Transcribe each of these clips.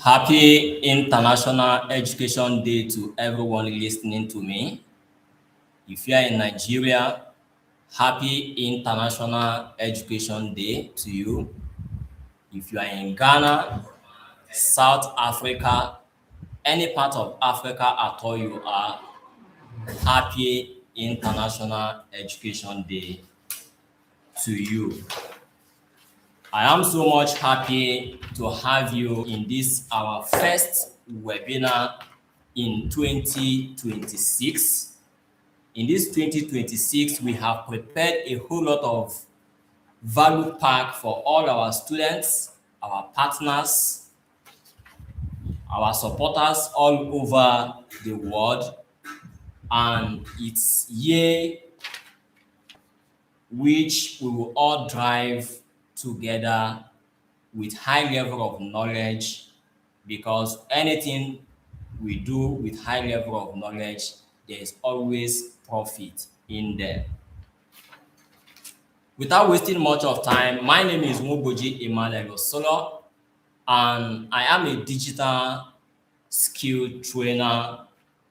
Happy International Education Day to everyone listening to me. If you are in Nigeria, happy International Education Day to you. If you are in Ghana, South Africa, any part of Africa at all you are, happy International Education Day to you. I am so much happy to have you in this our first webinar in 2026. In this 2026, we have prepared a whole lot of value pack for all our students, our partners, our supporters all over the world. And it's year which we will all drive together with high level of knowledge, because anything we do with high level of knowledge, there is always profit in there. Without wasting much of time, my name is Moboji Emmanuel Osolo, and I am a digital skill trainer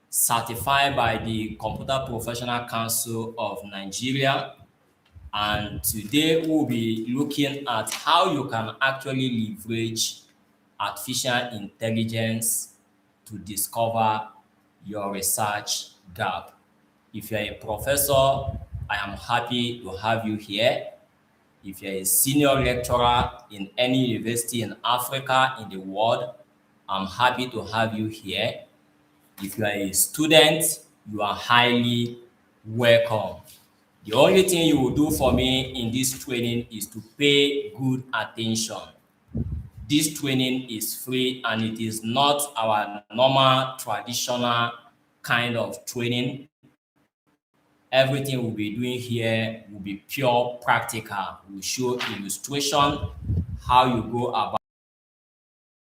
certified by the Computer Professional Council of Nigeria. And today we'll be looking at how you can actually leverage artificial intelligence to discover your research gap. If you're a professor, I am happy to have you here. If you're a senior lecturer in any university in Africa, in the world, I'm happy to have you here. If you are a student, you are highly welcome. The only thing you will do for me in this training is to pay good attention. This training is free and it is not our normal traditional kind of training. Everything we'll be doing here will be pure practical. We'll show illustration, how you go about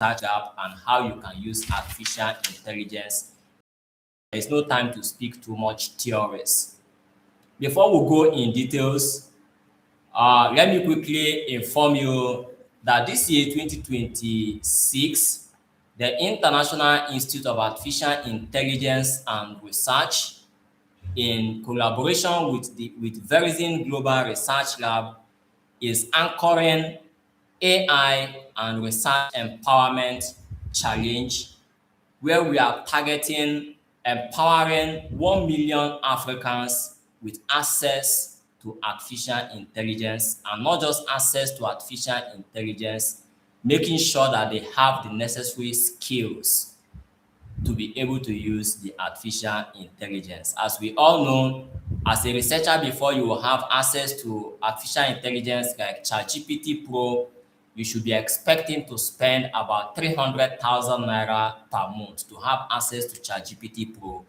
that gap, and how you can use artificial intelligence. There's no time to speak too much theories. Before we go in details, let me quickly inform you that this year, 2026, the International Institute of Artificial Intelligence and Research, in collaboration with Verizon Global Research Lab, is anchoring AI and Research Empowerment Challenge, where we are targeting empowering 1 million Africans with access to artificial intelligence, and not just access to artificial intelligence, making sure that they have the necessary skills to be able to use the artificial intelligence. As we all know, as a researcher, before you will have access to artificial intelligence like ChatGPT Pro, you should be expecting to spend about 300,000 naira per month to have access to ChatGPT Pro.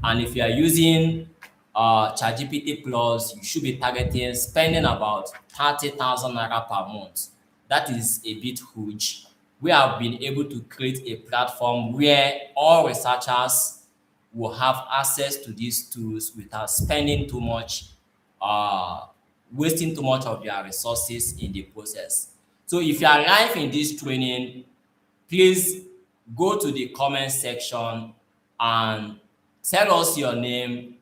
And if you are using ChatGPT Plus, you should be targeting spending about 30,000 naira per month. That is a bit huge. We have been able to create a platform where all researchers will have access to these tools without spending too much, wasting too much of their resources in the process. So if you are live in this training, please go to the comment section and tell us your name,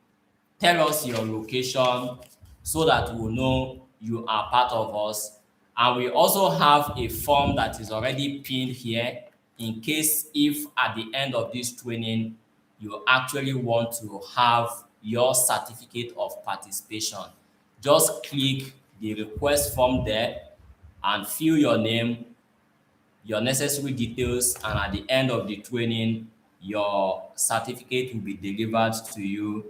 tell us your location, so that we'll know you are part of us. And we also have a form that is already pinned here in case if at the end of this training, you actually want to have your certificate of participation. Just click the request form there and fill your name, your necessary details, and at the end of the training, your certificate will be delivered to you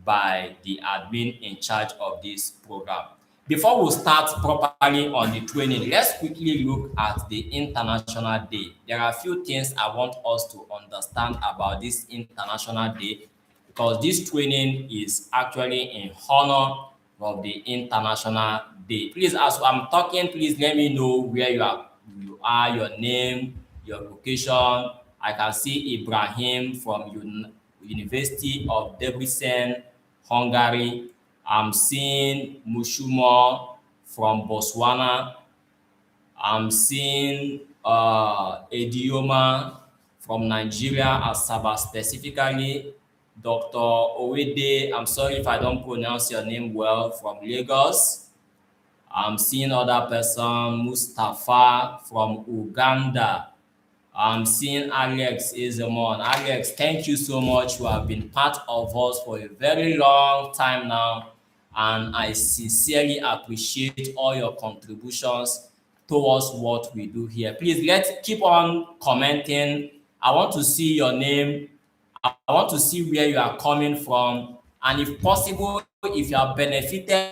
by the admin in charge of this program. Before we start properly on the training, let's quickly look at the International Day. There are a few things I want us to understand about this International Day, because this training is actually in honor of the International Day. Please, as I'm talking, please let me know where you are, your name, your location. I can see Ibrahim from University of Debrecen, Hungary. I'm seeing Mushumo from Botswana. I'm seeing Idioma from Nigeria, Asaba specifically. Dr. Owede, I'm sorry if I don't pronounce your name well, from Lagos. I'm seeing other person, Mustafa from Uganda. I'm seeing Alex Izemon. Alex, thank you so much. You have been part of us for a very long time now, and I sincerely appreciate all your contributions towards what we do here. Please let's keep on commenting. I want to see your name. I want to see where you are coming from, and if possible, if you have benefited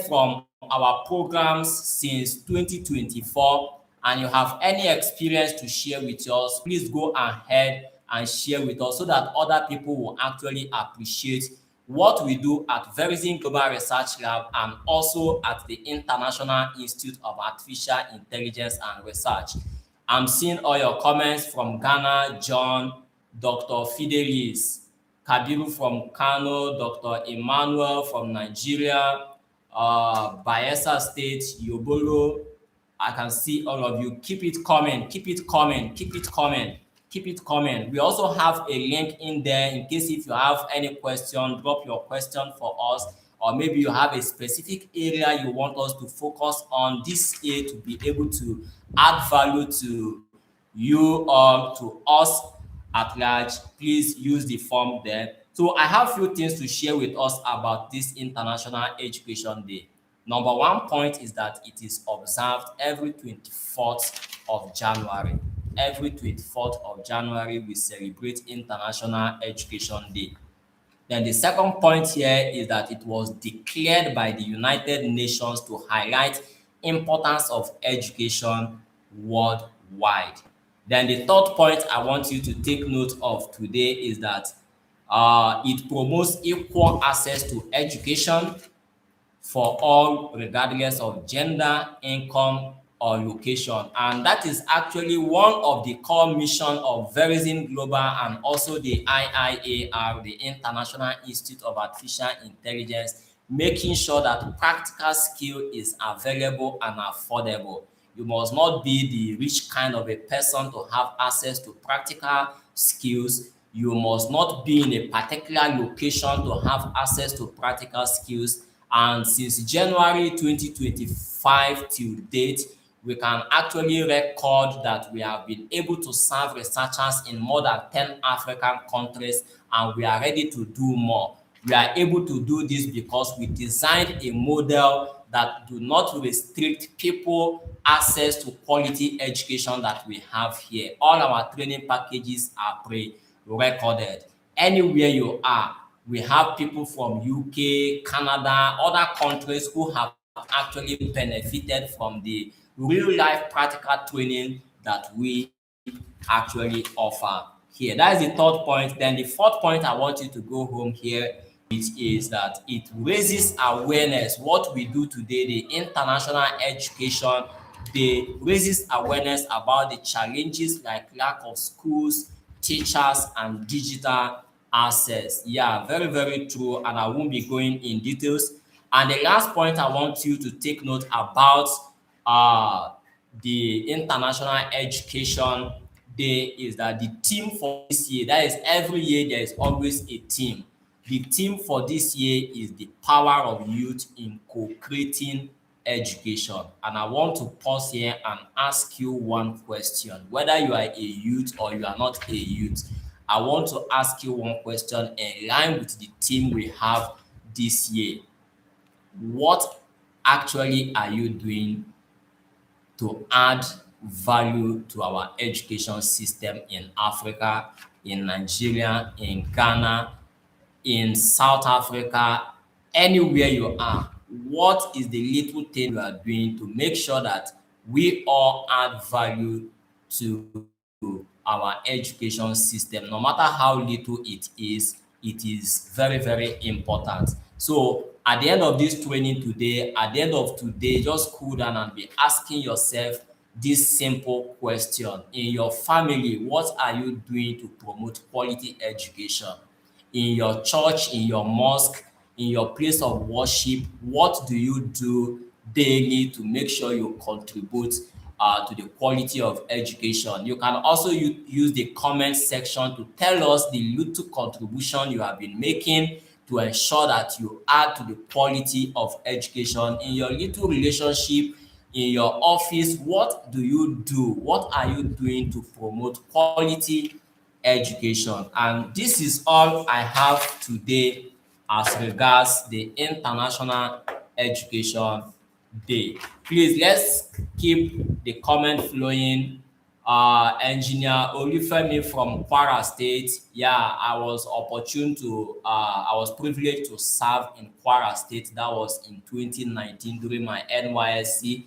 from our programs since 2024 and you have any experience to share with us, please go ahead and share with us so that other people will actually appreciate what we do at Verizon Global Research Lab and also at the International Institute of Artificial Intelligence and Research. I'm seeing all your comments from Ghana, John, Dr. Fidelis, Kabiru from Kano, Dr. Emmanuel from Nigeria, Bayelsa State, Yobolo. I can see all of you. Keep it coming, keep it coming, keep it coming, keep it coming. We also have a link in there in case if you have any question, drop your question for us, or maybe you have a specific area you want us to focus on this year to be able to add value to you or to us at large. Please use the form there. So I have few things to share with us about this International Education Day. Number one point is that it is observed every 24th of January. Every 24th of January, we celebrate International Education Day. Then the second point here is that it was declared by the United Nations to highlight importance of education worldwide. Then the third point I want you to take note of today is that it promotes equal access to education for all regardless of gender, income, or location. And that is actually one of the core mission of Verizon Global and also the IIAR, the International Institute of Artificial Intelligence, making sure that practical skill is available and affordable. You must not be the rich kind of a person to have access to practical skills. You must not be in a particular location to have access to practical skills. And since January 2025 till date, we can actually record that we have been able to serve researchers in more than 10 African countries, and we are ready to do more. We are able to do this because we designed a model that do not restrict people access to quality education that we have here. All our training packages are pre-recorded. Anywhere you are, we have people from UK, Canada, other countries who have actually benefited from the real life practical training that we actually offer here. That is the third point. Then the fourth point I want you to go home here is that it raises awareness. What we do today, the International Education Day, raises awareness about the challenges like lack of schools, teachers, and digital access. Yeah, very, very true. And I won't be going in details. And the last point I want you to take note about the International Education Day is that the theme for this year, that is every year there is always a theme. The theme for this year is the power of youth in co-creating education. And I want to pause here and ask you one question. Whether you are a youth or you are not a youth, I want to ask you one question in line with the theme we have this year. What actually are you doing to add value to our education system in Africa, in Nigeria, in Ghana, in South Africa, anywhere you are? What is the little thing you are doing to make sure that we all add value to our education system? No matter how little it is very, very important. So at the end of this training today, at the end of today, just cool down and be asking yourself this simple question. In your family, what are you doing to promote quality education? In your church, in your mosque, in your place of worship, what do you do daily to make sure you contribute to the quality of education. You can also use the comment section to tell us the little contribution you have been making to ensure that you add to the quality of education in your little relationship, in your office. What do you do? What are you doing to promote quality education? And this is all I have today as regards the International Education Day. Please, let's keep the comment flowing. Engineer Olufemi from Kwara State. Yeah, I was privileged to serve in Kwara State. That was in 2019 during my NYSC.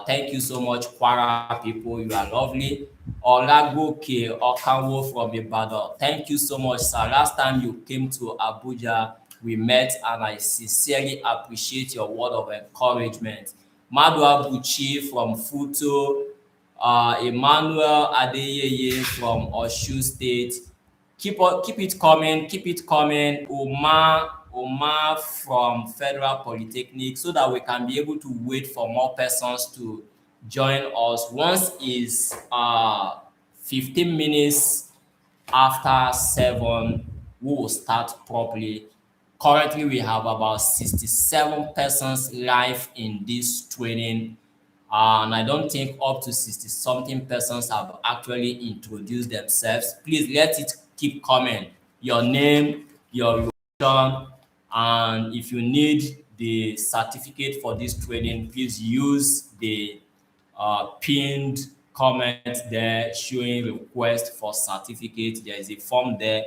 Thank you so much, Kwara people. You are lovely. Olagoke Okanwo from Ibadan. Thank you so much, sir. Last time you came to Abuja, we met, and I sincerely appreciate your word of encouragement. Madua Buchi from Futo, Emmanuel Adeyeye from Osun State. Keep it coming, keep it coming. Omar from Federal Polytechnic, so that we can be able to wait for more persons to join us. Once is 15 minutes after 7, we will start properly. Currently, we have about 67 persons live in this training, and I don't think up to 60 something persons have actually introduced themselves. Please let it keep coming. Your name, your location, and if you need the certificate for this training, please use the pinned comment there showing request for certificate. There is a form there.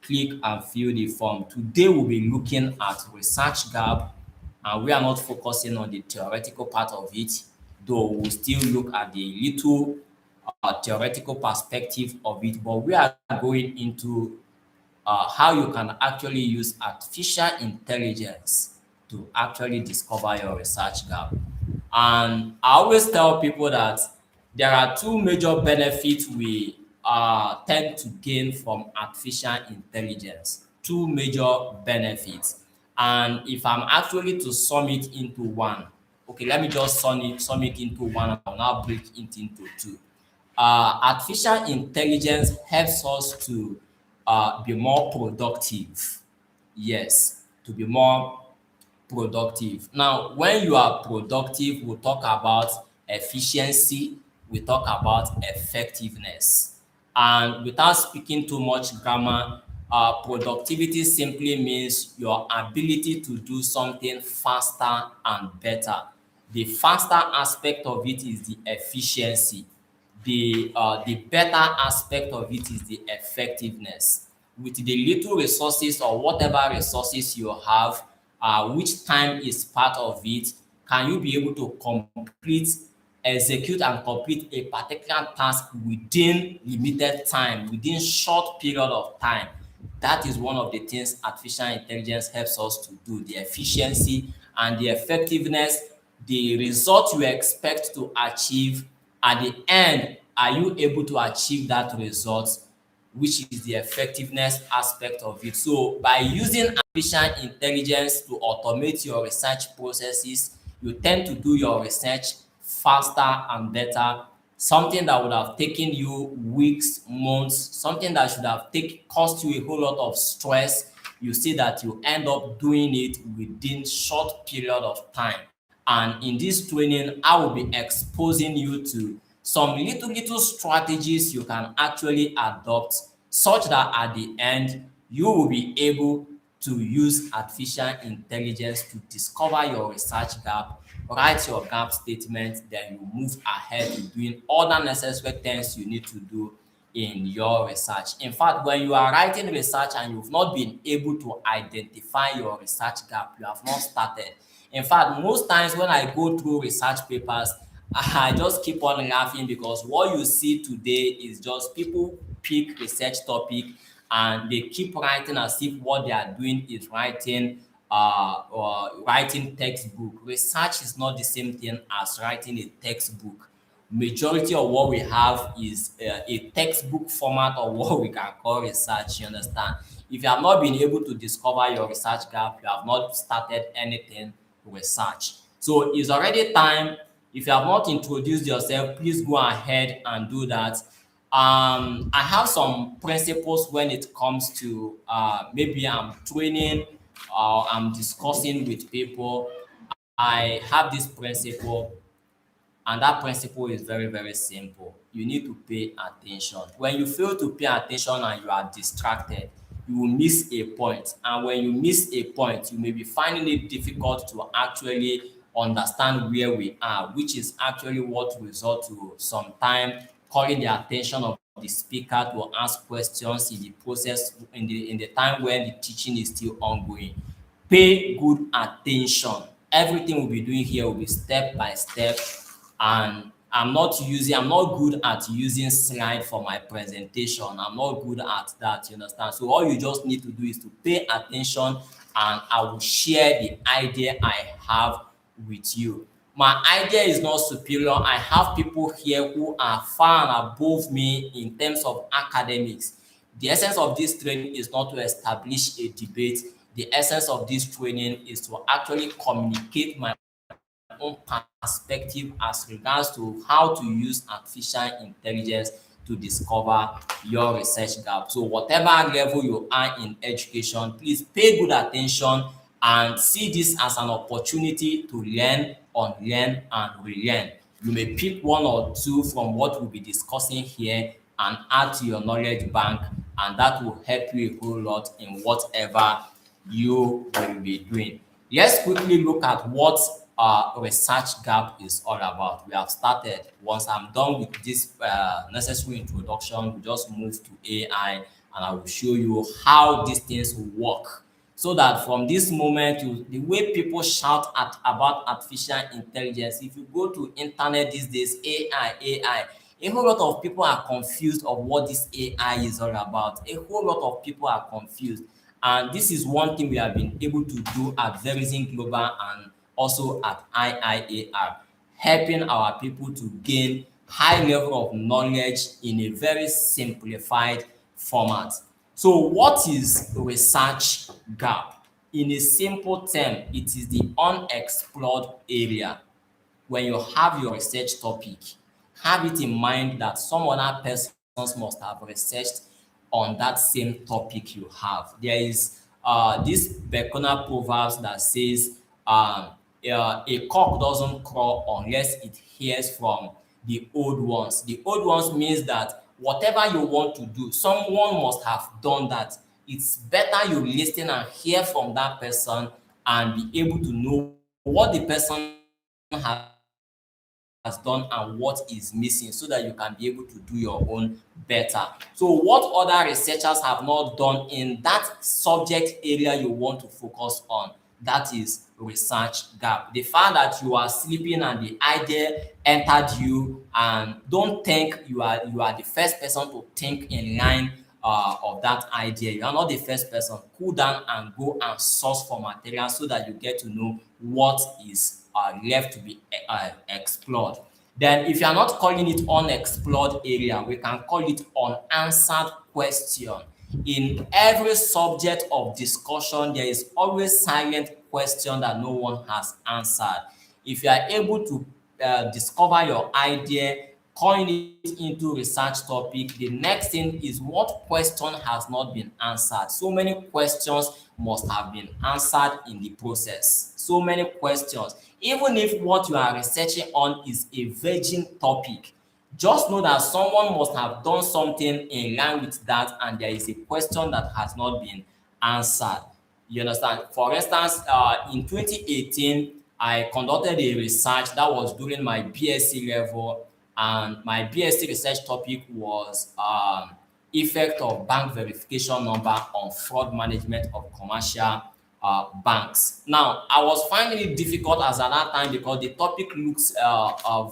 Click and fill the form. Today we'll be looking at research gap, and we are not focusing on the theoretical part of it, though we'll still look at the little theoretical perspective of it, but we are going into how you can actually use artificial intelligence to actually discover your research gap. And I always tell people that there are two major benefits we tend to gain from artificial intelligence. Two major benefits. And if I'm actually to sum it into one, okay, let me just sum it into one. I'll now break it into two. Artificial intelligence helps us to be more productive. Yes, to be more productive. Now, when you are productive, we talk about efficiency, we talk about effectiveness. And without speaking too much grammar, productivity simply means your ability to do something faster and better. The faster aspect of it is the efficiency. The better aspect of it is the effectiveness. With the little resources or whatever resources you have, which time is part of it, can you be able to execute and complete a particular task within limited time, within short period of time? That is one of the things artificial intelligence helps us to do. The efficiency and the effectiveness, the result you expect to achieve at the end, are you able to achieve that result, which is the effectiveness aspect of it. So by using artificial intelligence to automate your research processes, you tend to do your research faster and better. Something that would have taken you weeks, months, something that should have cost you a whole lot of stress, you see that you end up doing it within short period of time. And in this training, I will be exposing you to some little strategies you can actually adopt, such that at the end you will be able to use artificial intelligence to discover your research gap, write your gap statement, then you move ahead to doing other necessary things you need to do in your research. In fact, when you are writing research and you've not been able to identify your research gap, you have not started. In fact, most times when I go through research papers, I just keep on laughing, because what you see today is just people pick research topic and they keep writing as if what they are doing is writing or writing textbook. Research is not the same thing as writing a textbook. Majority of what we have is a textbook format of what we can call research. You understand? If you have not been able to discover your research gap, you have not started anything research. So it's already time If you have not introduced yourself, please go ahead and do that. I have some principles when it comes to maybe I'm training or I'm discussing with people. I have this principle, and that principle is very, very simple. You need to pay attention. When you fail to pay attention and you are distracted, you will miss a point. And when you miss a point, you may be finding it difficult to actually understand where we are, which is actually what result to sometime calling the attention of the speaker to ask questions in the process, in the time when the teaching is still ongoing. Pay good attention. Everything we'll be doing here will be step by step, and I'm not good at using slide for my presentation. I'm not good at that, you understand? So all you just need to do is to pay attention, and I will share the idea I have with you. My idea is not superior. I have people here who are far and above me in terms of academics. The essence of this training is not to establish a debate. The essence of this training is to actually communicate my own perspective as regards to how to use artificial intelligence to discover your research gap. So whatever level you are in education, please pay good attention and see this as an opportunity to learn, unlearn, and relearn. You may pick one or two from what we'll be discussing here and add to your knowledge bank, and that will help you a whole lot in whatever you will be doing. Let's quickly look at what research gap is all about. We have started. Once I'm done with this necessary introduction, we just move to AI, and I will show you how these things work. So that from this moment, the way people shout at about artificial intelligence, if you go to internet these days, AI, a whole lot of people are confused of what this AI is all about. A whole lot of people are confused. And this is one thing we have been able to do at Verizon Global and also at IIAR, helping our people to gain high level of knowledge in a very simplified format. So what is research gap? In a simple term, it is the unexplored area. When you have your research topic, have it in mind that some other persons must have researched on that same topic you have. There is this Bekona proverbs that says, a cock doesn't crow unless it hears from the old ones. The old ones means that whatever you want to do, someone must have done that. It's better you listen and hear from that person and be able to know what the person has done and what is missing, so that you can be able to do your own better. So what other researchers have not done in that subject area you want to focus on, that is research gap. The fact that you are sleeping and the idea entered you, and don't think you are the first person to think in line of that idea. You are not the first person. Cool down and go and source for material so that you get to know what is left to be explored. Then if you are not calling it unexplored area, we can call it unanswered question. In every subject of discussion, there is always silent question that no one has answered. If you are able to discover your idea, coin it into research topic, the next thing is what question has not been answered. So many questions must have been answered in the process. So many questions. Even if what you are researching on is a virgin topic, just know that someone must have done something in line with that, and there is a question that has not been answered. You understand? For instance, in 2018, I conducted a research that was during my BSc level, and my BSc research topic was effect of bank verification number on fraud management of commercial banks. Now, I was finding it difficult as at that time because the topic looks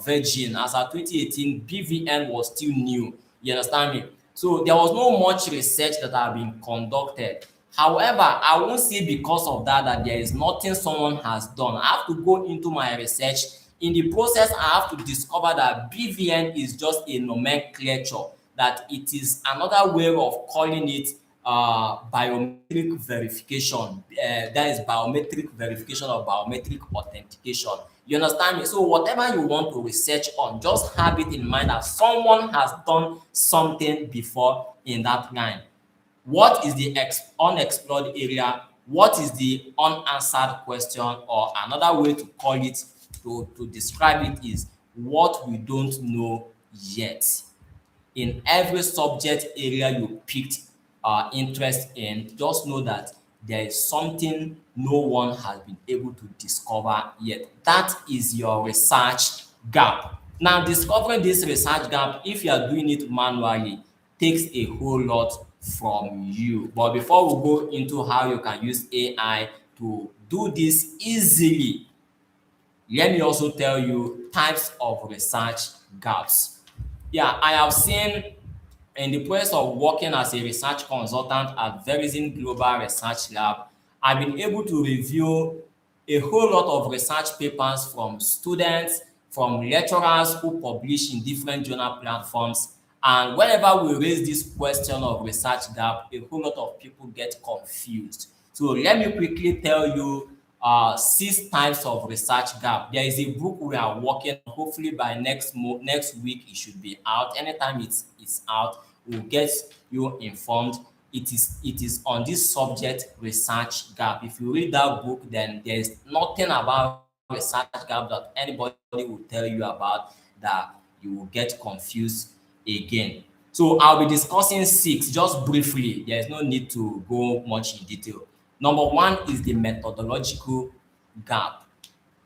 virgin. As at 2018, BVN was still new. You understand me? So there was no much research that had been conducted. However, I won't say because of that there is nothing someone has done. I have to go into my research. In the process, I have to discover that BVN is just a nomenclature, that it is another way of calling it biometric verification. That is biometric verification or biometric authentication. You understand me? So whatever you want to research on, just have it in mind that someone has done something before in that line. What is the unexplored area? What is the unanswered question? Or another way to call it, to describe it, is what we don't know yet. In every subject area you picked interest in, just know that there is something no one has been able to discover yet. That is your research gap. Now, discovering this research gap, if you are doing it manually, takes a whole lot from you. But before we go into how you can use AI to do this easily, let me also tell you types of research gaps. Yeah, I have seen, in the process of working as a research consultant at Verizon Global Research Lab, I've been able to review a whole lot of research papers from students, from lecturers who publish in different journal platforms. And whenever we raise this question of research gap, a whole lot of people get confused. So let me quickly tell you 6 types of research gap. There is a book we are working on. Hopefully by next week it should be out. Anytime it's out, we'll get you informed. It is on this subject, research gap. If you read that book, then there's nothing about research gap that anybody will tell you about that you will get confused again. So I'll be discussing 6 just briefly. There's no need to go much in detail. Number 1 is the methodological gap.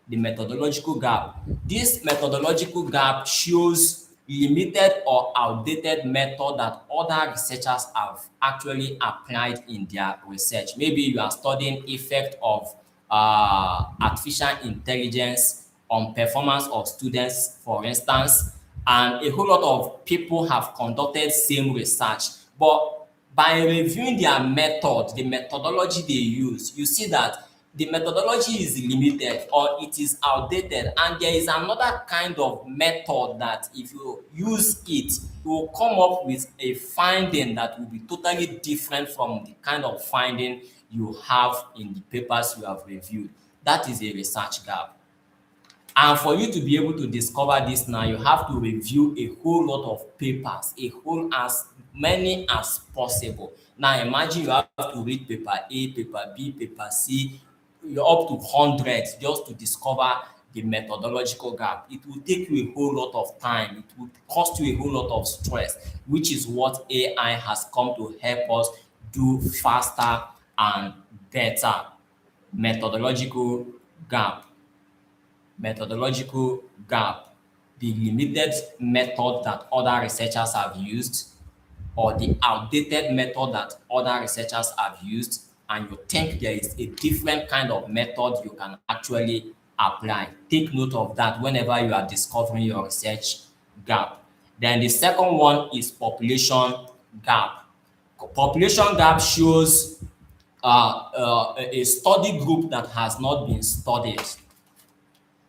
The methodological gap. This methodological gap shows limited or outdated method that other researchers have actually applied in their research. Maybe you are studying effect of artificial intelligence on performance of students, for instance, and a whole lot of people have conducted same research, but by reviewing their method, the methodology they use, you see that the methodology is limited or it is outdated, and there is another kind of method that if you use it, you will come up with a finding that will be totally different from the kind of finding you have in the papers you have reviewed. That is a research gap. And for you to be able to discover this now, you have to review a whole lot of papers, as many as possible. Now imagine you have to read paper A, paper B, paper C, you're up to hundreds just to discover the methodological gap. It will take you a whole lot of time. It will cost you a whole lot of stress, which is what AI has come to help us do faster and better. Methodological gap. Methodological gap. The limited method that other researchers have used, or the outdated method that other researchers have used, and you think there is a different kind of method you can actually apply. Take note of that whenever you are discovering your research gap. Then the second one is population gap. Population gap shows a study group that has not been studied,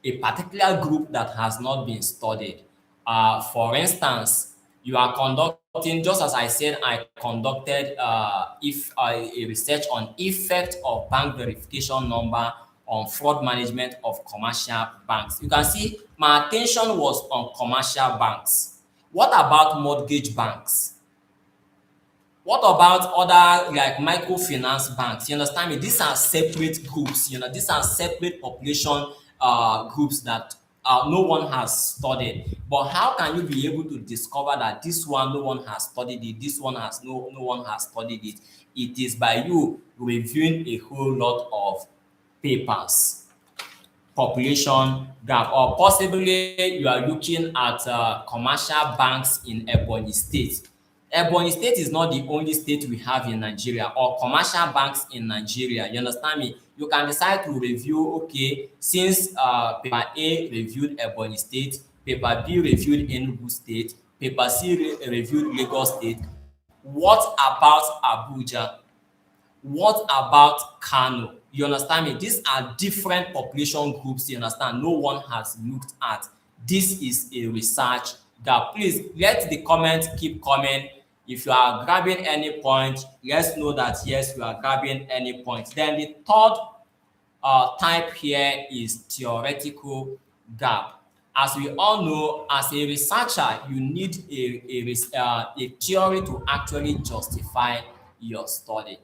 a particular group that has not been studied. For instance, you are conducting, just as I said, I conducted if a research on effect of bank verification number on fraud management of commercial banks. You can see my attention was on commercial banks. What about mortgage banks? What about other like microfinance banks? You understand me? These are separate groups. These are separate population groups that no one has studied. But how can you be able to discover that this one no one has studied it, this one has no one has studied it? It is by you reviewing a whole lot of papers. Population gap, or possibly you are looking at commercial banks in Ebonyi State. Ebonyi State is not the only state we have in Nigeria, or commercial banks in Nigeria. You understand me? You can decide to review, okay, since paper A reviewed Ebonyi State, paper B reviewed Enugu State, paper C reviewed Lagos State. What about Abuja? What about Kano? You understand me? These are different population groups, you understand, no one has looked at. This is a research gap. Please let the comments keep coming. If you are grabbing any point, let's know that yes, you are grabbing any point. Then the third type here is theoretical gap. As we all know, as a researcher, you need a theory to actually justify your study.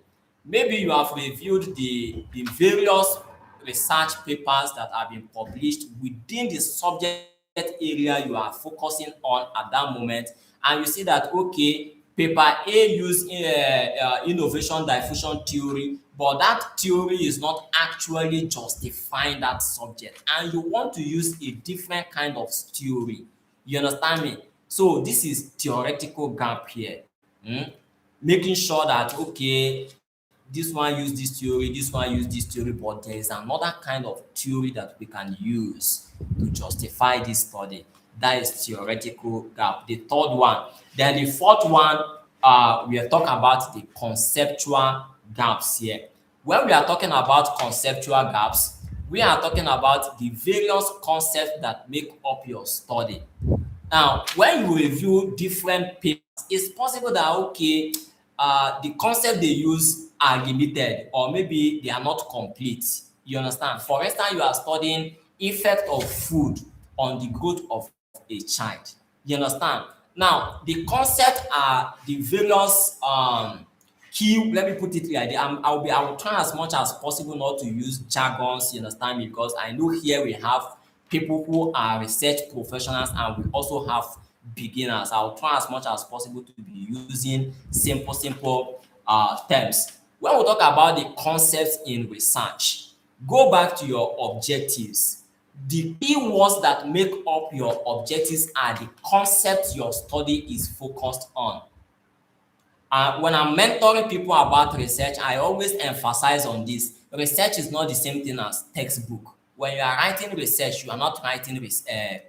Maybe you have reviewed the various research papers that have been published within the subject area you are focusing on at that moment, and you see that okay, paper A use innovation diffusion theory, but that theory is not actually justifying that subject, and you want to use a different kind of theory. You understand me? So this is theoretical gap here. Making sure that okay, this one use this theory, this one use this theory, but there is another kind of theory that we can use to justify this study. That is theoretical gap. The third one. Then the fourth one, we are talking about the conceptual gaps here. When we are talking about conceptual gaps, we are talking about the various concepts that make up your study. Now, when you review different papers, it's possible that okay, the concept they use are limited or maybe they are not complete. You understand? For instance, you are studying effect of food on the growth of a child. You understand? Now, the concept are the various key. Let me put it like that. I will try as much as possible not to use jargons. You understand me? Because I know here we have people who are research professionals and we also have beginners. I'll try as much as possible to be using simple terms. When we talk about the concepts in research, go back to your objectives. The key words that make up your objectives are the concepts your study is focused on. When I'm mentoring people about research, I always emphasize on this. Research is not the same thing as textbook. When you are writing research, you are not writing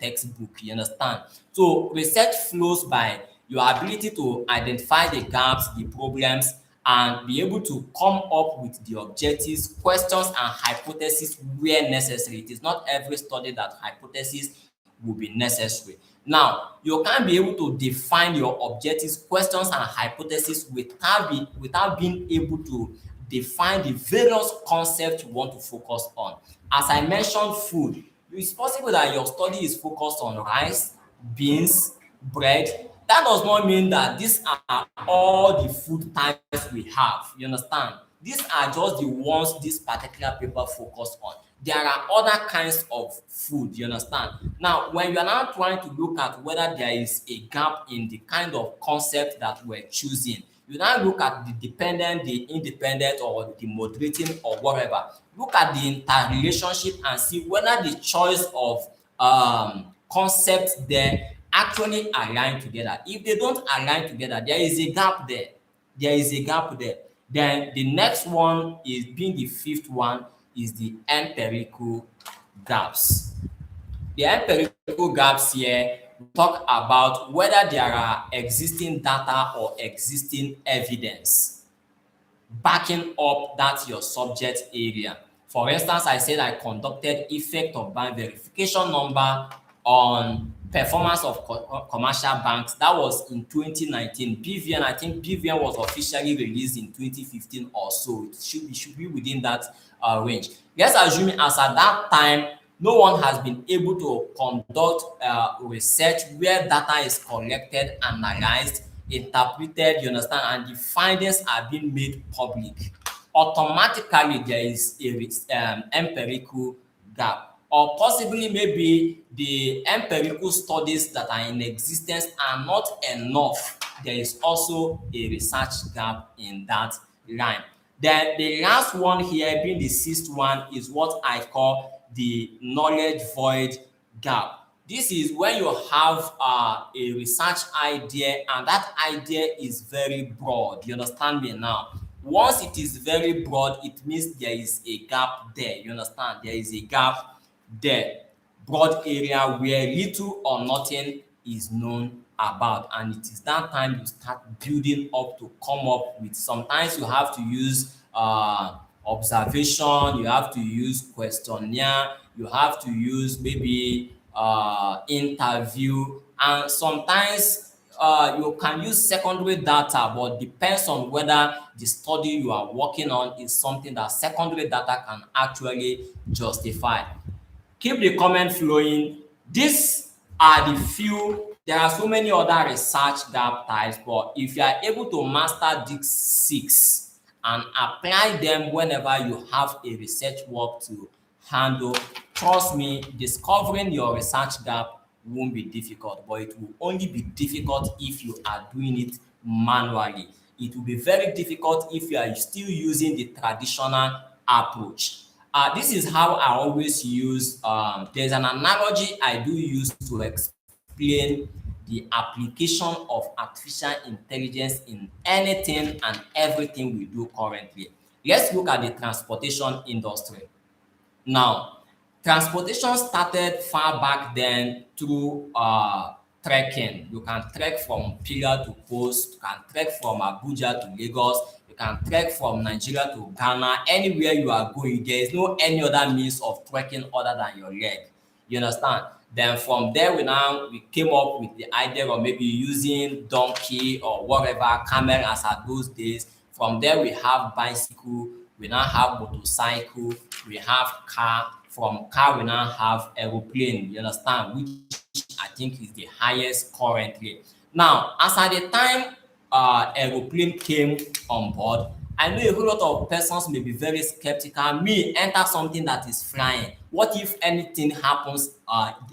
textbook. You understand? So research flows by your ability to identify the gaps, the problems, and be able to come up with the objectives, questions, and hypotheses where necessary. It is not every study that hypothesis will be necessary. Now, you can't be able to define your objectives, questions, and hypotheses without being able to define the various concepts you want to focus on. As I mentioned, food. It's possible that your study is focused on rice, beans, bread. That does not mean that these are all the food types we have. You understand? These are just the ones this particular paper focused on. There are other kinds of food, you understand? Now, when you are now trying to look at whether there is a gap in the kind of concept that we're choosing, you now look at the dependent, the independent, or the moderating, or whatever. Look at the interrelationship and see whether the choice of concepts there actually align together. If they don't align together, there is a gap there. There is a gap there. Then the next one is being the fifth one is the empirical gaps. The empirical gaps here talk about whether there are existing data or existing evidence backing up that your subject area. For instance, I said I conducted effect of bank verification number on performance of commercial banks. That was in 2019. BVN, I think BVN was officially released in 2015 or so. It should be within that range. Let's assume as at that time, no one has been able to conduct research where data is collected, analyzed, interpreted, you understand, and the findings are being made public. Automatically, there is a empirical gap. Or possibly maybe the empirical studies that are in existence are not enough. There is also a research gap in that line. Then the last one here, being the sixth one, is what I call the knowledge void gap. This is when you have a research idea and that idea is very broad. You understand me now? Once it is very broad, it means there is a gap there. You understand? There is a gap there. Broad area where little or nothing is known about, and it is that time you start building up to come up with. Sometimes you have to use observation, you have to use questionnaire, you have to use maybe interview, and sometimes you can use secondary data, but depends on whether the study you are working on is something that secondary data can actually justify. Keep the comment flowing. These are the few. There are so many other research gap types, but if you are able to master these six and apply them whenever you have a research work to handle, trust me, discovering your research gap won't be difficult, but it will only be difficult if you are doing it manually. It will be very difficult if you are still using the traditional approach. This is how I always use, there's an analogy I do use to explain the application of artificial intelligence in anything and everything we do currently. Let's look at the transportation industry. Now, transportation started far back then through trekking. You can trek from pillar to post, you can trek from Abuja to Lagos, you can trek from Nigeria to Ghana. Anywhere you are going, there is no any other means of trekking other than your leg. You understand? Then from there, we came up with the idea of maybe using donkey or whatever, camel as at those days. From there, we have bicycle, we now have motorcycle, we have car. From car, we now have aeroplane. You understand? Which I think is the highest currently. Now, as at the time aeroplane came on board, I know a whole lot of persons may be very skeptical. Me, enter something that is flying. What if anything happens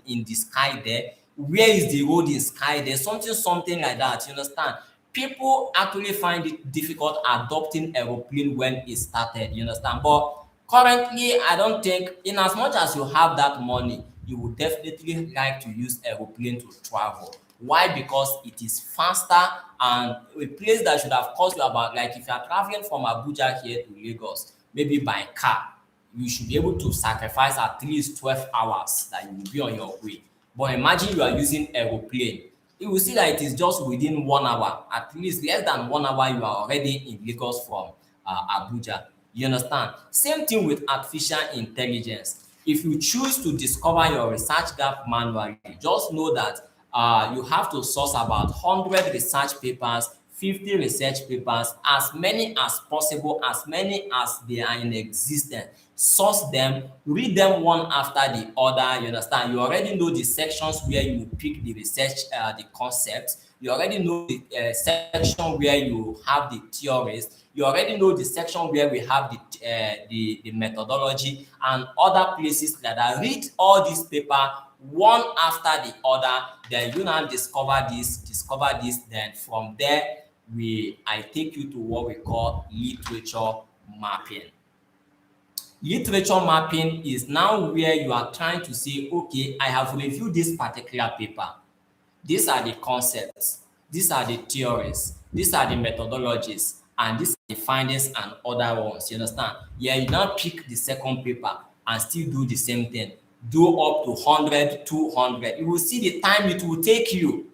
in the sky there? Where is the road in sky there? Something like that. You understand? People actually find it difficult adopting aeroplane when it started. You understand? But currently, I don't think, in as much as you have that money, you would definitely like to use aeroplane to travel. Why? Because it is faster, and a place that should have cost you about, like if you are traveling from Abuja here to Lagos, maybe by car, you should be able to sacrifice at least 12 hours that you will be on your way. But imagine you are using aeroplane. You will see that it is just within 1 hour, at least less than 1 hour, you are already in Lagos from Abuja. You understand? Same thing with artificial intelligence. If you choose to discover your research gap manually, just know that you have to source about 100 research papers, 50 research papers, as many as possible, as many as they are in existence. Source them, read them one after the other. You understand? You already know the sections where you pick the research, the concept. You already know the section where you have the theories. You already know the section where we have the methodology and other places like that. Read all these paper one after the other, then you now discover this, then from there I take you to what we call literature mapping. Literature mapping is now where you are trying to say, okay, I have reviewed this particular paper. These are the concepts, these are the theories, these are the methodologies, and these are the findings and other ones. You understand? Yeah, you now pick the second paper and still do the same thing. Do up to 100, 200. You will see the time it will take you.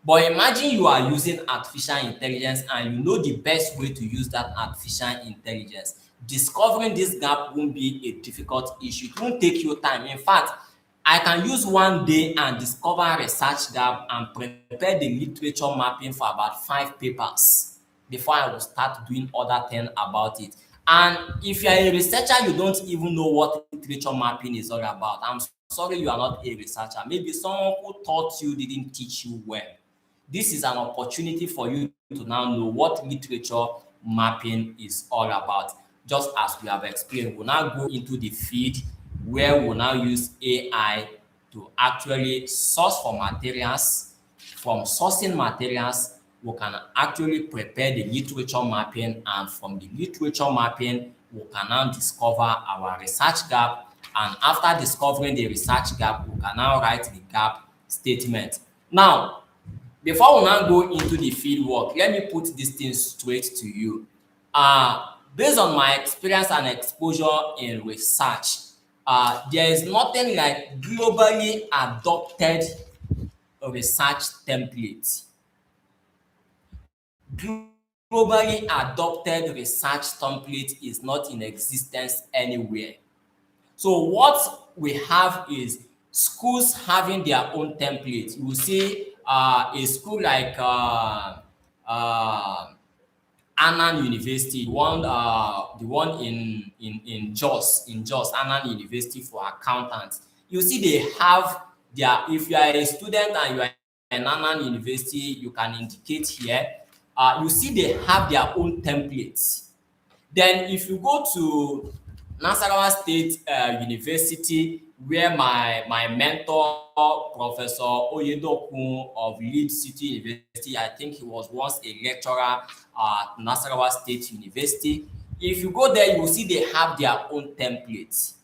But imagine you are using artificial intelligence and you know the best way to use that artificial intelligence. Discovering this gap won't be a difficult issue. It won't take you time. In fact, I can use one day and discover a research gap and prepare the literature mapping for about 5 papers before I will start doing other things about it. And if you're a researcher, you don't even know what literature mapping is all about. I'm sorry you are not a researcher. Maybe someone who taught you didn't teach you well. This is an opportunity for you to now know what literature mapping is all about. Just as we have explained, we'll now go into the field where we'll now use AI to actually source for materials. From sourcing materials, we can actually prepare the literature mapping, and from the literature mapping, we can now discover our research gap. And after discovering the research gap, we can now write the gap statement. Now, before we now go into the field work, let me put this thing straight to you. Based on my experience and exposure in research, there is nothing like globally adopted research template. Globally adopted research template is not in existence anywhere. So what we have is schools having their own template. You will see a school like uh, Annan University, the one in Jos, Annan University for accountants. You see they have their, if you are a student and you are in an university, you can indicate here. You see they have their own templates. Then if you go to Nasarawa State University, where my mentor, Professor Oyedokun of Leeds City University, I think he was once a lecturer at Nasarawa State University. If you go there, you will see they have their own templates.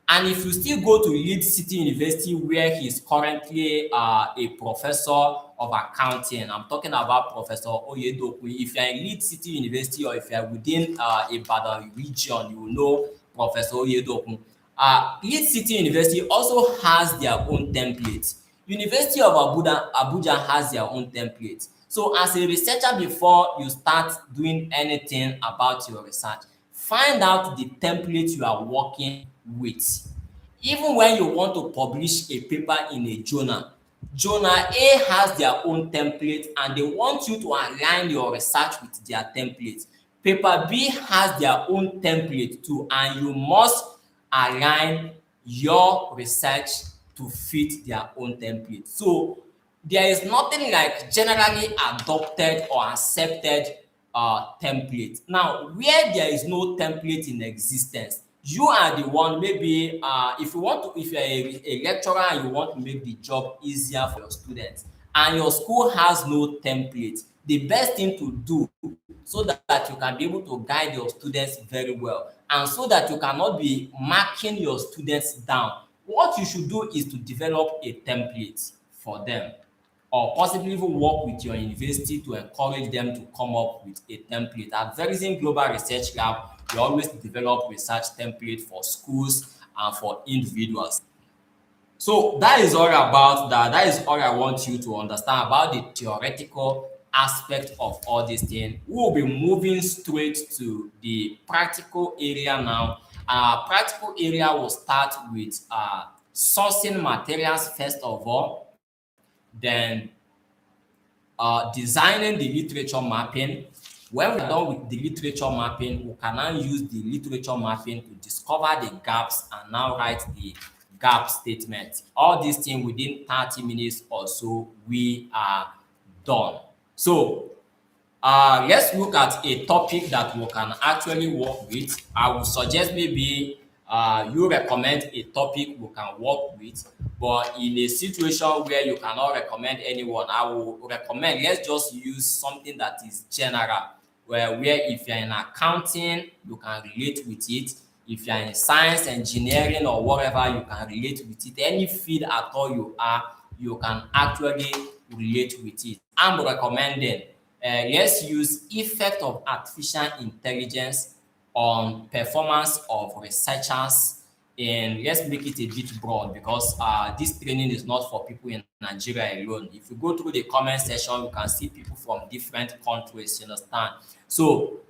And if you still go to Leeds City University, where he's currently a professor of accounting, I'm talking about Professor Oyedoku. If you're in Leeds City University or if you're within Ibadan region, you will know Professor Oyedoku. Leeds City University also has their own template. University of Abuja has their own template. So as a researcher, before you start doing anything about your research, find out the template you are working with. Even when you want to publish a paper in a journal, journal A has their own template and they want you to align your research with their template. Paper B has their own template too, and you must align your research to fit their own template. So there is nothing like generally adopted or accepted template. Now, where there is no template in existence, you are the one, maybe if you want to, if you're a lecturer and you want to make the job easier for your students and your school has no template, the best thing to do so that you can be able to guide your students very well and so that you cannot be marking your students down, what you should do is to develop a template for them, or possibly even work with your university to encourage them to come up with a template. At Verizon Global Research Lab, we always develop research template for schools and for individuals. So that is all about that. That is all I want you to understand about the theoretical aspect of all these things. We will be moving straight to the practical area now. Our practical area will start with sourcing materials first of all, then designing the literature mapping. When we're done with the literature mapping, we can now use the literature mapping to discover the gaps and now write the gap statement. All these things within 30 minutes or so, we are done. So let's look at a topic that we can actually work with. I would suggest maybe you recommend a topic we can work with, but in a situation where you cannot recommend anyone, I will recommend let's just use something that is general, where if you're in accounting, you can relate with it. If you're in science, engineering, or whatever, you can relate with it. Any field at all you are, you can actually relate with it. I'm recommending let's use effect of artificial intelligence on performance of researchers, and let's make it a bit broad because this training is not for people in Nigeria alone. If you go through the comment section, you can see people from different countries, you understand? So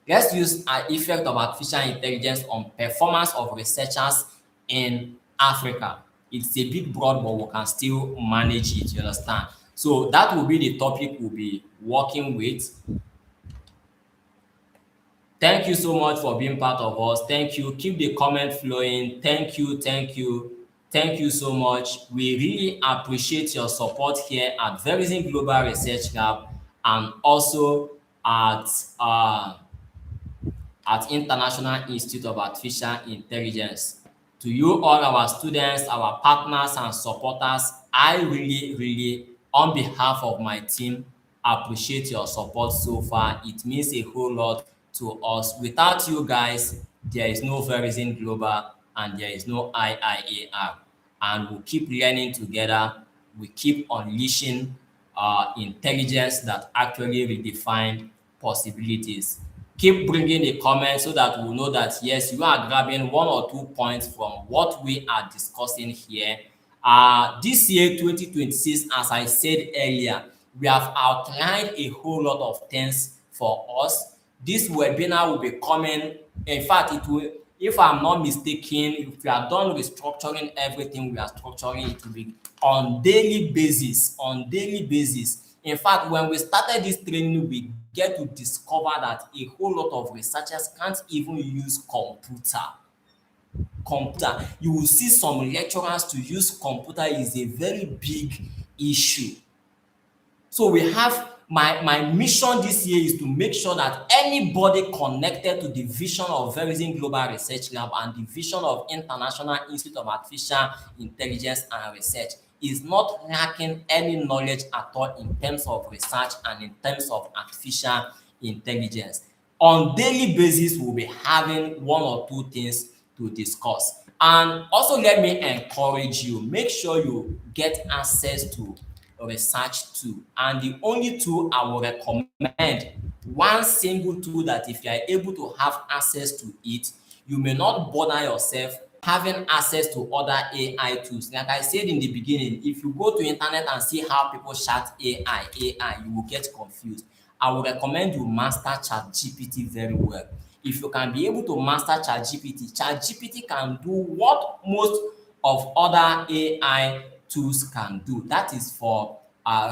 let's use an effect of artificial intelligence on performance of researchers in Africa. It's a bit broad, but we can still manage it, you understand? So that will be the topic we'll be working with. Thank you so much for being part of us. Thank you. Keep the comment flowing. Thank you. Thank you. Thank you so much. We really appreciate your support here at Verizon Global Research Lab and also at uh, at International Institute of Artificial Intelligence. To you, all our students, our partners, and supporters, I really, on behalf of my team, appreciate your support so far. It means a whole lot to us. Without you guys, there is no Verizon Global and there is no IIAR. And we'll keep learning together. We keep unleashing intelligence that actually redefine possibilities. Keep bringing the comments so that we'll know that yes, you are grabbing one or two points from what we are discussing here. This year, 2026, as I said earlier, we have outlined a whole lot of things for us. This webinar will be coming. In fact, it will, if I'm not mistaken, if we are done restructuring everything we are structuring, it will be on daily basis. On daily basis. In fact, when we started this training, we get to discover that a whole lot of researchers can't even use computer. computer. You will see some lecturers to use computer is a very big issue. So we have my mission this year is to make sure that anybody connected to the vision of Verizon Global Research Lab and the vision of International Institute of Artificial Intelligence and Research is not lacking any knowledge at all in terms of research and in terms of artificial intelligence. On daily basis, we'll be having one or two things to discuss. And also let me encourage you, make sure you get access to research tool. And the only tool I will recommend, one single tool that if you are able to have access to it, you may not bother yourself having access to other AI tools. Like I said in the beginning, if you go to internet and see how people shout AI, you will get confused. I would recommend you master ChatGPT very well. If you can be able to master ChatGPT can do what most of other AI tools can do. That is for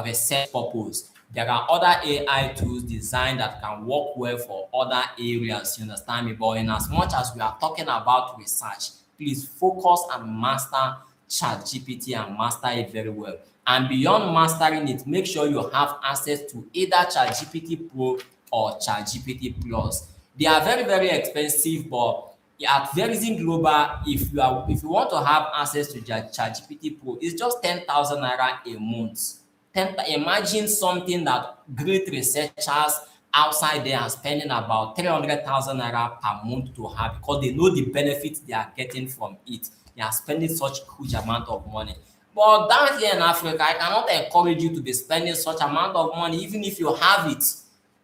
research purpose. There are other AI tools designed that can work well for other areas, you understand me? But in as much as we are talking about research, please focus and master ChatGPT and master it very well. And beyond mastering it, make sure you have access to either ChatGPT Pro or ChatGPT Plus. They are very, very expensive, but at Verizon Global, if you want to have access to ChatGPT Pro, it's just 10,000 naira a month. Imagine something that great researchers outside there are spending about 300,000 naira per month to have because they know the benefits they are getting from it. They are spending such huge amount of money. But down here in Africa, I cannot encourage you to be spending such amount of money even if you have it.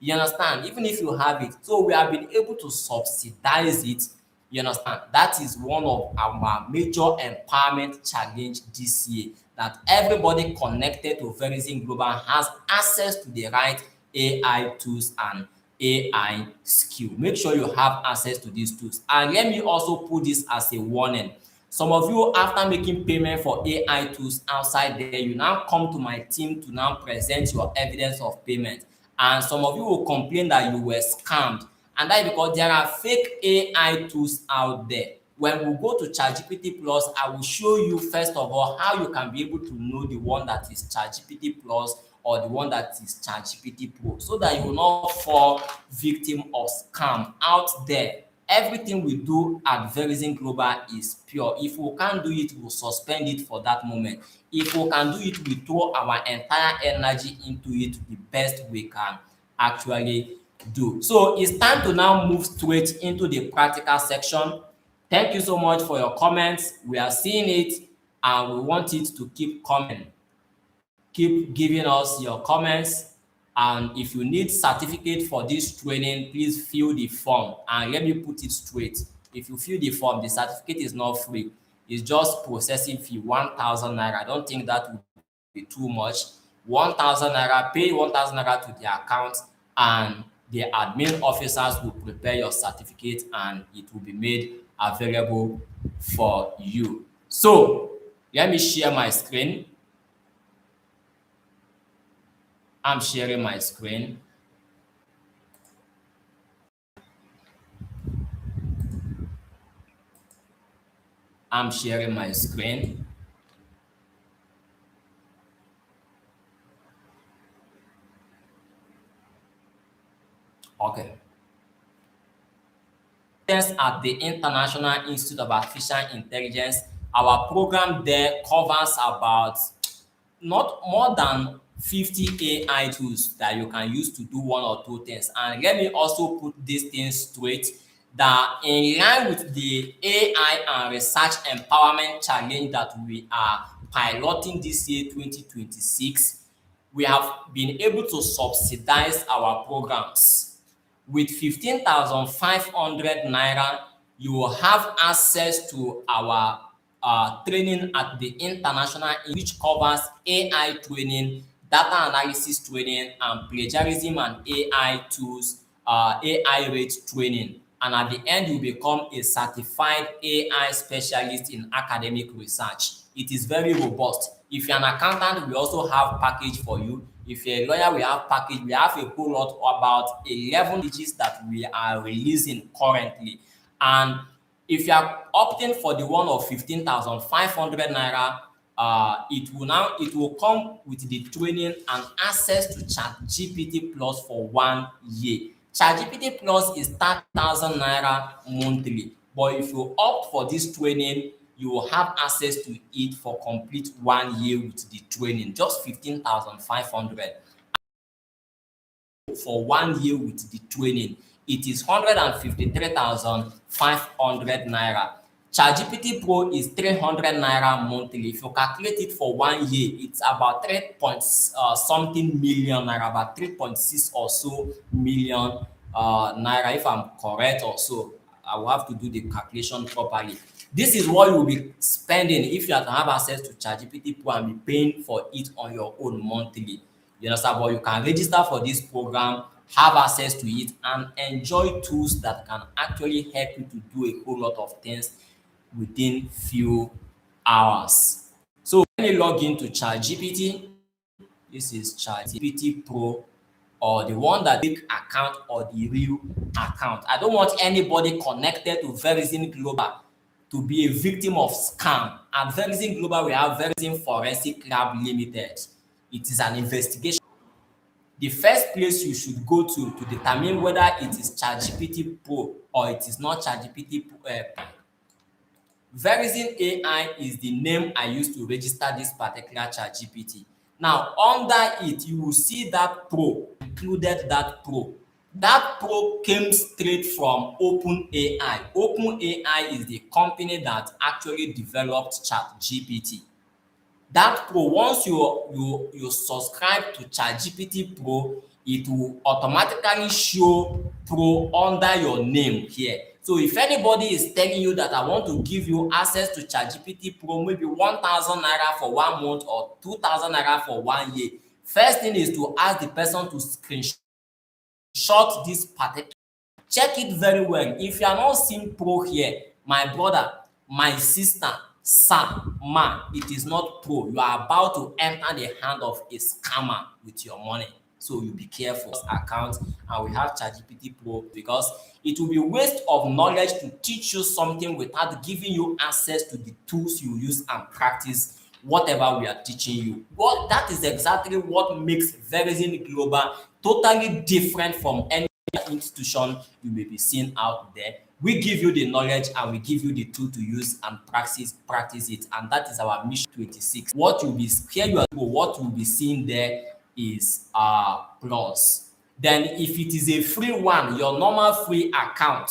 You understand? Even if you have it. So we have been able to subsidize it. You understand? That is one of our major empowerment challenge this year, that everybody connected to Verizon Global has access to the right AI tools and AI skill. Make sure you have access to these tools. And let me also put this as a warning. Some of you, after making payment for AI tools outside there, you now come to my team to now present your evidence of payment. And some of you will complain that you were scammed. And that is because there are fake AI tools out there. When we go to ChatGPT Plus, I will show you first of all how you can be able to know the one that is ChatGPT Plus or the one that is ChatGPT Pro, so that you will not fall victim of scam out there. Everything we do at Verizon Global is pure. If we can't do it, we'll suspend it for that moment. If we can do it, we throw our entire energy into it the best we can actually do. So it's time to now move straight into the practical section. Thank you so much for your comments. We are seeing it and we want it to keep coming. Keep giving us your comments, and if you need certificate for this training, please fill the form. And let me put it straight, if you fill the form, the certificate is not free. It's just processing fee, 1,000 naira. I don't think that would be too much. 1,000 naira, pay 1,000 naira to the account, and the admin officers will prepare your certificate and it will be made available for you. So let me share my screen. I'm sharing my screen. I'm sharing my screen. Okay. At the International Institute of Artificial Intelligence, our program there covers about not more than 50 AI tools that you can use to do one or two things. And let me also put these things straight, that in line with the AI and research empowerment challenge that we are piloting this year, 2026, we have been able to subsidize our programs. With 15,500 naira, you will have access to our training at the international, which covers AI training, data analysis training, and plagiarism and AI tools, AI rate training. And at the end, you become a certified AI specialist in academic research. It is very robust. If you're an accountant, we also have package for you. If you're a lawyer, we have package. We have a whole lot, about 11 pages that we are releasing currently. And If you are opting for the one of 15,500 naira, it will come with the training and access to ChatGPT Plus for 1 year. ChatGPT Plus is 30,000 naira monthly, but if you opt for this training, you will have access to it for complete 1 year with the training, just 15,500 for 1 year with the training. It is 153,500 naira. ChatGPT Pro is 300 naira monthly. If you calculate it for 1 year, it's about 3 point something million naira, about 3.6 or so million naira, if I'm correct or so. I will have to do the calculation properly. This is what you'll be spending if you have to have access to ChatGPT Pro and be paying for it on your own monthly. You understand? But you can register for this program, have access to it, and enjoy tools that can actually help you to do a whole lot of things within few hours. So let me log into ChatGPT. This is ChatGPT Pro, or the one that fake account or the real account. I don't want anybody connected to Verizon Global to be a victim of scam. At Verizon Global, we have Verizon Forensic Lab Limited. It is an investigation. The first place you should go to determine whether it is ChatGPT Pro or it is not ChatGPT Pro. Verizon AI is the name I used to register this particular ChatGPT. Now, under it, you will see that Pro, included that Pro. That Pro came straight from OpenAI. OpenAI is the company that actually developed ChatGPT. That Pro, once you subscribe to ChatGPT Pro, it will automatically show Pro under your name here. So if anybody is telling you that I want to give you access to ChatGPT Pro, maybe 1,000 naira for 1 month or 2,000 naira for 1 year, first thing is to ask the person to screenshot this particular. Check it very well. If you are not seeing Pro here, my brother, my sister, sir, ma, it is not Pro. You are about to enter the hand of a scammer with your money. So you be careful. Account, and we have ChatGPT Pro, because it will be waste of knowledge to teach you something without giving you access to the tools you use and practice whatever we are teaching you. Well, that is exactly what makes Verizon Global totally different from any institution you may be seeing out there. We give you the knowledge and we give you the tool to use and practice it, and that is our mission 26. What you'll be seeing there is plus. Then if it is a free one, your normal free account,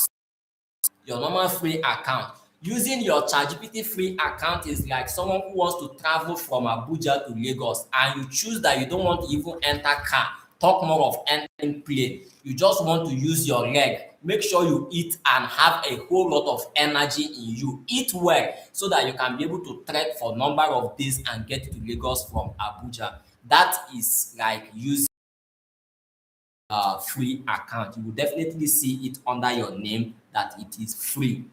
using your ChatGPT free account is like someone who wants to travel from Abuja to Lagos, and you choose that you don't want to even enter car, talk more of entering plane. You just want to use your leg. Make sure you eat and have a whole lot of energy in you. Eat well so that you can be able to trek for a number of days and get to Lagos from Abuja. That is like using free account. You will definitely see it under your name that it is free.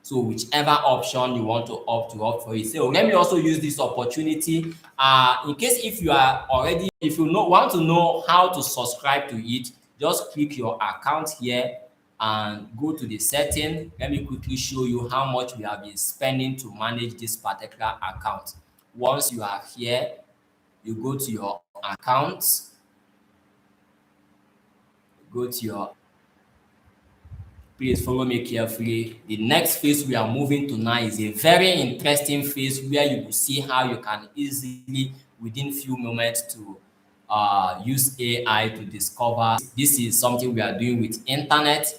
So whichever option you want to opt for it. So let me also use this opportunity. In case if you are already, if you want to know how to subscribe to it, just click your account here and go to the setting. Let me quickly show you how much we have been spending to manage this particular account. Once you are here, you go to your account, please follow me carefully. The next phase we are moving to now is a very interesting phase where you will see how you can easily, within few moments, to use AI to discover. This is something we are doing with internet.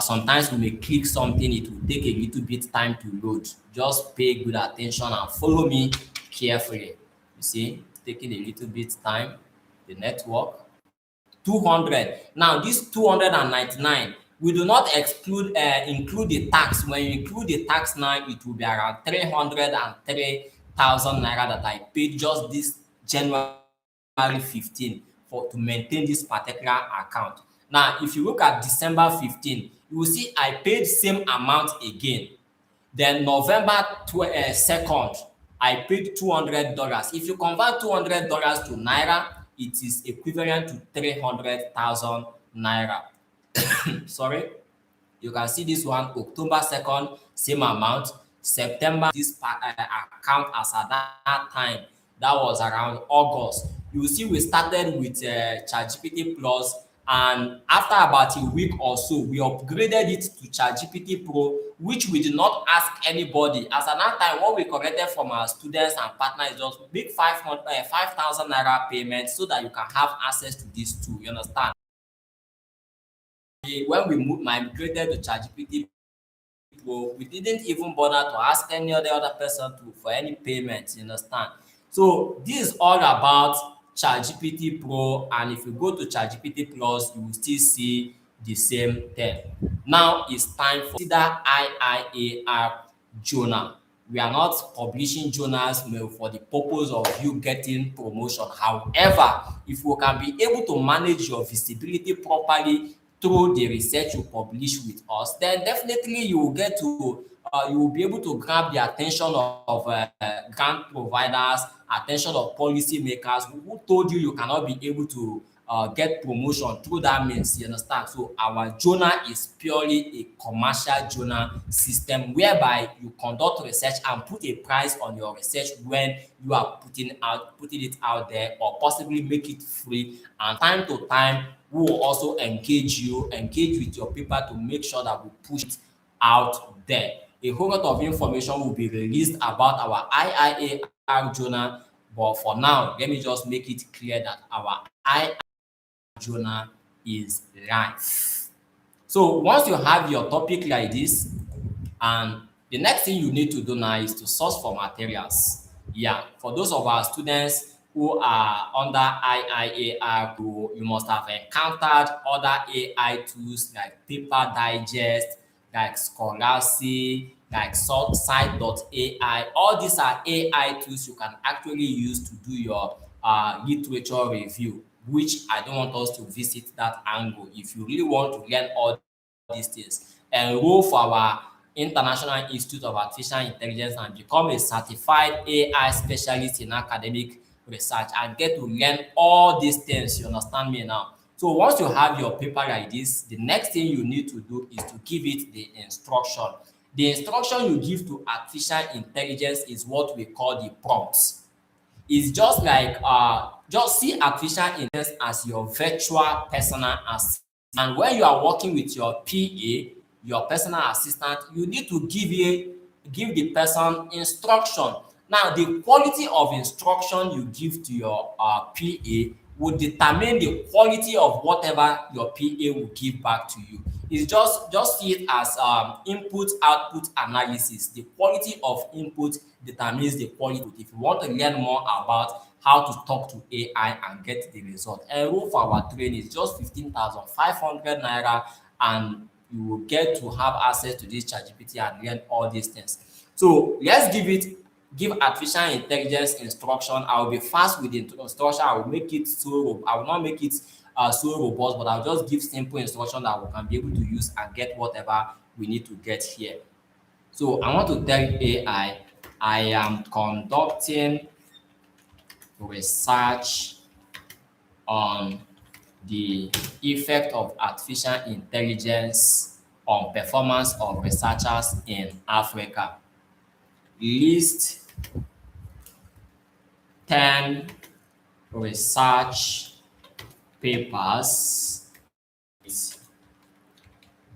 Sometimes we may click something, it will take a little bit time to load. Just pay good attention and follow me carefully. You see, it's taking a little bit time, the network. 200. Now this 299, we do not include the tax. When you include the tax now, it will be around 303,000 naira that I paid just this January 15 to maintain this particular account. Now if you look at December 15, you will see I paid same amount again. Then November 2nd, I paid $200. If you convert $200 to naira, it is equivalent to 300,000 naira. Sorry. You can see this one, October 2nd, same amount. September, this account as at that time, that was around August. You will see we started with ChatGPT Plus, and after about a week or so, we upgraded it to ChatGPT Pro, which we did not ask anybody. As at that time, what we collected from our students and partners is just big 5,000 naira payment so that you can have access to this tool. You understand? When we migrated to ChatGPT Pro, we didn't even bother to ask any other person to for any payment. You understand? So this is all about ChatGPT Pro, and if you go to ChatGPT Plus, you will still see the same thing. Now it's time for consider IIAR journal. We are not publishing journals for the purpose of you getting promotion. However, if you can be able to manage your visibility properly through the research you publish with us, then definitely you will get to you will be able to grab the attention of grant providers, attention of policy makers who told you you cannot be able to get promotion through that means. You understand? So our journal is purely a commercial journal system whereby you conduct research and put a price on your research when you are putting it out there, or possibly make it free. And time to time, we will also engage with your paper to make sure that we push it out there. A whole lot of information will be released about our IIAR journal, but for now, let me just make it clear that our IIAR journal is live. So once you have your topic like this, and the next thing you need to do now is to source for materials. Yeah, for those of our students who are under IIAR, you must have encountered other AI tools like Paper Digest, like Scholastic, like Site.ai. All these are AI tools you can actually use to do your literature review, which I don't want us to visit that angle. If you really want to learn all these things, enroll for our International Institute of Artificial Intelligence and become a certified AI specialist in academic research and get to learn all these things. You understand me now? So once you have your paper like this, the next thing you need to do is to give it the instruction. The instruction you give to artificial intelligence is what we call the prompts. It's just like just see artificial intelligence as your virtual personal assistant. And when you are working with your PA, your personal assistant, you need to give the person instruction. Now, the quality of instruction you give to your PA will determine the quality of whatever your PA will give back to you. It's just see it as input output analysis. The quality of input determines the quality. If you want to learn more about how to talk to AI and get the result, enroll for our training. It's just 15,500 naira, and you will get to have access to this ChatGPT and learn all these things. So let's give artificial intelligence instruction. I will be fast with the instruction. I will make it I will not make it so robust, but I'll just give simple instruction that we can be able to use and get whatever we need to get here. So I want to tell AI I am conducting research on the effect of artificial intelligence on performance of researchers in Africa. List 10 research papers,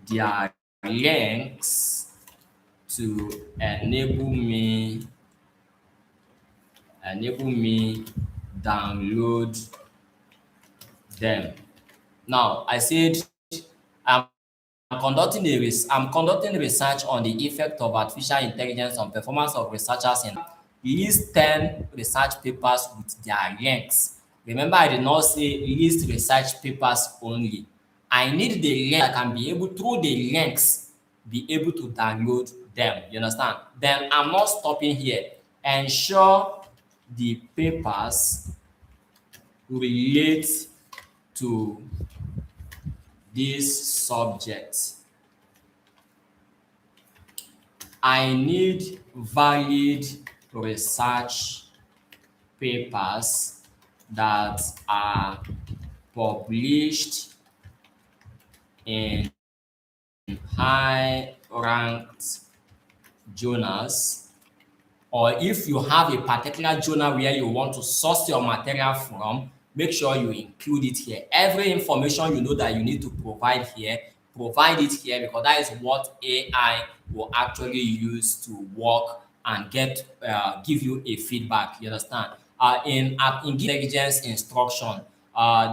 their links to enable me download them. Now, I said I'm I'm conducting research on the effect of artificial intelligence on performance of researchers in list 10 research papers with their links. Remember, I did not say list research papers only. I need the link. I can be able through the links be able to download them. You understand? Then I'm not stopping here. Ensure the papers relate to this subject. I need valid research papers that are published in high ranked journals, or if you have a particular journal where you want to source your material from, make sure you include it here. Every information you know that you need to provide it here, because that is what AI will actually use to work and give you a feedback. You understand? In intelligence instruction,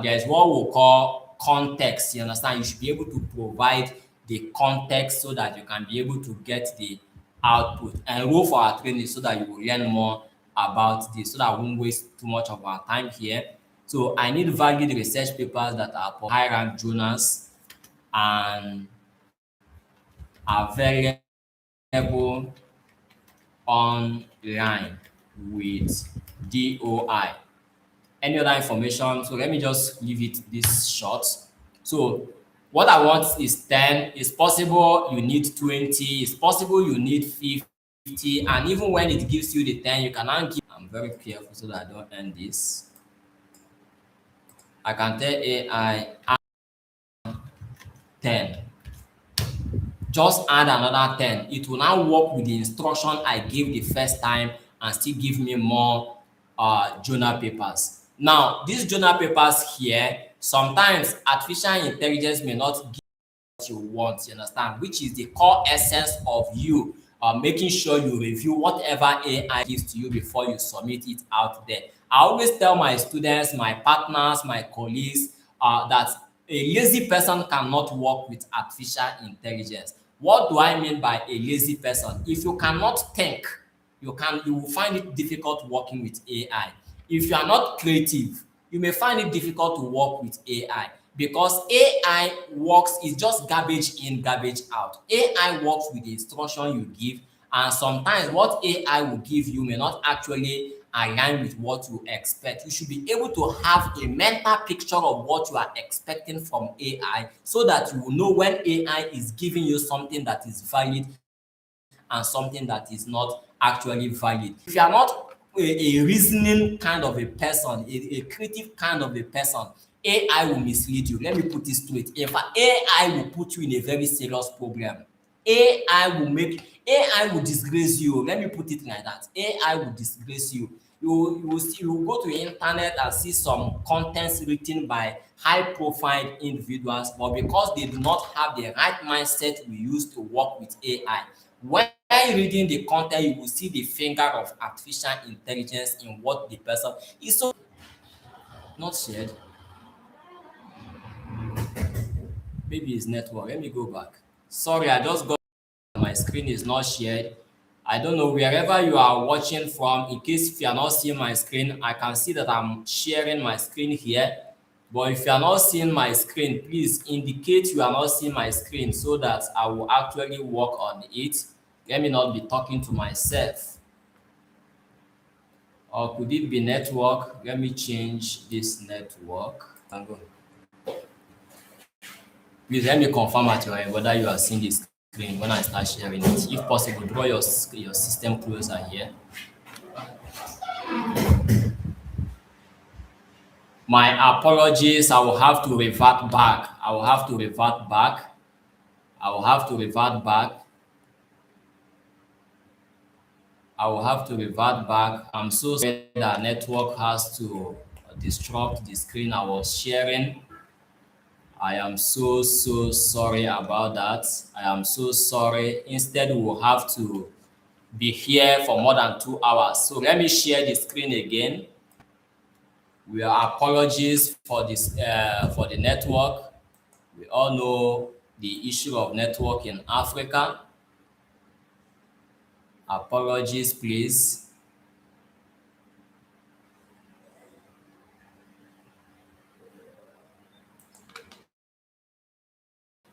there's what we call context. You understand? You should be able to provide the context so that you can be able to get the output. Enroll for our training so that you will learn more about this, so that I won't waste too much of our time here. So I need valid research papers that are for high rank journals and are available online with DOI. Any other information? So let me just leave it this short. So what I want is 10. It's possible you need 20. It's possible you need 50. And even when it gives you the 10, you cannot give. I'm very careful so that I don't end this. I can tell AI add 10. Just add another 10. It will now work with the instruction I gave the first time and still give me more journal papers. Now, these journal papers here, sometimes artificial intelligence may not give what you want, you understand, which is the core essence of you making sure you review whatever AI gives to you before you submit it out there. I always tell my students, my partners, my colleagues that a lazy person cannot work with artificial intelligence. What do I mean by a lazy person? If you cannot think, you will find it difficult working with AI. If you are not creative, you may find it difficult to work with AI, because AI works is just garbage in, garbage out. AI works with the instruction you give, and sometimes what AI will give you may not actually align with what you expect. You should be able to have a mental picture of what you are expecting from AI, so that you will know when AI is giving you something that is valid and something that is not actually valid. If you are not a reasoning kind of a person, a creative kind of a person, AI will mislead you. Let me put this straight. In fact, AI will put you in a very serious problem. AI will disgrace you. Let me put it like that. AI will disgrace you. You will go to the internet and see some contents written by high profile individuals, but because they do not have the right mindset we use to work with AI, when reading the content, you will see the finger of artificial intelligence in what the person is. So not shared. Maybe it's network. Let me go back. Sorry, I just got my screen is not shared. I don't know wherever you are watching from. In case if you are not seeing my screen, I can see that I'm sharing my screen here. But if you are not seeing my screen, please indicate you are not seeing my screen so that I will actually work on it. Let me not be talking to myself. Or could it be network? Let me change this network. Please let me confirm at your end whether you are seeing the screen when I start sharing it. If possible, draw your system closer here. My apologies. I will have to revert back. I will have to revert back. I will have to revert back. I will have to revert back. I'm so sorry that network has to disrupt the screen I was sharing. I am so sorry about that. I am so sorry. Instead, we will have to be here for more than 2 hours. So let me share the screen again. We are apologies for this for the network. We all know the issue of network in Africa. Apologies, please.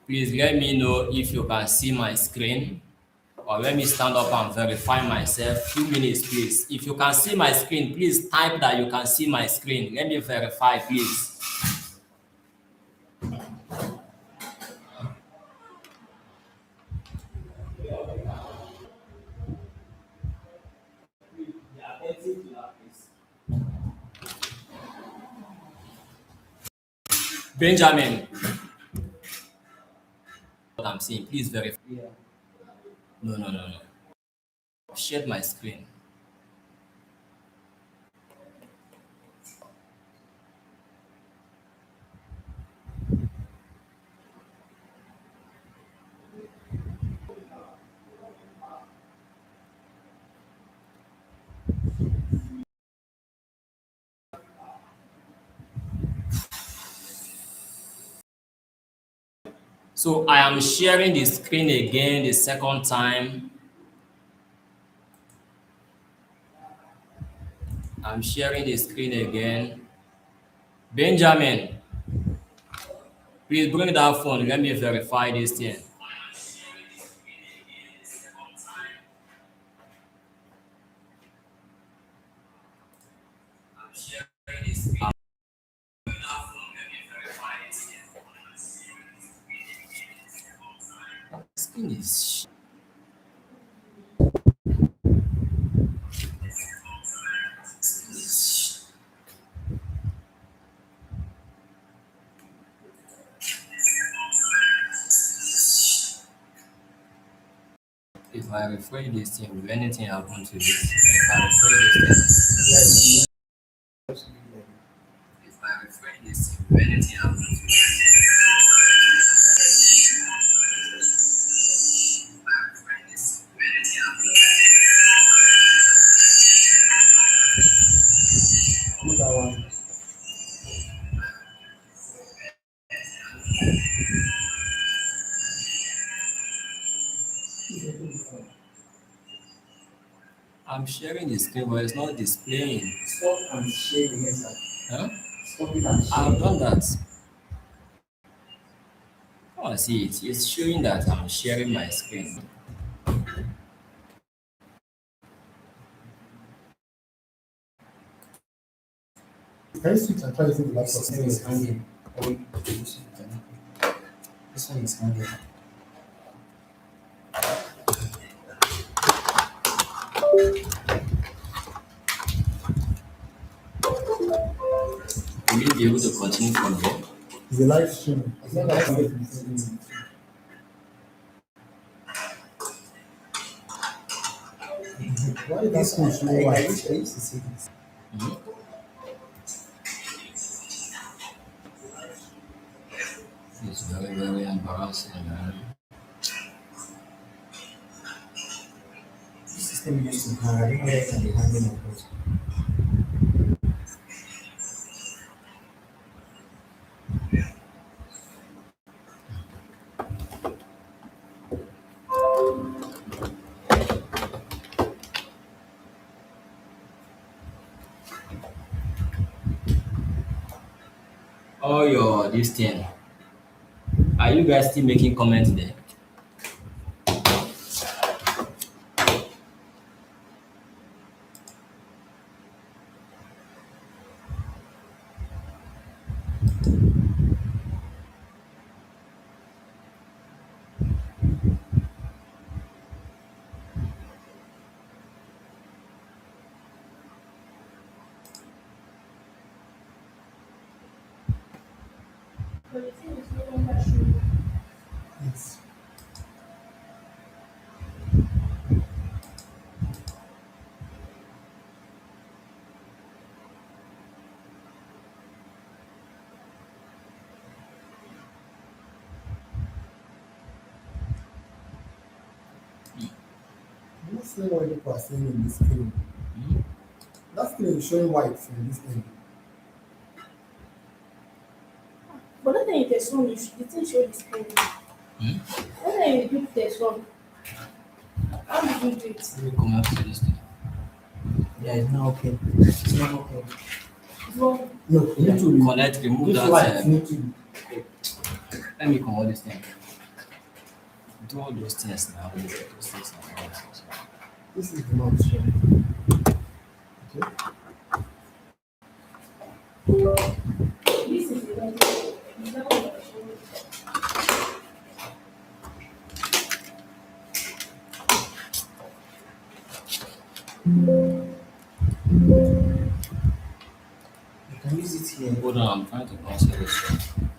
Please let me know if you can see my screen, or let me stand up and verify myself. 2 minutes, please. If you can see my screen, please type that you can see my screen. Let me verify, please. Benjamin, I'm saying. Please verify. Yeah. No, no, no, no. I've shared my screen. So I am sharing the screen again the second time. I'm sharing the screen again. Benjamin, please bring that phone. Let me verify this thing. Screen is. If I refresh this thing, will anything happen to this? If I refresh this thing, if I refresh this thing, will anything happen to this? Look at one. I'm sharing the screen, but it's not displaying. Stop and share the answer. Huh? Stop it and I've share. done that. Oh, see it. It's showing that I'm sharing my screen. Can you switch and try using the laptop? This thing is hanging. Or we use it. This one is hanging. Will you be able to continue from here? It's a live stream. It's not like something is hanging. Why is that screen so wide? I used to see this. Mhm. It's very, very embarrassing, man. This system used to hang. I don't know where it can be hanging on both. Oh, your this thing. Are you guys still making comments there? Yes. I'm not seeing what people are saying in this screen. Mhm. That screen is showing white in this thing. But that thing is one, the thing show the screen. Hmm? That thing you do this one. How did you do it? Let me come out to this thing. Yeah, it's not okay. It's not okay. Well, No, you need to Connect, remove this that. light need to Let me come out this thing. Do all those things now. Those things now. this is not showing. Okay. this is the one. It's not what I showed you. You can use it here. Hold on, I'm trying to answer this one.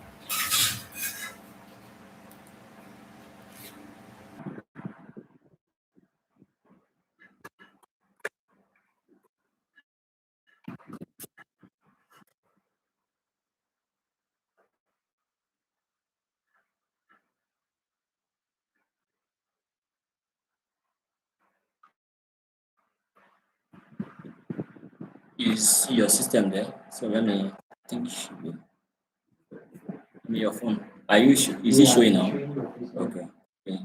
is your system there? So let me think. Your phone. Are you? Is it showing now? Okay. Okay.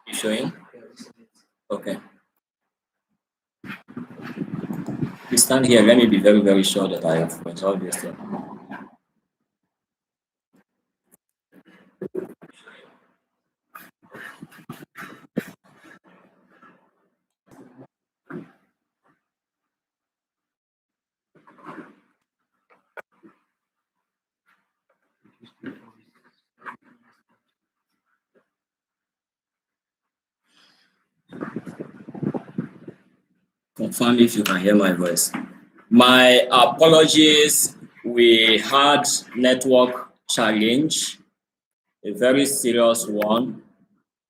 You showing? Okay. Please stand here. Let me be very, very sure that I have resolved this thing. Confirm if you can hear my voice. My apologies. We had network challenge, a very serious one.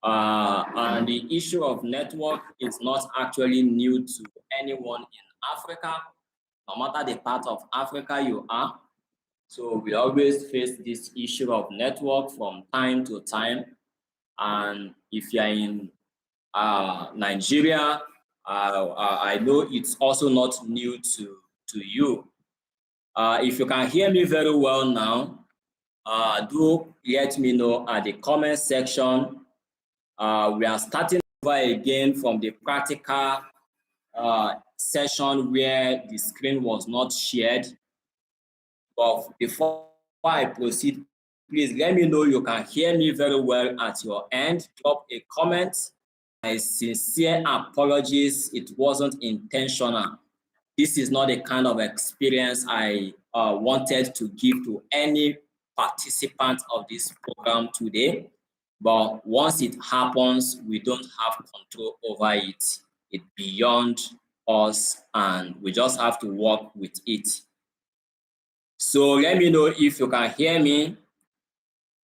And the issue of network is not actually new to anyone in Africa, no matter the part of Africa you are. So we always face this issue of network from time to time. And if you're in Nigeria, I know it's also not new to you. If you can hear me very well now, do let me know at the comment section. We are starting over again from the practical session where the screen was not shared. But before I proceed, please let me know you can hear me very well at your end. Drop a comment. My sincere apologies. It wasn't intentional. This is not the kind of experience I wanted to give to any participant of this program today. But once it happens, we don't have control over it. It's beyond us, and we just have to work with it. So let me know if you can hear me.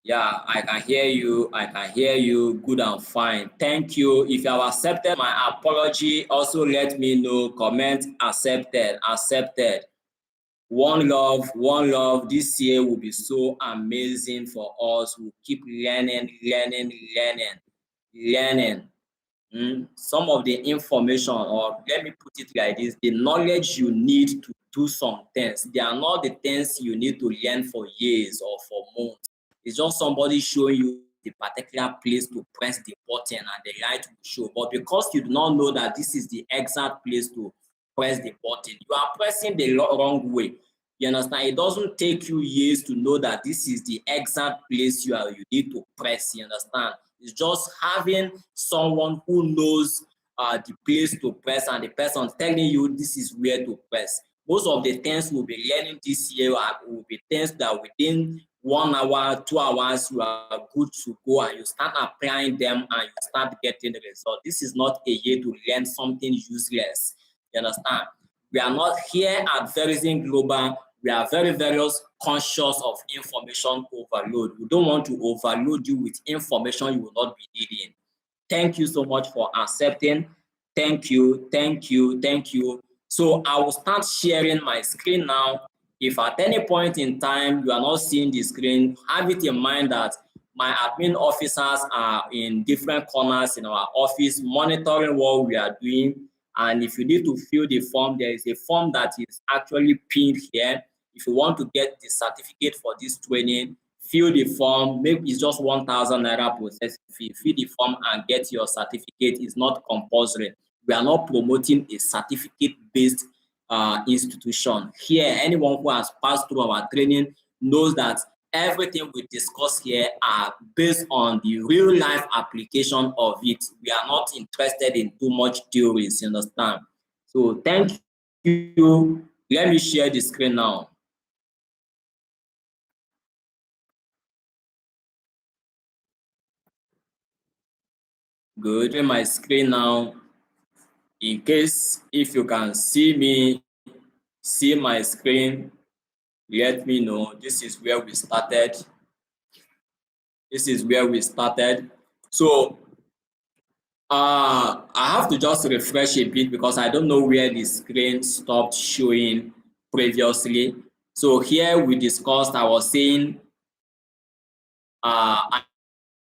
Yeah, I can hear you. I can hear you. Good and fine. Thank you. If you have accepted my apology, also let me know. Comment accepted. Accepted. One love, one love. This year will be so amazing for us. We'll keep learning. Some of the information, or let me put it like this, the knowledge you need to do some things, they are not the things you need to learn for years or for months. It's just somebody showing you the particular place to press the button and the light will show. But because you do not know that this is the exact place to press the button, you are pressing the wrong way. You understand? It doesn't take you years to know that this is the exact place you need to press. You understand? It's just having someone who knows the place to press and the person telling you this is where to press. Most of the things we'll be learning this year will be things that within 1 hour, 2 hours, you are good to go and you start applying them and you start getting the result. This is not a year to learn something useless. You understand? We are not here at Levearging Global. We are very, very conscious of information overload. We don't want to overload you with information you will not be needing. Thank you so much for accepting. Thank you. So I will start sharing my screen now. If at any point in time you are not seeing the screen, have it in mind that my admin officers are in different corners in our office monitoring what we are doing. And if you need to fill the form, there is a form that is actually pinned here. If you want to get the certificate for this training, fill the form. Maybe it's just 1,000 naira processing fee. Fill the form and get your certificate. It's not compulsory. We are not promoting a certificate-based institution. Here, anyone who has passed through our training knows that everything we discuss here are based on the real life application of it. We are not interested in too much theories, you understand? So thank you. Let me share the screen now. Good. In my screen now. In case if you can see me, see my screen, let me know. This is where we started. So I have to just refresh a bit because I don't know where the screen stopped showing previously. So here we discussed, I was saying, I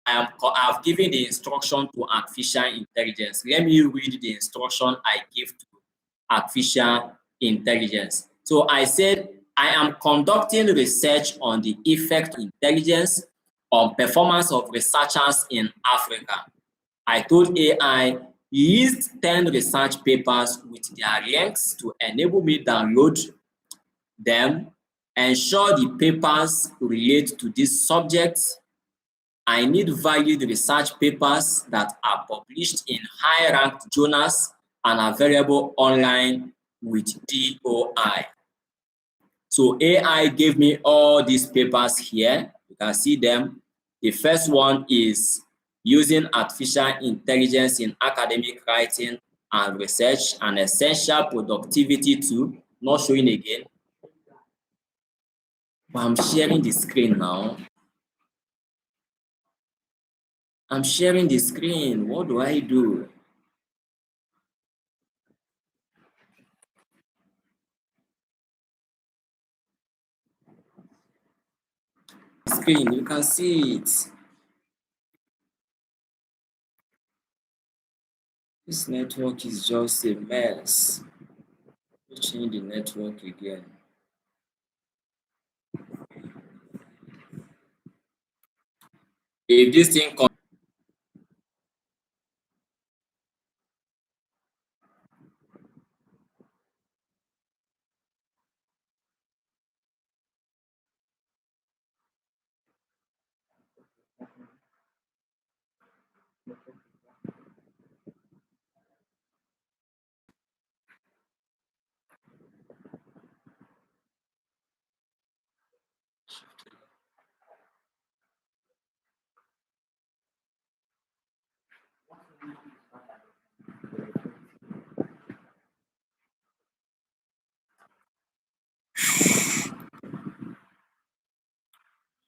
have given the instruction to artificial intelligence. Let me read the instruction I give to artificial intelligence. So I said, I am conducting research on the effect of intelligence on performance of researchers in Africa. I told AI, list 10 research papers with their links to enable me download them, ensure the papers relate to this subject. I need valid research papers that are published in high-ranked journals and available online with DOI. So AI gave me all these papers here. You can see them. The first one is using artificial intelligence in academic writing and research, an essential productivity tool. Not showing again, but I'm sharing the screen now. I'm sharing the screen. What do I do? Screen, you can see it. This network is just a mess. Change the network again. If this thing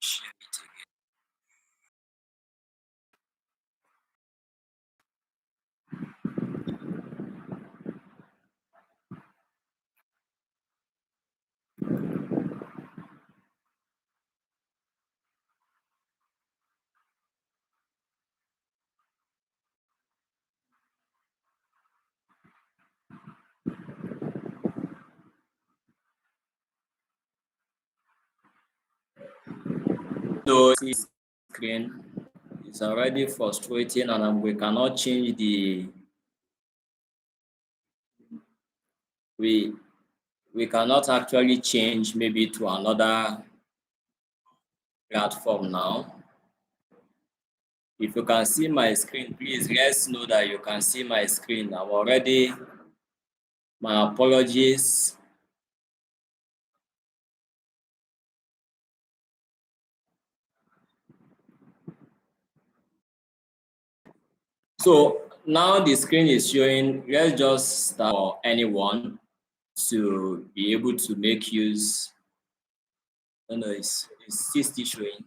share it again. So this screen is already frustrating, and we cannot change we we cannot actually change maybe to another platform now. If you can see my screen, please let's know that you can see my screen. I'm already, my apologies. So now the screen is showing. Let's just start for anyone to be able to make use. I don't know, it's still showing.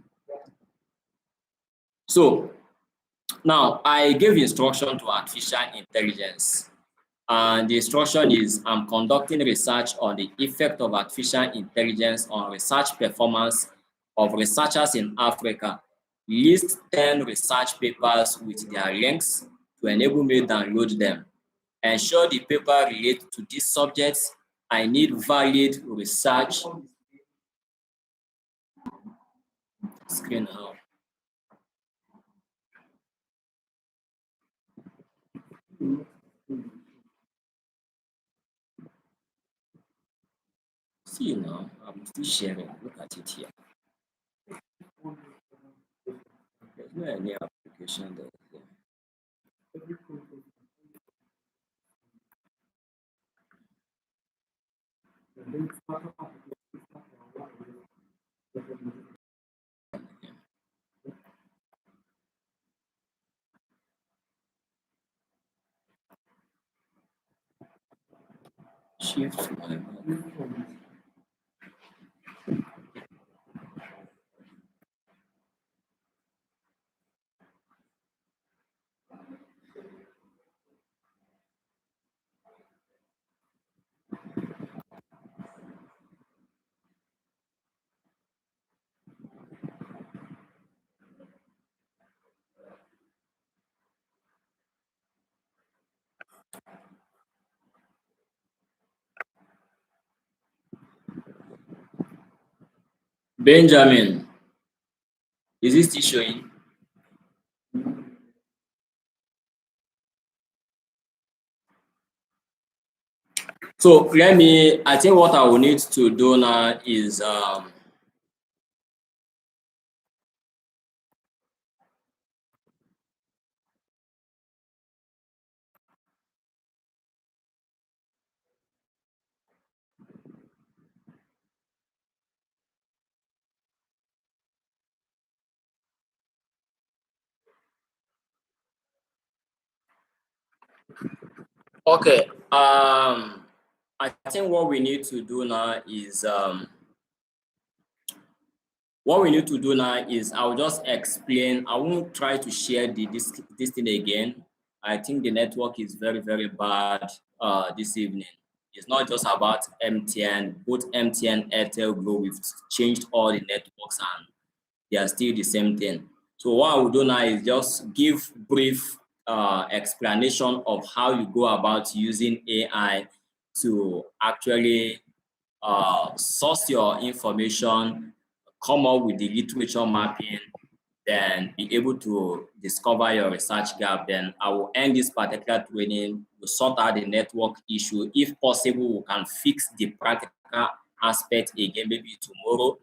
So now I gave instruction to artificial intelligence. And the instruction is, I'm conducting research on the effect of artificial intelligence on research performance of researchers in Africa. List 10 research papers with their links to enable me to download them. Ensure the paper relates to these subjects. I need valid research. Screen out. See now, I'm still sharing. Look at it here. There's no any application there. Shift my mouse. Benjamin, is this still showing? So I think what I will need to do now is okay. I think what we need to do now is I'll just explain. I won't try to share this thing again. I think the network is very, very bad this evening. It's not just about MTN. Both MTN, Airtel, Glo, we've changed all the networks and they are still the same thing. So what I will do now is just give brief explanation of how you go about using AI to actually source your information, come up with the literature mapping, then be able to discover your research gap. Then I will end this particular training, we'll sort out the network issue. If possible, we can fix the practical aspect again, maybe tomorrow.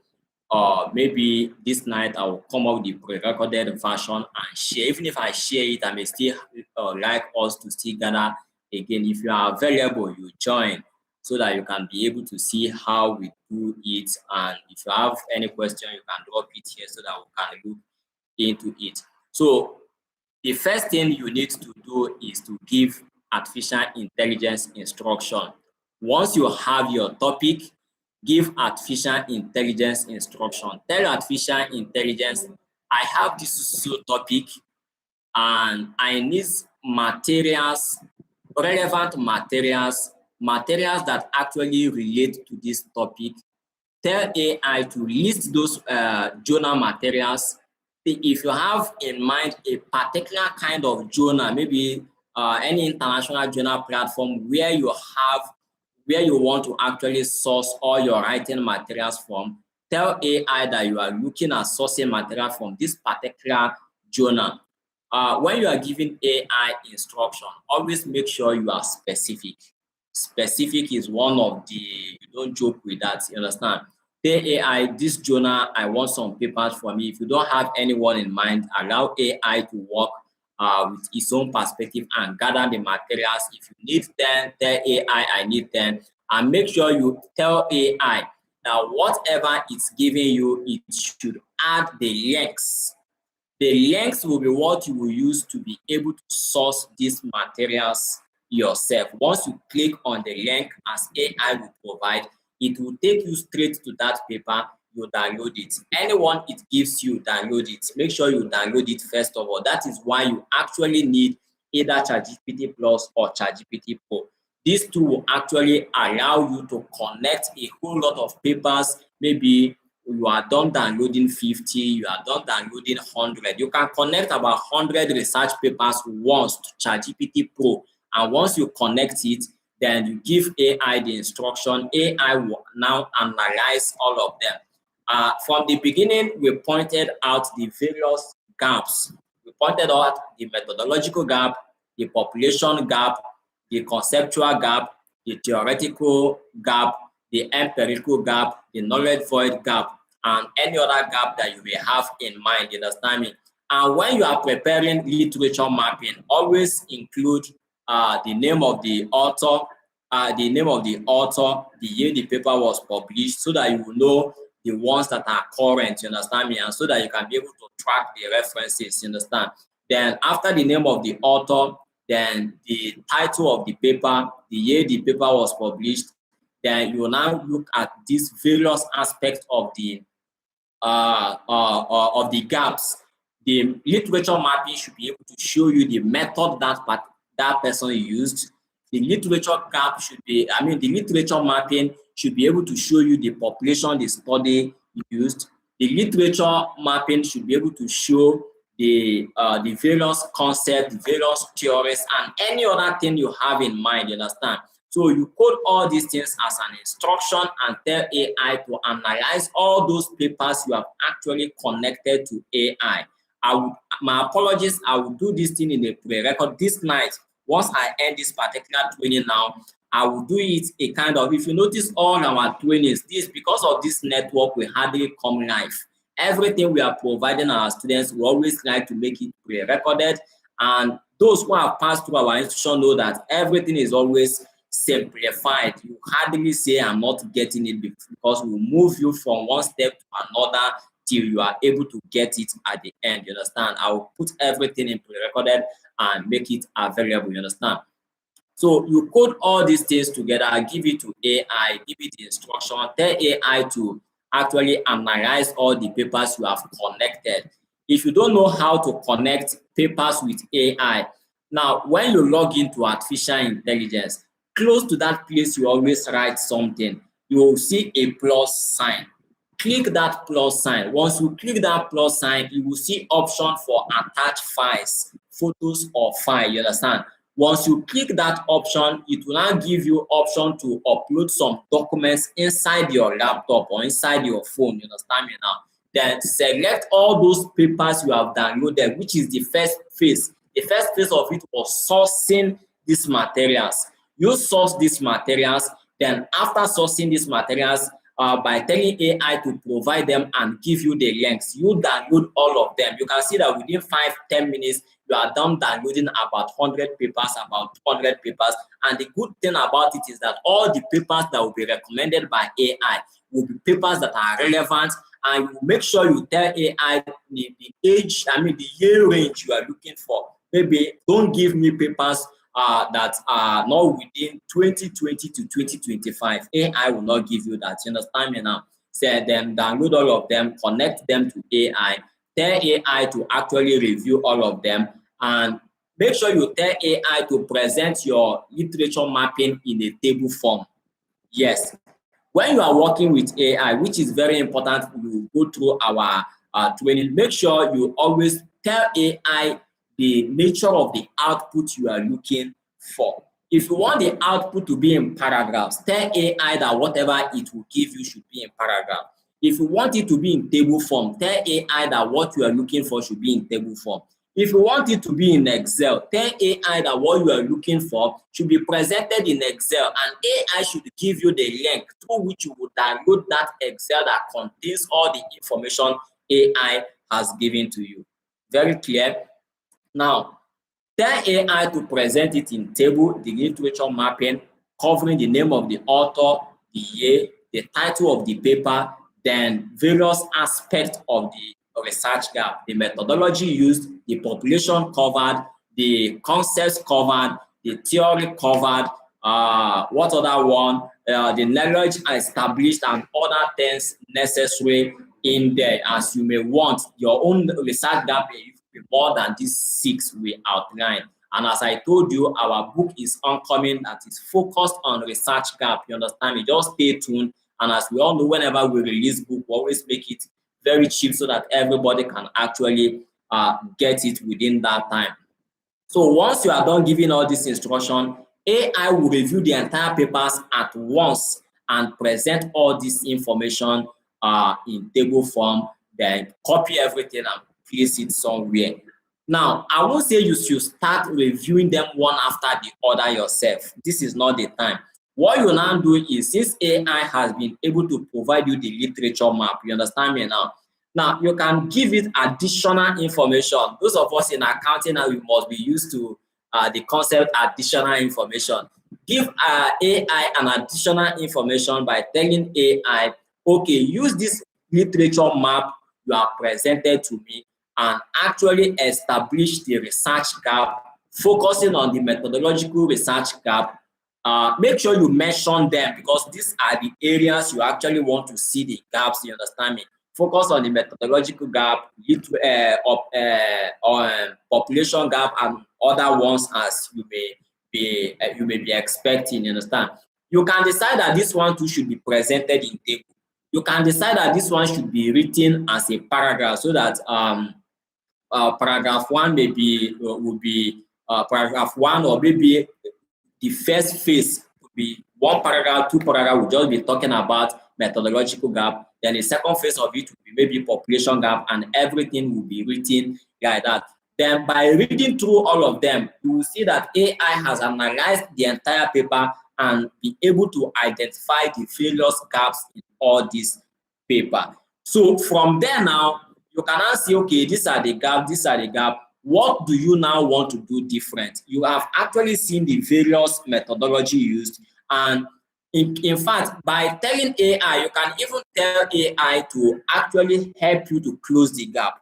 Or maybe this night I will come up with the pre-recorded version and share. Even if I share it, I may still like us to still gather again. If you are available, you join so that you can be able to see how we do it. And if you have any question, you can drop it here so that we can look into it. So the first thing you need to do is to give artificial intelligence instruction. Once you have your topic, give artificial intelligence instruction. Tell artificial intelligence, I have this topic and I need materials, relevant materials that actually relate to this topic. Tell AI to list those journal materials. If you have in mind a particular kind of journal, maybe any international journal platform where you want to actually source all your writing materials from, tell AI that you are looking at sourcing material from this particular journal. When you are giving AI instruction, always make sure you are specific. Specific is one of the, you don't joke with that, you understand? Tell AI, this journal, I want some papers for me. If you don't have anyone in mind, allow AI to work with its own perspective and gather the materials. If you need 10, tell AI I need 10. And make sure you tell AI that whatever it's giving you, it should add the links. The links will be what you will use to be able to source these materials yourself. Once you click on the link as AI will provide, it will take you straight to that paper. You download it. Anyone it gives you, download it. Make sure you download it first of all. That is why you actually need either ChatGPT Plus or ChatGPT Pro. These two will actually allow you to connect a whole lot of papers. Maybe you are done downloading 50, you are done downloading 100. You can connect about 100 research papers once to ChatGPT Pro. And once you connect it, then you give AI the instruction. AI will now analyze all of them. From the beginning, we pointed out the various gaps. We pointed out the methodological gap, the population gap, the conceptual gap, the theoretical gap, the empirical gap, the knowledge void gap, and any other gap that you may have in mind, you understand me? And when you are preparing literature mapping, always include the name of the author, the year the paper was published, so that you will know the ones that are current, you understand me? And so that you can be able to track the references, you understand? Then after the name of the author, then the title of the paper, the year the paper was published, then you will now look at these various aspects of the gaps. The literature mapping should be able to show you the method that person used. The literature mapping should be able to show you the population the study used. The literature mapping should be able to show the various concepts, various theories, and any other thing you have in mind, you understand? So you code all these things as an instruction and tell AI to analyze all those papers you have actually connected to AI. My apologies, I will do this thing in a pre-record this night. Once I end this particular training now, I will do it a kind of, if you notice all our trainings, this because of this network, we hardly come live. Everything we are providing our students, we always like to make it pre-recorded. And those who have passed through our institution know that everything is always simplified. You hardly say I'm not getting it because we move you from one step to another till you are able to get it at the end. You understand? I will put everything in pre-recorded and make it available. You understand? So you code all these things together, give it to AI, give it the instruction, tell AI to actually analyze all the papers you have connected. If you don't know how to connect papers with AI, now when you log into artificial intelligence, close to that place you always write something, you will see a plus sign. Click that plus sign. Once you click that plus sign, you will see option for attach files, photos or file. You understand? Once you click that option, it will now give you option to upload some documents inside your laptop or inside your phone. You understand me now? Then select all those papers you have downloaded, which is the first phase. The first phase of it was sourcing these materials. You source these materials, then after sourcing these materials, by telling AI to provide them and give you the links, you download all of them. You can see that within 5-10 minutes, you are done downloading about 100 papers, about 200 papers. And the good thing about it is that all the papers that will be recommended by AI will be papers that are relevant, and you make sure you tell AI the year range you are looking for. Maybe don't give me papers that are not within 2020 to 2025. AI will not give you that. You understand me now? Say them, download all of them, connect them to AI, tell AI to actually review all of them, and make sure you tell AI to present your literature mapping in a table form. Yes. When you are working with AI, which is very important, you go through our training, make sure you always tell AI the nature of the output you are looking for. If you want the output to be in paragraphs, tell AI that whatever it will give you should be in paragraph. If you want it to be in table form, tell AI that what you are looking for should be in table form. If you want it to be in Excel, tell AI that what you are looking for should be presented in Excel, and AI should give you the link through which you will download that Excel that contains all the information AI has given to you. Very clear? Now, tell AI to present it in table, the literature mapping, covering the name of the author, the year, the title of the paper, then various aspects of the research gap, the methodology used, the population covered, the concepts covered, the theory covered, what other one, the knowledge established, and other things necessary in there. As you may want, your own research gap may be more than these 6 we outlined. And as I told you, our book is oncoming that is focused on research gap. You understand me? Just stay tuned. And as we all know, whenever we release book, we always make it very cheap so that everybody can actually get it within that time. So once you are done giving all this instruction, AI will review the entire papers at once and present all this information in table form, then copy everything and place it somewhere. Now, I won't say you should start reviewing them one after the other yourself. This is not the time. What you now do is, since AI has been able to provide you the literature map, you understand me now? Now, you can give it additional information. Those of us in accounting now, we must be used to the concept additional information. Give AI an additional information by telling AI, okay, use this literature map you have presented to me and actually establish the research gap, focusing on the methodological research gap. Make sure you mention them because these are the areas you actually want to see the gaps, you understand me? Focus on the methodological gap, population gap, and other ones as you may be expecting, you understand? You can decide that this one too should be presented in table. You can decide that this one should be written as a paragraph so that paragraph 1 maybe will be paragraph 1, or maybe the first phase be one paragraph, two paragraph will just be talking about methodological gap. Then the second phase of it will be maybe population gap, and everything will be written like that. Then by reading through all of them, you will see that AI has analyzed the entire paper and be able to identify the various gaps in all this paper. So from there now, you can now see, okay, these are the gaps, these are the gaps. What do you now want to do different? You have actually seen the various methodology used, and in fact, by telling AI, you can even tell AI to actually help you to close the gap.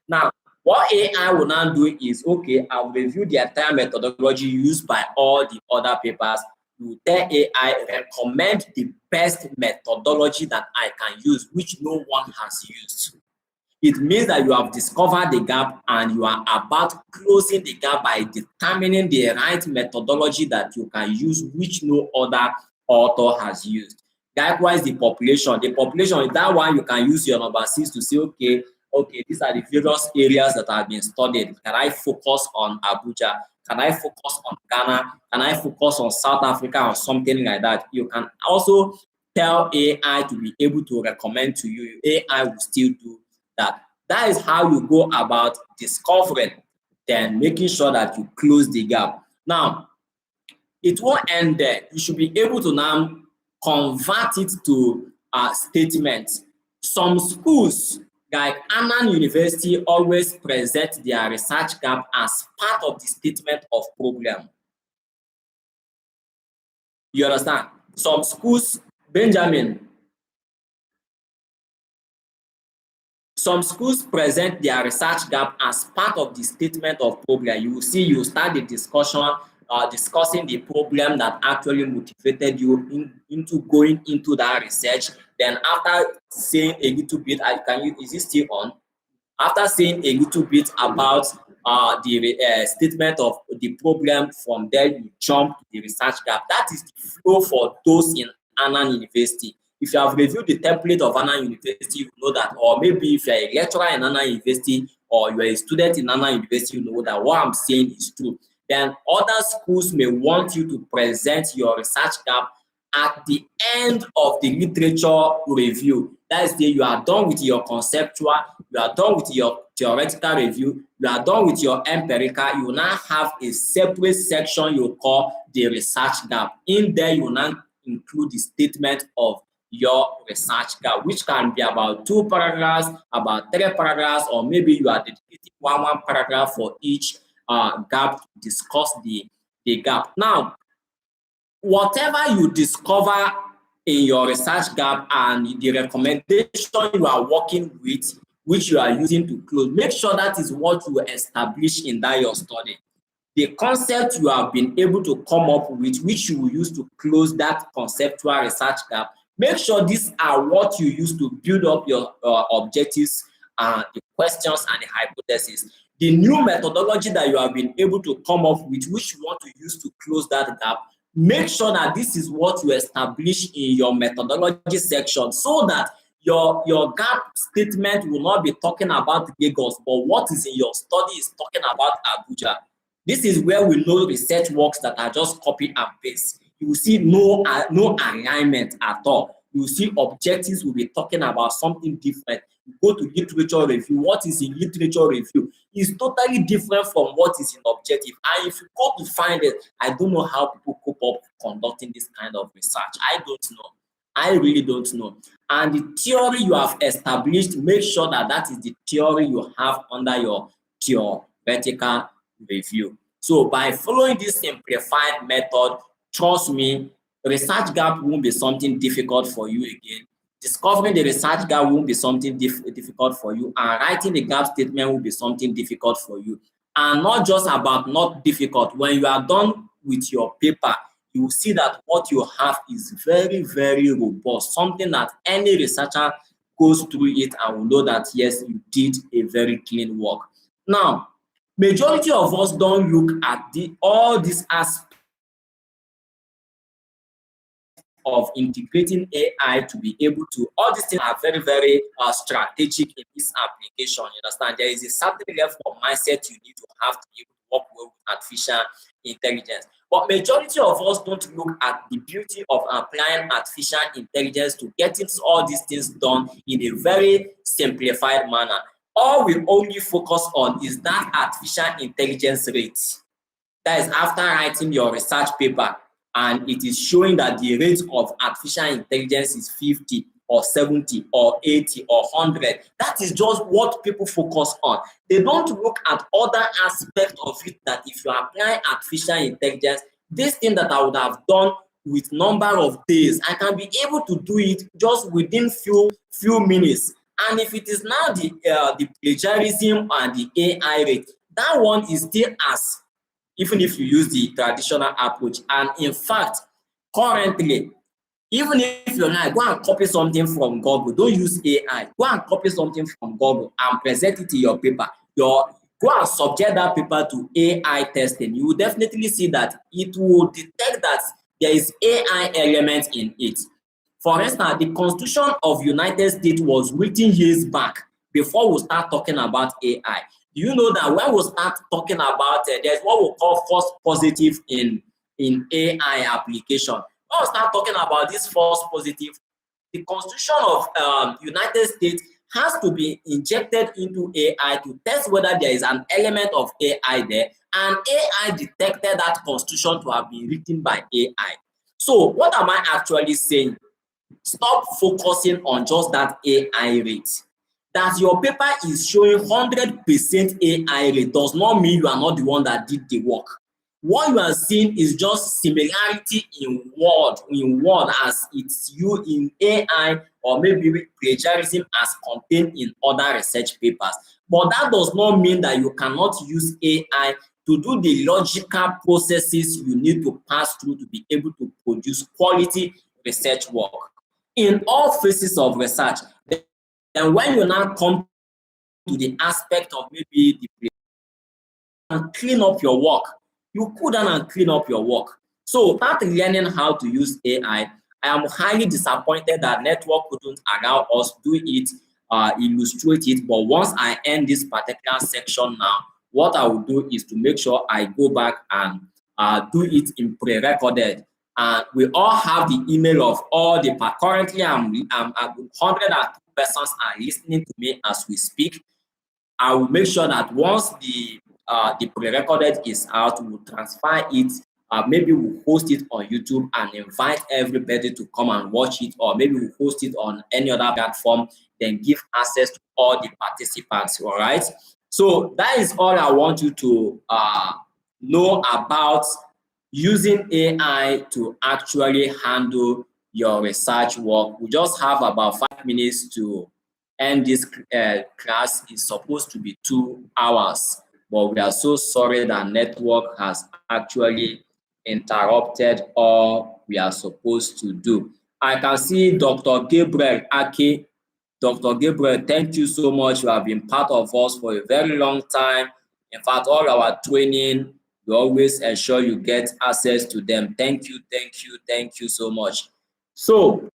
Now, what AI will now do is, okay, I'll review the entire methodology used by all the other papers. You tell AI, recommend the best methodology that I can use, which no one has used. It means that you have discovered the gap and you are about closing the gap by determining the right methodology that you can use, which no other author has used. Likewise, the population is that one you can use your number 6 to say, okay, these are the various areas that have been studied. Can I focus on Abuja? Can I focus on Ghana? Can I focus on South Africa or something like that? You can also tell AI to be able to recommend to you. AI will still do that. That is how you go about discovering, then making sure that you close the gap. Now, it won't end there. You should be able to now convert it to statements. Some schools, like Annan University, always present their research gap as part of the statement of problem. You understand? Some schools, Benjamin, some schools present their research gap as part of the statement of problem. You will see, you start the discussion, discussing the problem that actually motivated you into going into that research. Then after saying a little bit, is it still on? After saying a little bit about the statement of the problem, from there you jump to the research gap. That is the flow for those in Annan University. If you have reviewed the template of Annan University, you know that, or maybe if you're a lecturer in Annan University or you're a student in Annan University, you know that what I'm saying is true. Then other schools may want you to present your research gap at the end of the literature review. That is, you are done with your conceptual, you are done with your theoretical review, you are done with your empirical. You now have a separate section you call the research gap. In there, you now include the statement of your research gap, which can be about 2 paragraphs, about 3 paragraphs, or maybe you are dedicating one paragraph for each gap to discuss the gap. Now, whatever you discover in your research gap and the recommendation you are working with, which you are using to close, make sure that is what you establish in that your study. The concept you have been able to come up with, which you will use to close that conceptual research gap, make sure these are what you use to build up your objectives and the questions and the hypothesis. The new methodology that you have been able to come up with, which you want to use to close that gap, make sure that this is what you establish in your methodology section, so that your gap statement will not be talking about Lagos, but what is in your study is talking about Abuja. This is where we know research works that are just copy and paste. You will see no alignment at all. You will see objectives will be talking about something different. You go to literature review. What is in literature review is totally different from what is in objective. And if you go to find it, I don't know how people cope up conducting this kind of research. I don't know. I really don't know. And the theory you have established, make sure that that is the theory you have under your theoretical review. So by following this simplified method, trust me, research gap won't be something difficult for you again. Discovering the research gap won't be something difficult for you, and writing the gap statement will be something difficult for you. And not just about not difficult, when you are done with your paper, you will see that what you have is very, very robust, something that any researcher goes through it and will know that, yes, you did a very clean work. Now, majority of us don't look at all these aspects of integrating AI to be able to, all these things are very, very strategic in this application. You understand? There is a certain level of mindset you need to have to be able to work well with artificial intelligence. But majority of us don't look at the beauty of applying artificial intelligence to getting all these things done in a very simplified manner. All we only focus on is that artificial intelligence rate. That is after writing your research paper and it is showing that the rate of artificial intelligence is 50 or 70 or 80 or 100. That is just what people focus on. They don't look at other aspects of it, that if you apply artificial intelligence, this thing that I would have done with number of days, I can be able to do it just within few minutes. And if it is now the plagiarism and the AI rate, that one is still as, even if you use the traditional approach. And in fact, currently, even if you're like, go and copy something from Google, don't use AI. Go and copy something from Google and present it in your paper. Go and subject that paper to AI testing. You will definitely see that it will detect that there is AI element in it. For instance, the Constitution of United States was written years back before we start talking about AI. Do you know that when we start talking about there's what we call false positive in AI application? When we start talking about this false positive, the Constitution of United States has to be injected into AI to test whether there is an element of AI there, and AI detected that Constitution to have been written by AI. So what am I actually saying? Stop focusing on just that AI rate. That your paper is showing 100% AI rate does not mean you are not the one that did the work. What you are seeing is just similarity in word as it's you in AI, or maybe plagiarism as contained in other research papers. But that does not mean that you cannot use AI to do the logical processes you need to pass through to be able to produce quality research work. In all phases of research, then when you now come to the aspect of maybe the and clean up your work, you could and clean up your work. So start learning how to use AI. I am highly disappointed that network couldn't allow us to do it, illustrate it. But once I end this particular section now, what I will do is to make sure I go back and do it in pre-recorded. And we all have the email of all the currently 102 persons are listening to me as we speak. I will make sure that once the pre-recorded is out, we'll transfer it. Maybe we'll post it on YouTube and invite everybody to come and watch it, or maybe we'll post it on any other platform, then give access to all the participants. All right. So that is all I want you to know about using AI to actually handle your research work. We just have about 5 minutes to end this class. Is supposed to be 2 hours, but we are so sorry that network has actually interrupted all we are supposed to do. I can see Dr. Gabriel Aki. Dr. Gabriel, thank you so much. You have been part of us for a very long time. In fact, all our training, we always ensure you get access to them. Thank you, thank you, thank you so much. So,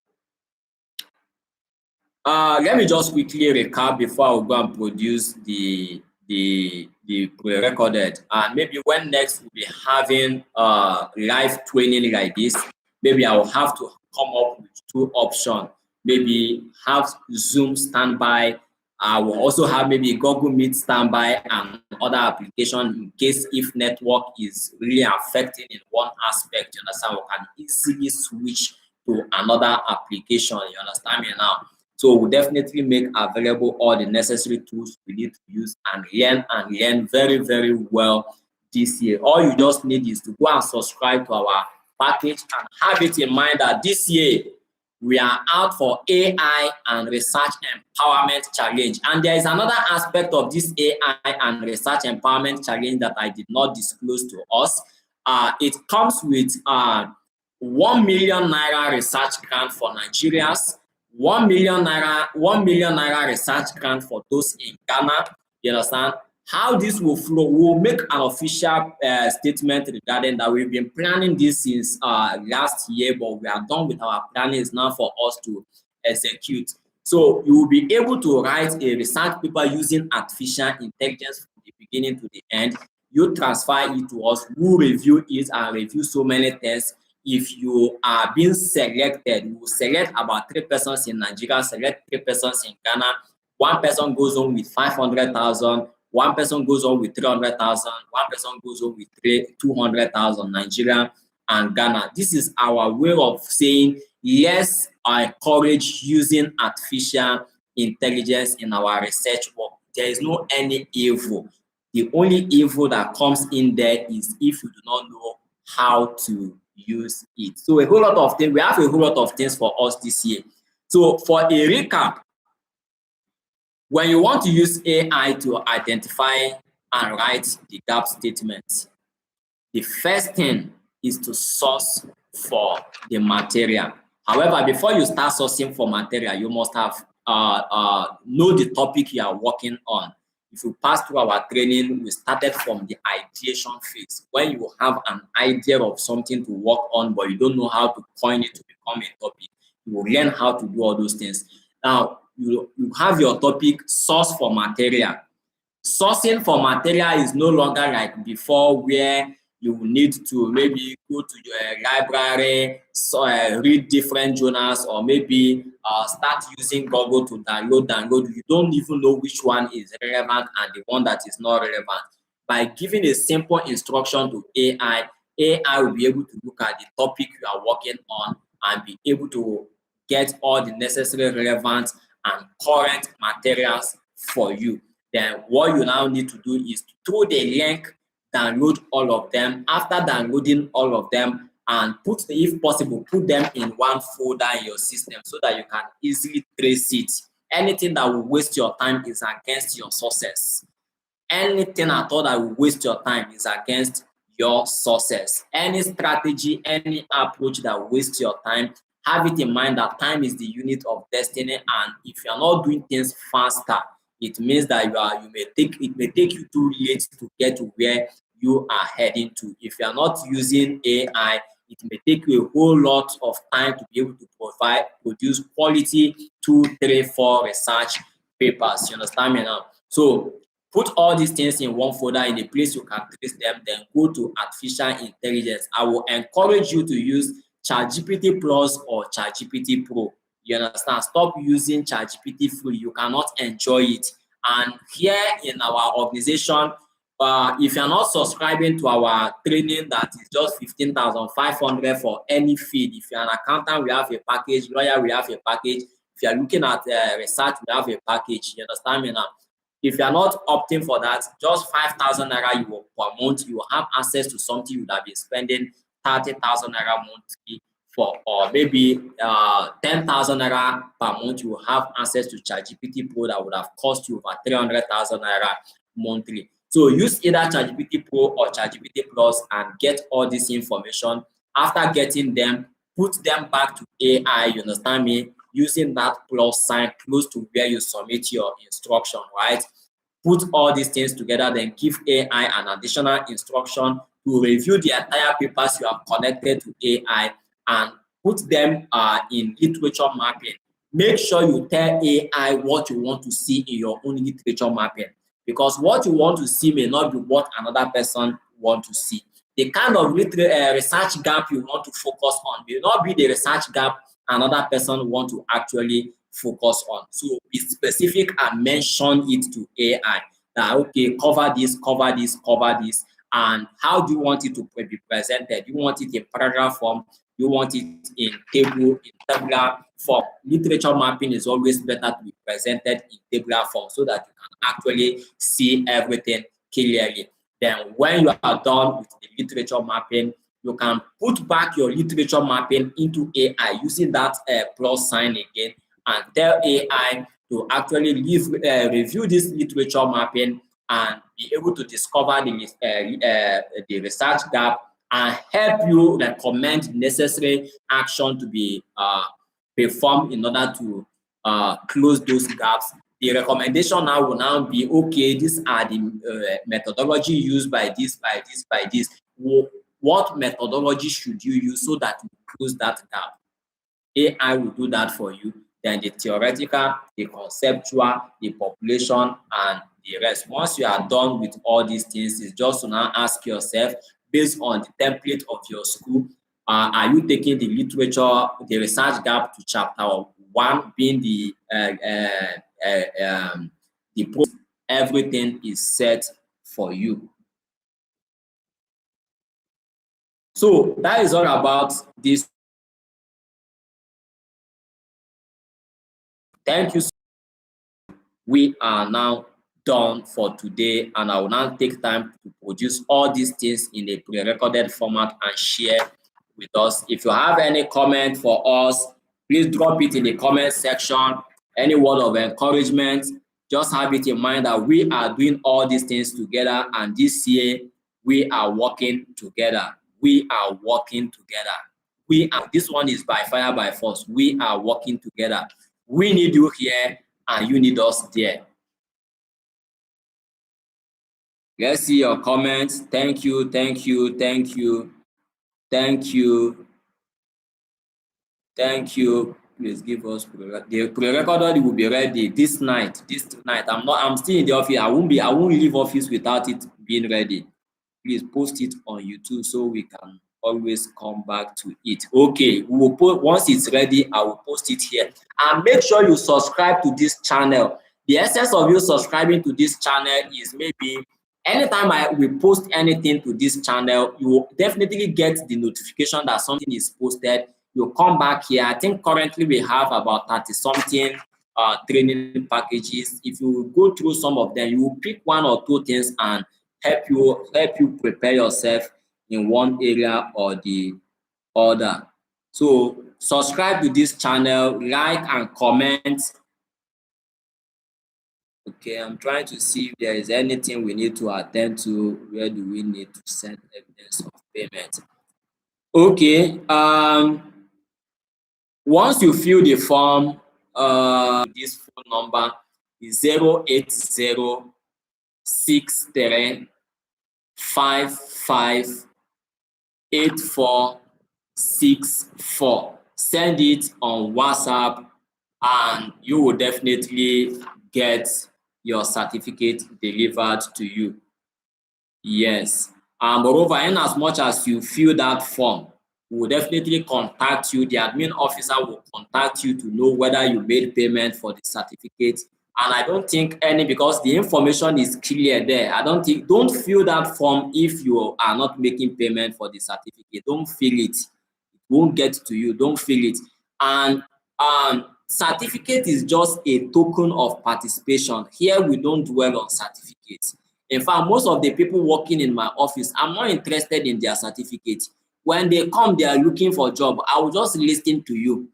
let me just quickly recap before I will go and produce the pre-recorded. And maybe when next we'll be having live training like this, maybe I will have to come up with 2 options. Maybe have Zoom standby. I will also have maybe Google Meet standby and other application in case if network is really affecting in one aspect. You understand? We can easily switch to another application. You understand me now? So we'll definitely make available all the necessary tools we need to use and learn very, very well this year. All you just need is to go and subscribe to our package and have it in mind that this year we are out for AI and Research Empowerment Challenge. And there is another aspect of this AI and Research Empowerment Challenge that I did not disclose to us. It comes with 1 million naira research grant for Nigerians, 1 million naira research grant for those in Ghana. You understand? How this will flow, we'll make an official statement regarding that. We've been planning this since last year, but we are done with our planning. It's now for us to execute. So you will be able to write a research paper using artificial intelligence from the beginning to the end. you transfer it to us, we'll review it and review so many things. If you are being selected, we will select about 3 persons in Nigeria, select 3 persons in Ghana. One person goes on with 500,000, one person goes on with 300,000, one person goes on with 200,000 Nigeria and Ghana. This is our way of saying let's encourage using artificial intelligence in our research work. There is no any evil. The only evil that comes in there is if you do not know how to use it. So a whole lot of things, we have a whole lot of things for us this year. So for a recap, when you want to use AI to identify and write the gap statements, the first thing is to source for the material. However, before you start sourcing for material, you must have know the topic you are working on. If you pass through our training, we started from the ideation phase. When you have an idea of something to work on, but you don't know how to coin it to become a topic, you will learn how to do all those things. Now, you have your topic, source for material. Sourcing for material is no longer like before, where you will need to maybe go to your library, read different journals, or maybe start using Google to download. You don't even know which one is relevant and the one that is not relevant. By giving a simple instruction to AI, AI will be able to look at the topic you are working on and be able to get all the necessary relevant and current materials for you. Then what you now need to do is through the link, download all of them. After downloading all of them, and if possible, put them in one folder in your system so that you can easily trace it. Anything that will waste your time is against your sources. Anything at all that will waste your time is against your sources. Any strategy, any approach that wastes your time, have it in mind that time is the unit of destiny, and if you are not doing things faster, it means that it may take you too late to get to where you are heading to. If you are not using AI, it may take you a whole lot of time to be able to produce quality 2, 3, 4 research papers. You understand me now? So put all these things in one folder in a place you can trace them, then go to artificial intelligence. I will encourage you to use ChatGPT Plus or ChatGPT Pro. You understand? Stop using ChatGPT free. You cannot enjoy it. And here in our organization, if you're not subscribing to our training, that is just 15,500 for any feed. If you're an accountant, we have a package. Lawyer, we have a package. If you're looking at research, we have a package. You understand me now? If you're not opting for that, just 5,000 naira per month, you will have access to something you would have been spending 30,000 naira monthly for, or maybe 10,000 naira per month. You will have access to ChatGPT Pro that would have cost you over 300,000 naira monthly. So use either ChatGPT Pro or ChatGPT Plus and get all this information. After getting them, put them back to AI, you understand me, using that plus sign close to where you submit your instruction, right? Put all these things together, then give AI an additional instruction to review the entire papers you have connected to AI and put them in literature mapping. Make sure you tell AI what you want to see in your own literature mapping, because what you want to see may not be what another person wants to see. The kind of research gap you want to focus on may not be the research gap another person wants to actually focus on. So be specific and mention it to AI that, okay, cover this, cover this, cover this. And how do you want it to be presented? You want it in paragraph form? You want it in tabular form? Literature mapping is always better to be presented in tabular form so that you can actually see everything clearly. Then when you are done with the literature mapping, you can put back your literature mapping into AI using that plus sign again and tell AI to actually review this literature mapping and be able to discover the research gap and help you recommend necessary action to be performed in order to close those gaps. The recommendation now will now be, okay, these are the methodology used by this. What methodology should you use so that you close that gap? AI will do that for you. then the theoretical, the conceptual, the population, and the rest. Once you are done with all these things, it's just to now ask yourself, based on the template of your school, are you taking the literature, the research gap to chapter 1, being the everything is set for you. So that is all about this. Thank you. We are now done for today, and I will now take time to produce all these things in a pre-recorded format and share with us. If you have any comment for us, please drop it in the comment section. Any word of encouragement, just have it in mind that we are doing all these things together, and this year we are working together. We are working together. This one is by fire by force. We are working together. We need you here and you need us there. Let's see your comments. Thank you, thank you, thank you, thank you, thank you. Please give us the pre-recorded will be ready this night. I'm still in the office. I won't leave office without it being ready. Please post it on YouTube so we can always come back to it. Okay, we will post once it's ready. I will post it here, and make sure you subscribe to this channel. The essence of you subscribing to this channel is maybe anytime we post anything to this channel, you will definitely get the notification that something is posted. You'll come back here. I think currently we have about 30 something training packages. If you go through some of them, you will pick one or two things and help you prepare yourself in one area or the other. So subscribe to this channel, like and comment. Okay, I'm trying to see if there is anything we need to attend to. Where do we need to send evidence of payment? Okay, once you fill the form, this phone number is 08063558464. Send it on WhatsApp and you will definitely get your certificate delivered to you. Yes. Moreover, in as much as you fill that form, we will definitely contact you. The admin officer will contact you to know whether you made payment for the certificate. And I don't think because the information is clear there. Don't fill that form if you are not making payment for the certificate. Don't fill it. It won't get to you. Don't fill it. And certificate is just a token of participation. Here we don't dwell on certificates. In fact, most of the people working in my office, I'm not interested in their certificate. When they come, they are looking for a job. I will just listen to you.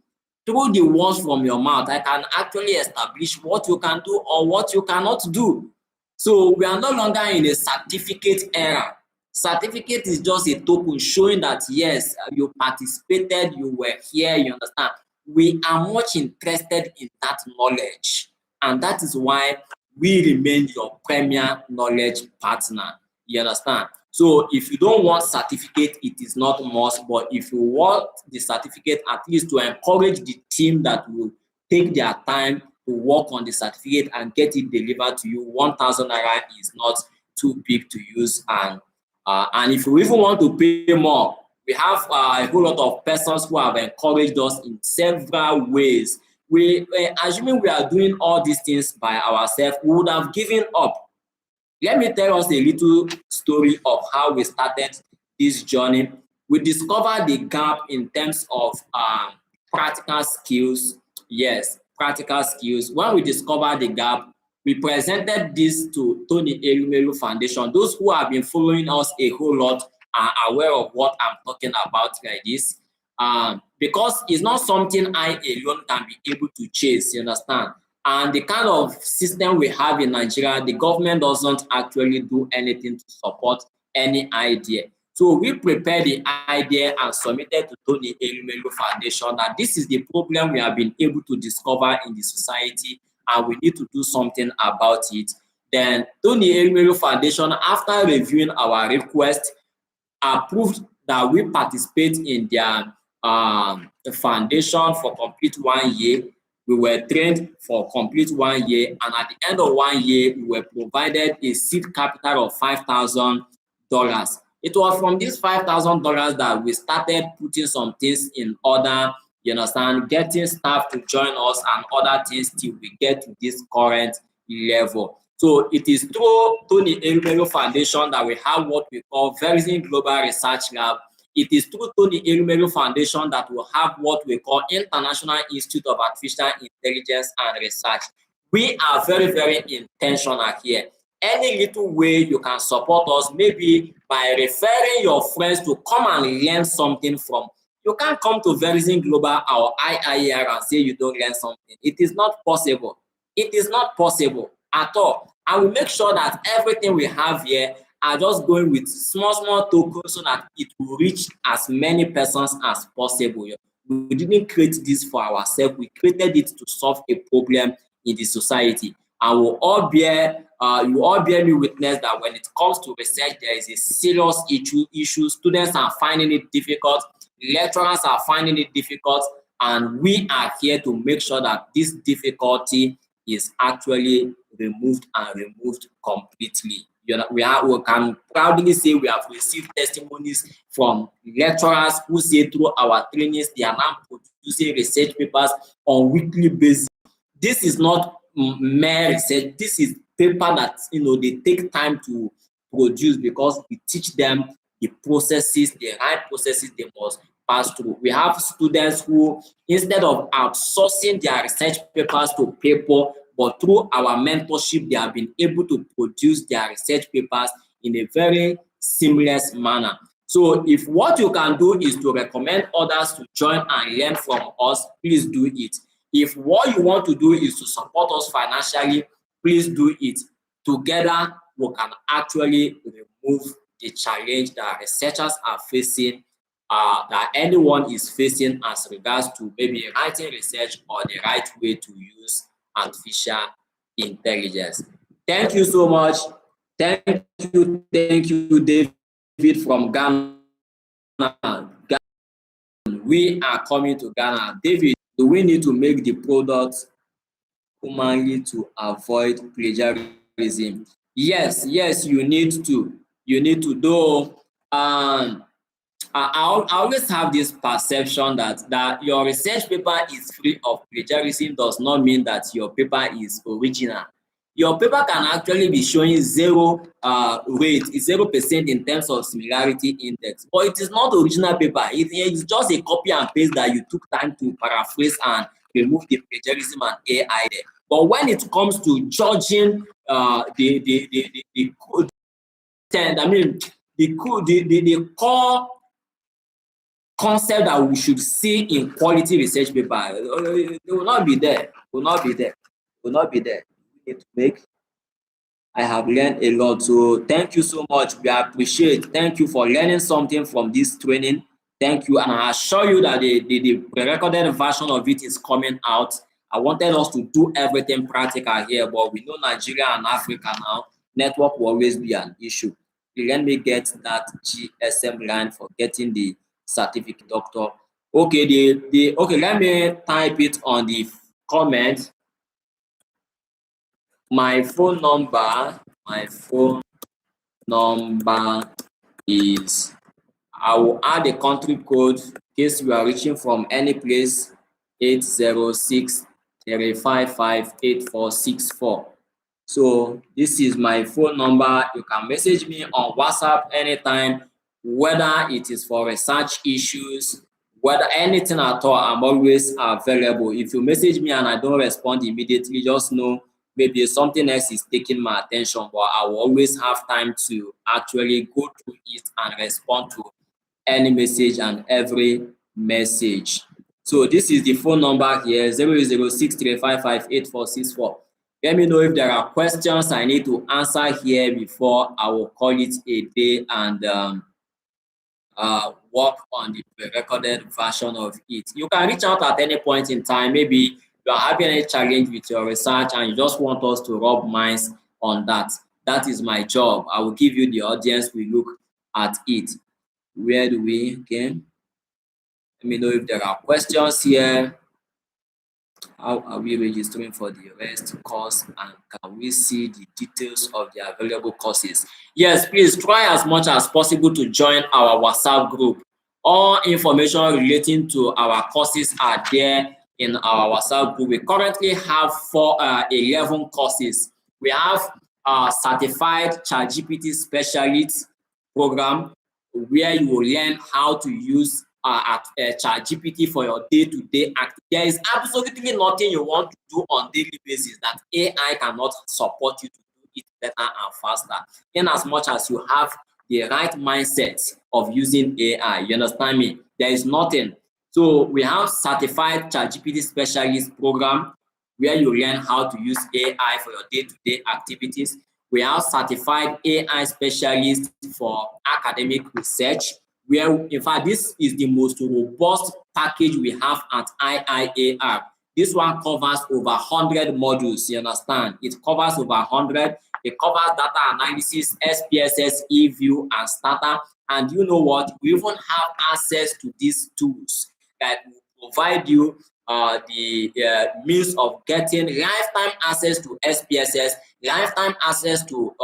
Through the words from your mouth, I can actually establish what you can do or what you cannot do. So we are no longer in a certificate era. Certificate is just a token showing that yes, you participated, you were here, you understand. We are much interested in that knowledge, and that is why we remain your premier knowledge partner. You understand? So if you don't want certificate, it is not must, but if you want the certificate, at least to encourage the team that will take their time to work on the certificate and get it delivered to you, 1,000 naira is not too big to use. And if you even want to pay more, we have a whole lot of persons who have encouraged us in several ways. Assuming we are doing all these things by ourselves, we would have given up. Let me tell us a little story of how we started this journey. We discovered the gap in terms of practical skills. Yes, practical skills. When we discovered the gap, we presented this to Tony Elumelu Foundation. Those who have been following us a whole lot are aware of what I'm talking about like this. Because it's not something I alone can be able to chase, you understand? And the kind of system we have in Nigeria, the government doesn't actually do anything to support any idea. So we prepared the idea and submitted to Tony Elumelu Foundation that this is the problem we have been able to discover in the society and we need to do something about it. Then Tony Elumelu Foundation, after reviewing our request, approved that we participate in their foundation for complete 1 year. We were trained for complete 1 year, and at the end of 1 year, we were provided a seed capital of $5,000. It was from this $5,000 that we started putting some things in order, you understand, getting staff to join us and other things till we get to this current level. So it is through Tony Elumelu Foundation that we have what we call Verizon Global Research Lab. It is through Tony Elumelu Foundation that we have what we call International Institute of Artificial Intelligence and Research. We are very, very intentional here. Any little way you can support us, maybe by referring your friends to come and learn something from. You can't come to Verizon Global or IIR and say you don't learn something. It is not possible. It is not possible at all. And we make sure that everything we have here are just going with small tokens so that it will reach as many persons as possible. We didn't create this for ourselves. We created it to solve a problem in the society. And you all bear me witness that when it comes to research, there is a serious issue. Students are finding it difficult. Lecturers are finding it difficult. And we are here to make sure that this difficulty is actually removed completely. We can proudly say we have received testimonies from lecturers who say through our trainings they are now producing research papers on weekly basis. This is not mere research. This is paper that they take time to produce because we teach them the processes, the right processes they must pass through. We have students who, instead of outsourcing their research papers to paper, but through our mentorship, they have been able to produce their research papers in a very seamless manner. So if what you can do is to recommend others to join and learn from us, please do it. If what you want to do is to support us financially, please do it. Together, we can actually remove the challenge that researchers are facing, that anyone is facing as regards to maybe writing research or the right way to use artificial intelligence. Thank you so much. Thank you, David from Ghana. We are coming to Ghana. David, do we need to make the product humanly to avoid plagiarism? Yes, you need to. You need to do. I always have this perception that your research paper is free of plagiarism does not mean that your paper is original. Your paper can actually be showing zero rate, 0% in terms of similarity index, but it is not original paper. It is just a copy and paste that you took time to paraphrase and remove the plagiarism and AI there. But when it comes to judging the core concept that we should see in quality research paper, it will not be there. Will not be there. Will not be there. We need to make. I have learned a lot. So thank you so much. We appreciate. Thank you for learning something from this training. Thank you. And I assure you that the recorded version of it is coming out. I wanted us to do everything practical here, but we know Nigeria and Africa now, network will always be an issue. Let me get that GSM line for getting the certificate, doctor. Okay, okay, let me type it on the comment. My phone number is, I will add a country code in case you are reaching from any place, 806-355-8464. So this is my phone number. You can message me on WhatsApp anytime, whether it is for research issues, whether anything at all, I'm always available. If you message me and I don't respond immediately, just know maybe something else is taking my attention, but I will always have time to actually go through it and respond to any message and every message. So this is the phone number here, 006-355-8464. Let me know if there are questions I need to answer here before I will call it a day and work on the recorded version of it. You can reach out at any point in time. Maybe you are having a challenge with your research and you just want us to rub minds on that. That is my job. I will give you the audience. We look at it. Where do we, okay? Let me know if there are questions here. How are we registering for the rest course, and can we see the details of the available courses? Yes, please try as much as possible to join our WhatsApp group. All information relating to our courses are there in our WhatsApp group. We currently have 11 courses. We have certified ChatGPT specialist program where you will learn how to use ChatGPT for your day-to-day act. There is absolutely nothing you want to do on daily basis that AI cannot support you to do it better and faster, in as much as you have the right mindset of using AI. You understand me? There is nothing. So we have certified ChatGPT specialist program where you learn how to use AI for your day-to-day activities. We have certified AI specialists for academic research, where in fact this is the most robust package we have at IIAR. This one covers over 100 modules, you understand? It covers over 100. It covers data analysis, SPSS, eView, and Starter. And you know what? We even have access to these tools that will provide you the means of getting lifetime access to SPSS, lifetime access to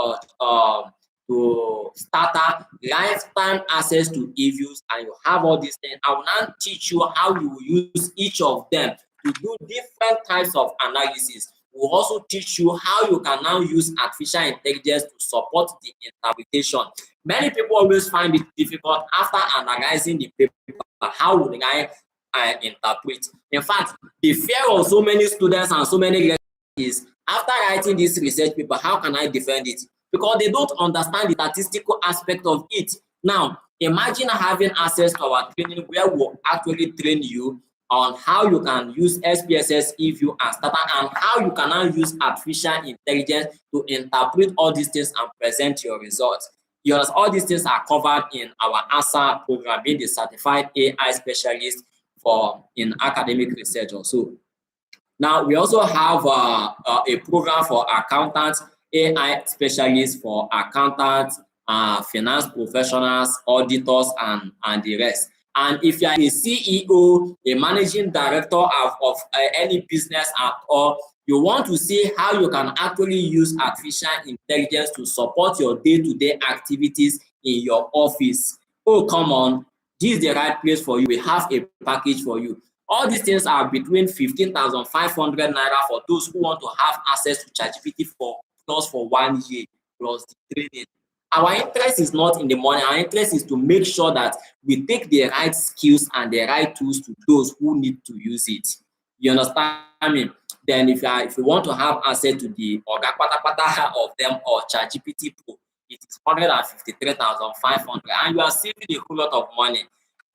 Starter, lifetime access to eViews, and you have all these things. I will now teach you how you will use each of them to do different types of analysis. We'll also teach you how you can now use artificial intelligence to support the interpretation. Many people always find it difficult after analyzing the paper. How would I interpret? In fact, the fear of so many students and so many lecturers is, after writing this research paper, how can I defend it? Because they don't understand the statistical aspect of it. Now, imagine having access to our training where we'll actually train you on how you can use SPSS, eView, and Starter, and how you can now use artificial intelligence to interpret all these things and present your results. Yes, all these things are covered in our ASA program, being the certified AI specialist in academic research also. Now, we also have a program for accountants, AI specialists for accountants, finance professionals, auditors, and the rest. And if you are a CEO, a managing director of any business at all, you want to see how you can actually use artificial intelligence to support your day-to-day activities in your office. Oh, come on, this is the right place for you. We have a package for you. All these things are between 15,500 naira for those who want to have access to ChatGPT for 1 year plus the training. Our interest is not in the money. Our interest is to make sure that we take the right skills and the right tools to those who need to use it. You understand me? Then if you want to have access to the Oga Patapata of them or ChatGPT Pro, it is 153,500, and you are saving a whole lot of money.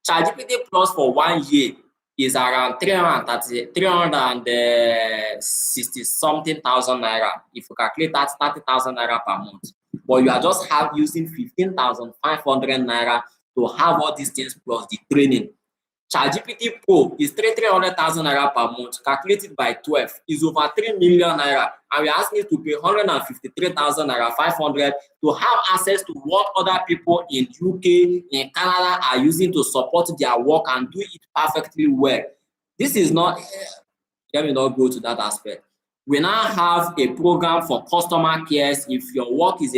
ChatGPT Plus for 1 year is around 360 something thousand naira. If you calculate that, 30,000 naira per month. But you are just using 15,500 naira to have all these things plus the training. ChatGPT Pro is 300,000 naira per month, calculated by 12, is over 3 million naira, and we are asking you to pay 153,000 naira 500 to have access to what other people in UK, in Canada are using to support their work and do it perfectly well. This is not, let me not go to that aspect. We now have a program for customer cares. If your work is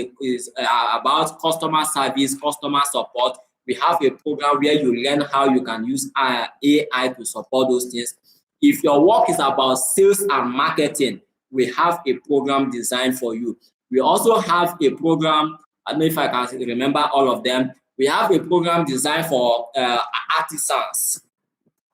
about customer service, customer support, we have a program where you learn how you can use AI to support those things. If your work is about sales and marketing, we have a program designed for you. We also have a program, I don't know if I can remember all of them. We have a program designed for artisans.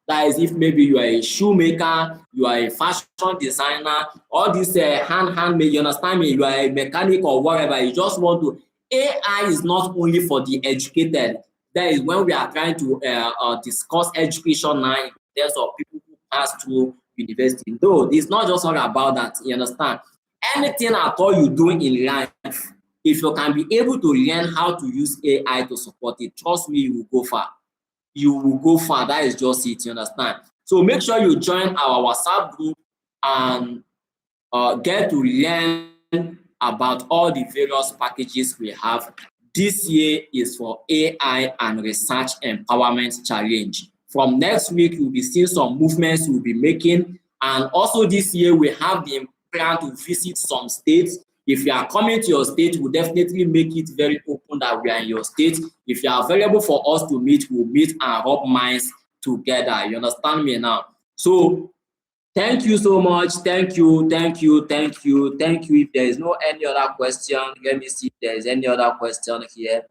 That is, if maybe you are a shoemaker, you are a fashion designer, all these handmade, you understand me, you are a mechanic or whatever, you just want to. AI is not only for the educated. That is when we are trying to discuss education now in terms of people who pass through university. Though it's not just all about that, you understand. Anything at all you do in life, if you can be able to learn how to use AI to support it, trust me, you will go far. You will go far. That is just it, you understand. So make sure you join our WhatsApp group and get to learn about all the various packages we have. This year is for AI and Research Empowerment Challenge. From next week, you'll be seeing some movements we'll be making And also this year, we have the plan to visit some states. If you are coming to your state, we'll definitely make it very open that we are in your state. If you are available for us to meet, we'll meet and rub minds together. You understand me now? So thank you so much. Thank you. If there is no any other question, let me see if there is any other question here.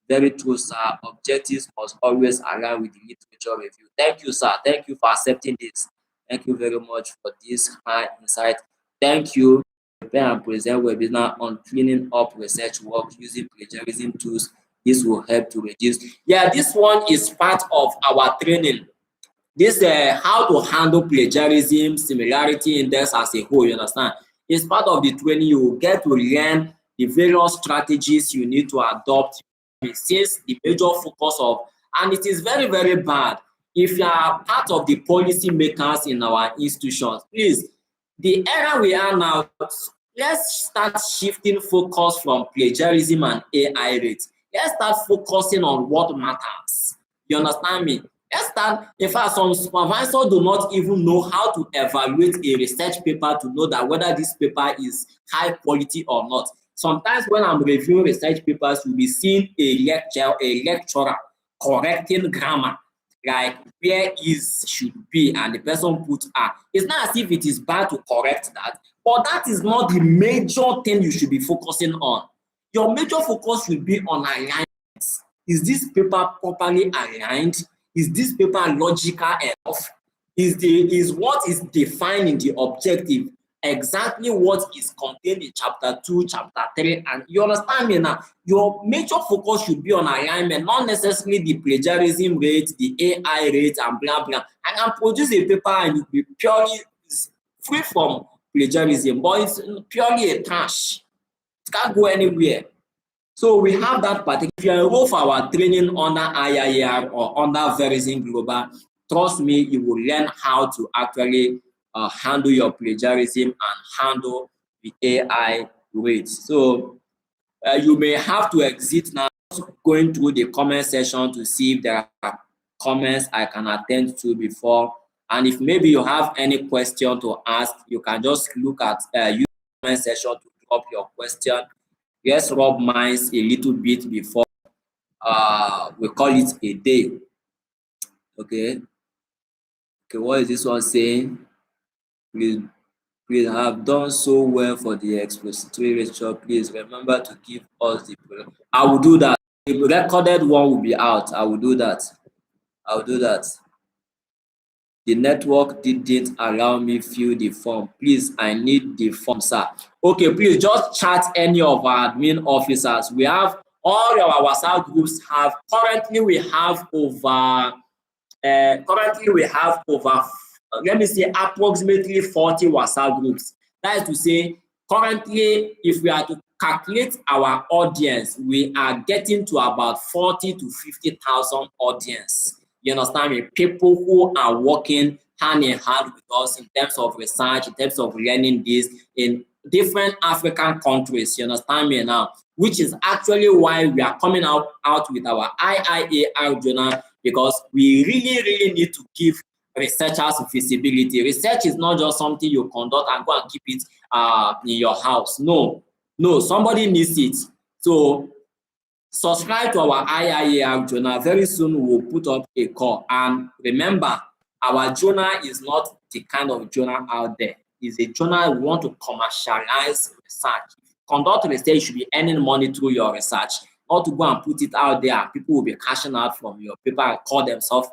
Very true, sir. Objectives must always align with the literature review. Thank you, sir. Thank you for accepting this. Thank you very much for this high insight. Thank you. Prepare and present webinar on cleaning up research work using plagiarism tools. This will help to reduce. Yeah, this one is part of our training. This how to handle plagiarism, similarity index as a whole, you understand? It's part of the training. You will get to learn the various strategies you need to adopt since the major focus of, and it is very, very bad. If you are part of the policy makers in our institutions, please, the era we are now, let's start shifting focus from plagiarism and AI rates. Let's start focusing on what matters. You understand me? Let's start. In fact, some supervisors do not even know how to evaluate a research paper to know that whether this paper is high quality or not. Sometimes when I'm reviewing research papers, you'll be seeing a lecturer correcting grammar, like where is should be, and the person put are. It's not as if it is bad to correct that, but that is not the major thing you should be focusing on. Your major focus should be on alignment. Is this paper properly aligned? Is this paper logical enough? Is what is defined in the objective exactly what is contained in chapter 2, chapter 3? And you understand me now? Your major focus should be on alignment, not necessarily the plagiarism rate, the AI rate, and blah blah. I can produce a paper and it will be purely free from plagiarism, but it's purely a trash. It can't go anywhere. So we have that particular. If you enroll for our training under IIR or under Verizon Global, trust me, you will learn how to actually handle your plagiarism and handle the AI rates. So you may have to exit now, going through the comment section to see if there are comments I can attend to before. And if maybe you have any question to ask, you can just look at use the comment section to drop your question. Let's rub minds a little bit before we call it a day. Okay. Okay, what is this one saying? Please have done so well for the expository lecture. Please remember to give us the. I will do that. The recorded one will be out. I will do that. I will do that. The network didn't allow me fill the form. Please, I need the form, sir. Okay, please just chat any of our admin officers. We have all our WhatsApp groups have currently we have over let me say approximately 40 WhatsApp groups. That is to say, currently, if we are to calculate our audience, we are getting to about 40 to 50,000 audience. You understand me? People who are working hand in hand with us in terms of research, in terms of learning this in different African countries. You understand me now? Which is actually why we are coming out with our IIAR journal, because we really need to give researchers visibility. Research is not just something you conduct and go and keep it in your house. No, somebody needs it. So subscribe to our IIAR journal. Very soon we'll put up a call. And remember, our journal is not the kind of journal out there. It's a journal we want to commercialize research. Conduct research, you should be earning money through your research, not to go and put it out there and people will be cashing out from your paper and call themselves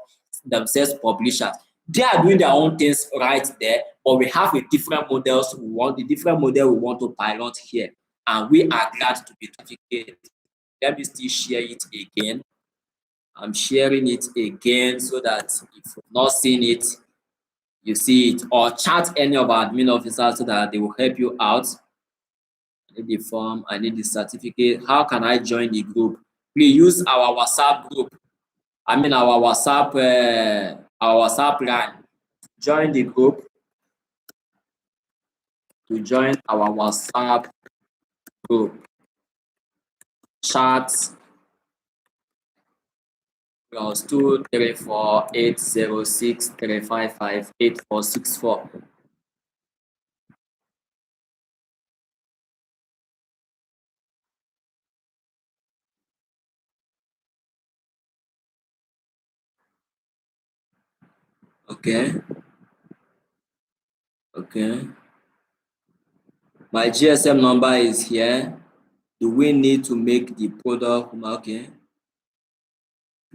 publishers. They are doing their own things right there, but we have a different models we want, the different model we want to pilot here. And we are glad to be certificated. Let me still share it again. I'm sharing it again so that if you've not seen it, you see it, or chat any of our admin officers so that they will help you out. I need the form, I need the certificate. How can I join the group? Please use our WhatsApp group. I mean our WhatsApp line. Join the group. To join our WhatsApp group. Chat +234 806 355 8464. Okay. Okay. My GSM number is here. Do we need to make the product? Okay.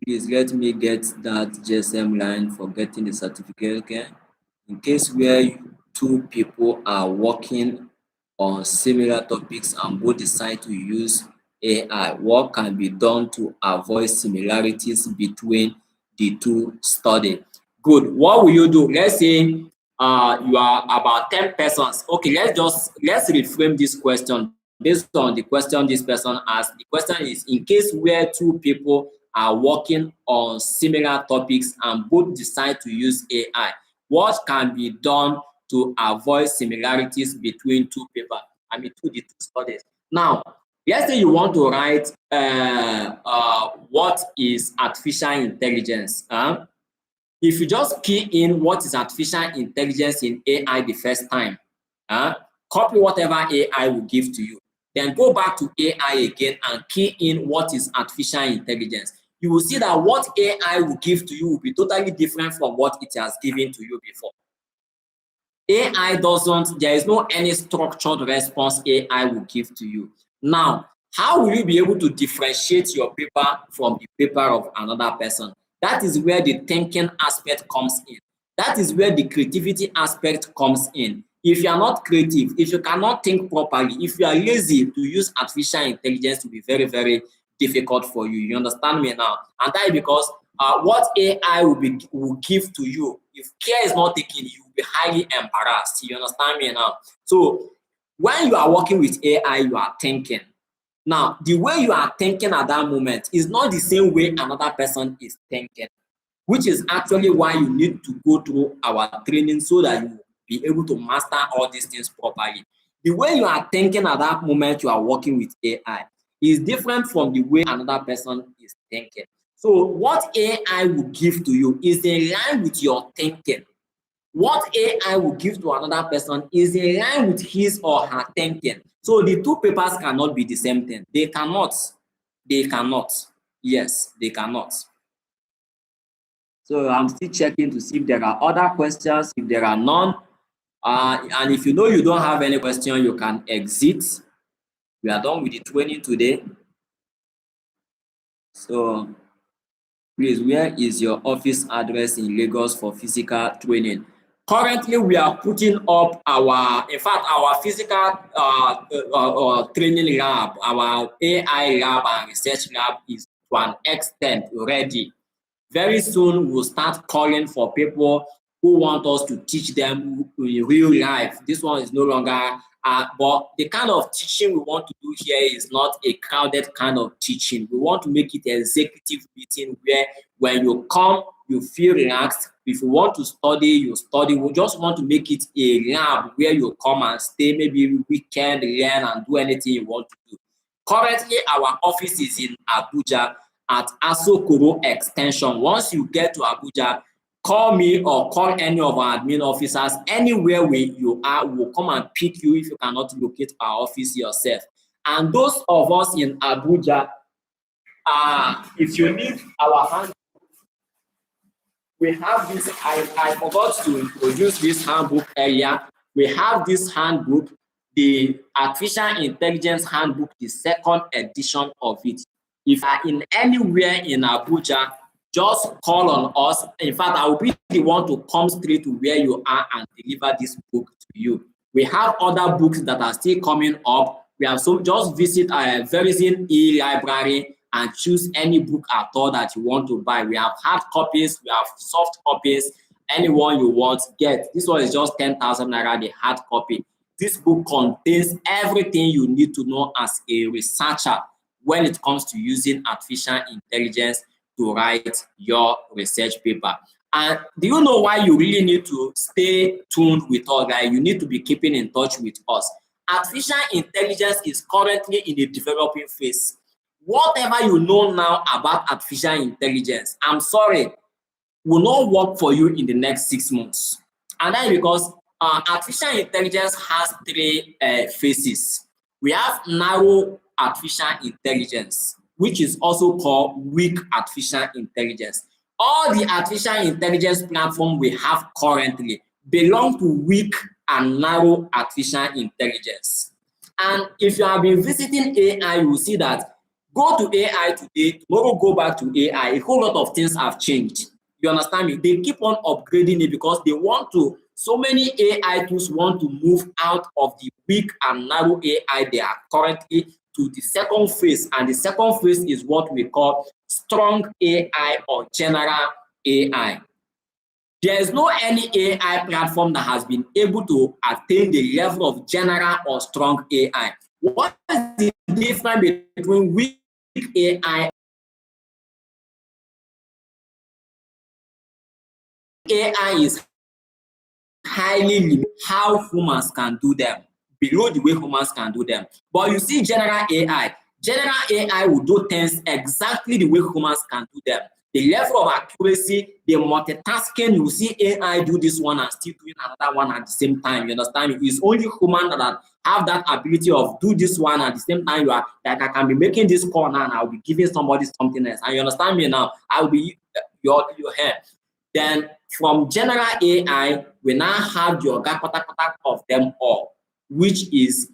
Please let me get that GSM line for getting the certificate. Okay. In case where two people are working on similar topics and both decide to use AI, what can be done to avoid similarities between the two studies? Good. What will you do? Let's say you are about 10 persons. Okay, let's reframe this question based on the question this person asked. The question is, in case where two people are working on similar topics and both decide to use AI, what can be done to avoid similarities between the two studies? Now, let's say you want to write what is artificial intelligence. If you just key in what is artificial intelligence in AI the first time, copy whatever AI will give to you, then go back to AI again and key in what is artificial intelligence. You will see that what AI will give to you will be totally different from what it has given to you before. There is no any structured response AI will give to you. Now, how will you be able to differentiate your paper from the paper of another person? That is where the thinking aspect comes in. That is where the creativity aspect comes in. If you are not creative, if you cannot think properly, if you are lazy, to use artificial intelligence will be very, very difficult for you. You understand me now? And that is because what AI will give to you, if care is not taken, you will be highly embarrassed. You understand me now? So when you are working with AI, you are thinking. Now, the way you are thinking at that moment is not the same way another person is thinking, which is actually why you need to go through our training so that you will be able to master all these things properly. The way you are thinking at that moment you are working with AI is different from the way another person is thinking. So what AI will give to you is in line with your thinking. What AI will give to another person is in line with his or her thinking. So the two papers cannot be the same thing. They cannot. They cannot. Yes, they cannot. So I'm still checking to see if there are other questions. If there are none, and if you know you don't have any question, you can exit. We are done with the training today. So please, where is your office address in Lagos for physical training? Currently, we are putting up our physical training lab, our AI lab and research lab is to an extent ready. Very soon, we'll start calling for people who want us to teach them in real life. This one is no longer, but the kind of teaching we want to do here is not a crowded kind of teaching. We want to make it an executive meeting where when you come, you feel relaxed. If you want to study, you study. We just want to make it a lab where you come and stay, maybe weekend, learn and do anything you want to do. Currently, our office is in Abuja at Asokoro Extension. Once you get to Abuja, call me or call any of our admin officers. Anywhere where you are, we'll come and pick you if you cannot locate our office yourself. And those of us in Abuja, if you need our hand, we have this. I forgot to introduce this handbook earlier. We have this handbook, the Artificial Intelligence Handbook, the second edition of it. If you are in anywhere in Abuja, just call on us. In fact, I will be the one to come straight to where you are and deliver this book to you. We have other books that are still coming up. We have just visit Verizon e-library and choose any book at all that you want to buy. We have hard copies, we have soft copies, anyone you want, get. This one is just 10,000 naira, the hard copy. This book contains everything you need to know as a researcher when it comes to using artificial intelligence to write your research paper. And do you know why you really need to stay tuned with us, guys? You need to be keeping in touch with us. Artificial intelligence is currently in the developing phase. Whatever you know now about artificial intelligence, I'm sorry, will not work for you in the next 6 months. And that is because artificial intelligence has three phases. We have narrow artificial intelligence, which is also called weak artificial intelligence. all the artificial intelligence platform we have currently belong to weak and narrow artificial intelligence. And if you have been visiting AI, you will see that go to AI today, tomorrow go back to AI, a whole lot of things have changed. You understand me? They keep on upgrading it because they want to, so many AI tools want to move out of the weak and narrow AI they are currently to the second phase. And the second phase is what we call strong AI or general AI. There is no any AI platform that has been able to attain the level of general or strong AI. What is the difference between weak AI? AI is highly limited how humans can do them, below the way humans can do them. But you see general AI will do things exactly the way humans can do them. The level of accuracy, the multitasking, you see AI do this one and still doing another one at the same time. You understand me? It's only human that have that ability of do this one at the same time. You are like, I can be making this call now and I'll be giving somebody something else. And you understand me now? I'll be your hair. Then from general AI, we now have the oga of them all, which is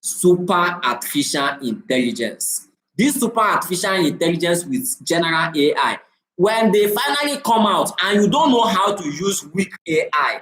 super artificial intelligence. This super artificial intelligence with general AI, when they finally come out and you don't know how to use weak AI,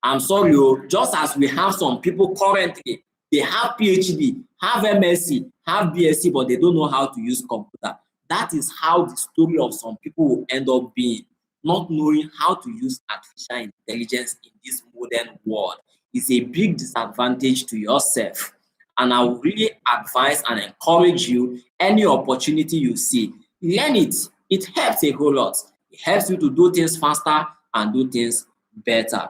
I'm sorry, just as we have some people currently, they have PhD, have MSc, have BSc, but they don't know how to use computer. That is how the story of some people will end up being. Not knowing how to use artificial intelligence in this modern world is a big disadvantage to yourself. And I would really advise and encourage you, any opportunity you see, learn it. It helps a whole lot. It helps you to do things faster and do things better.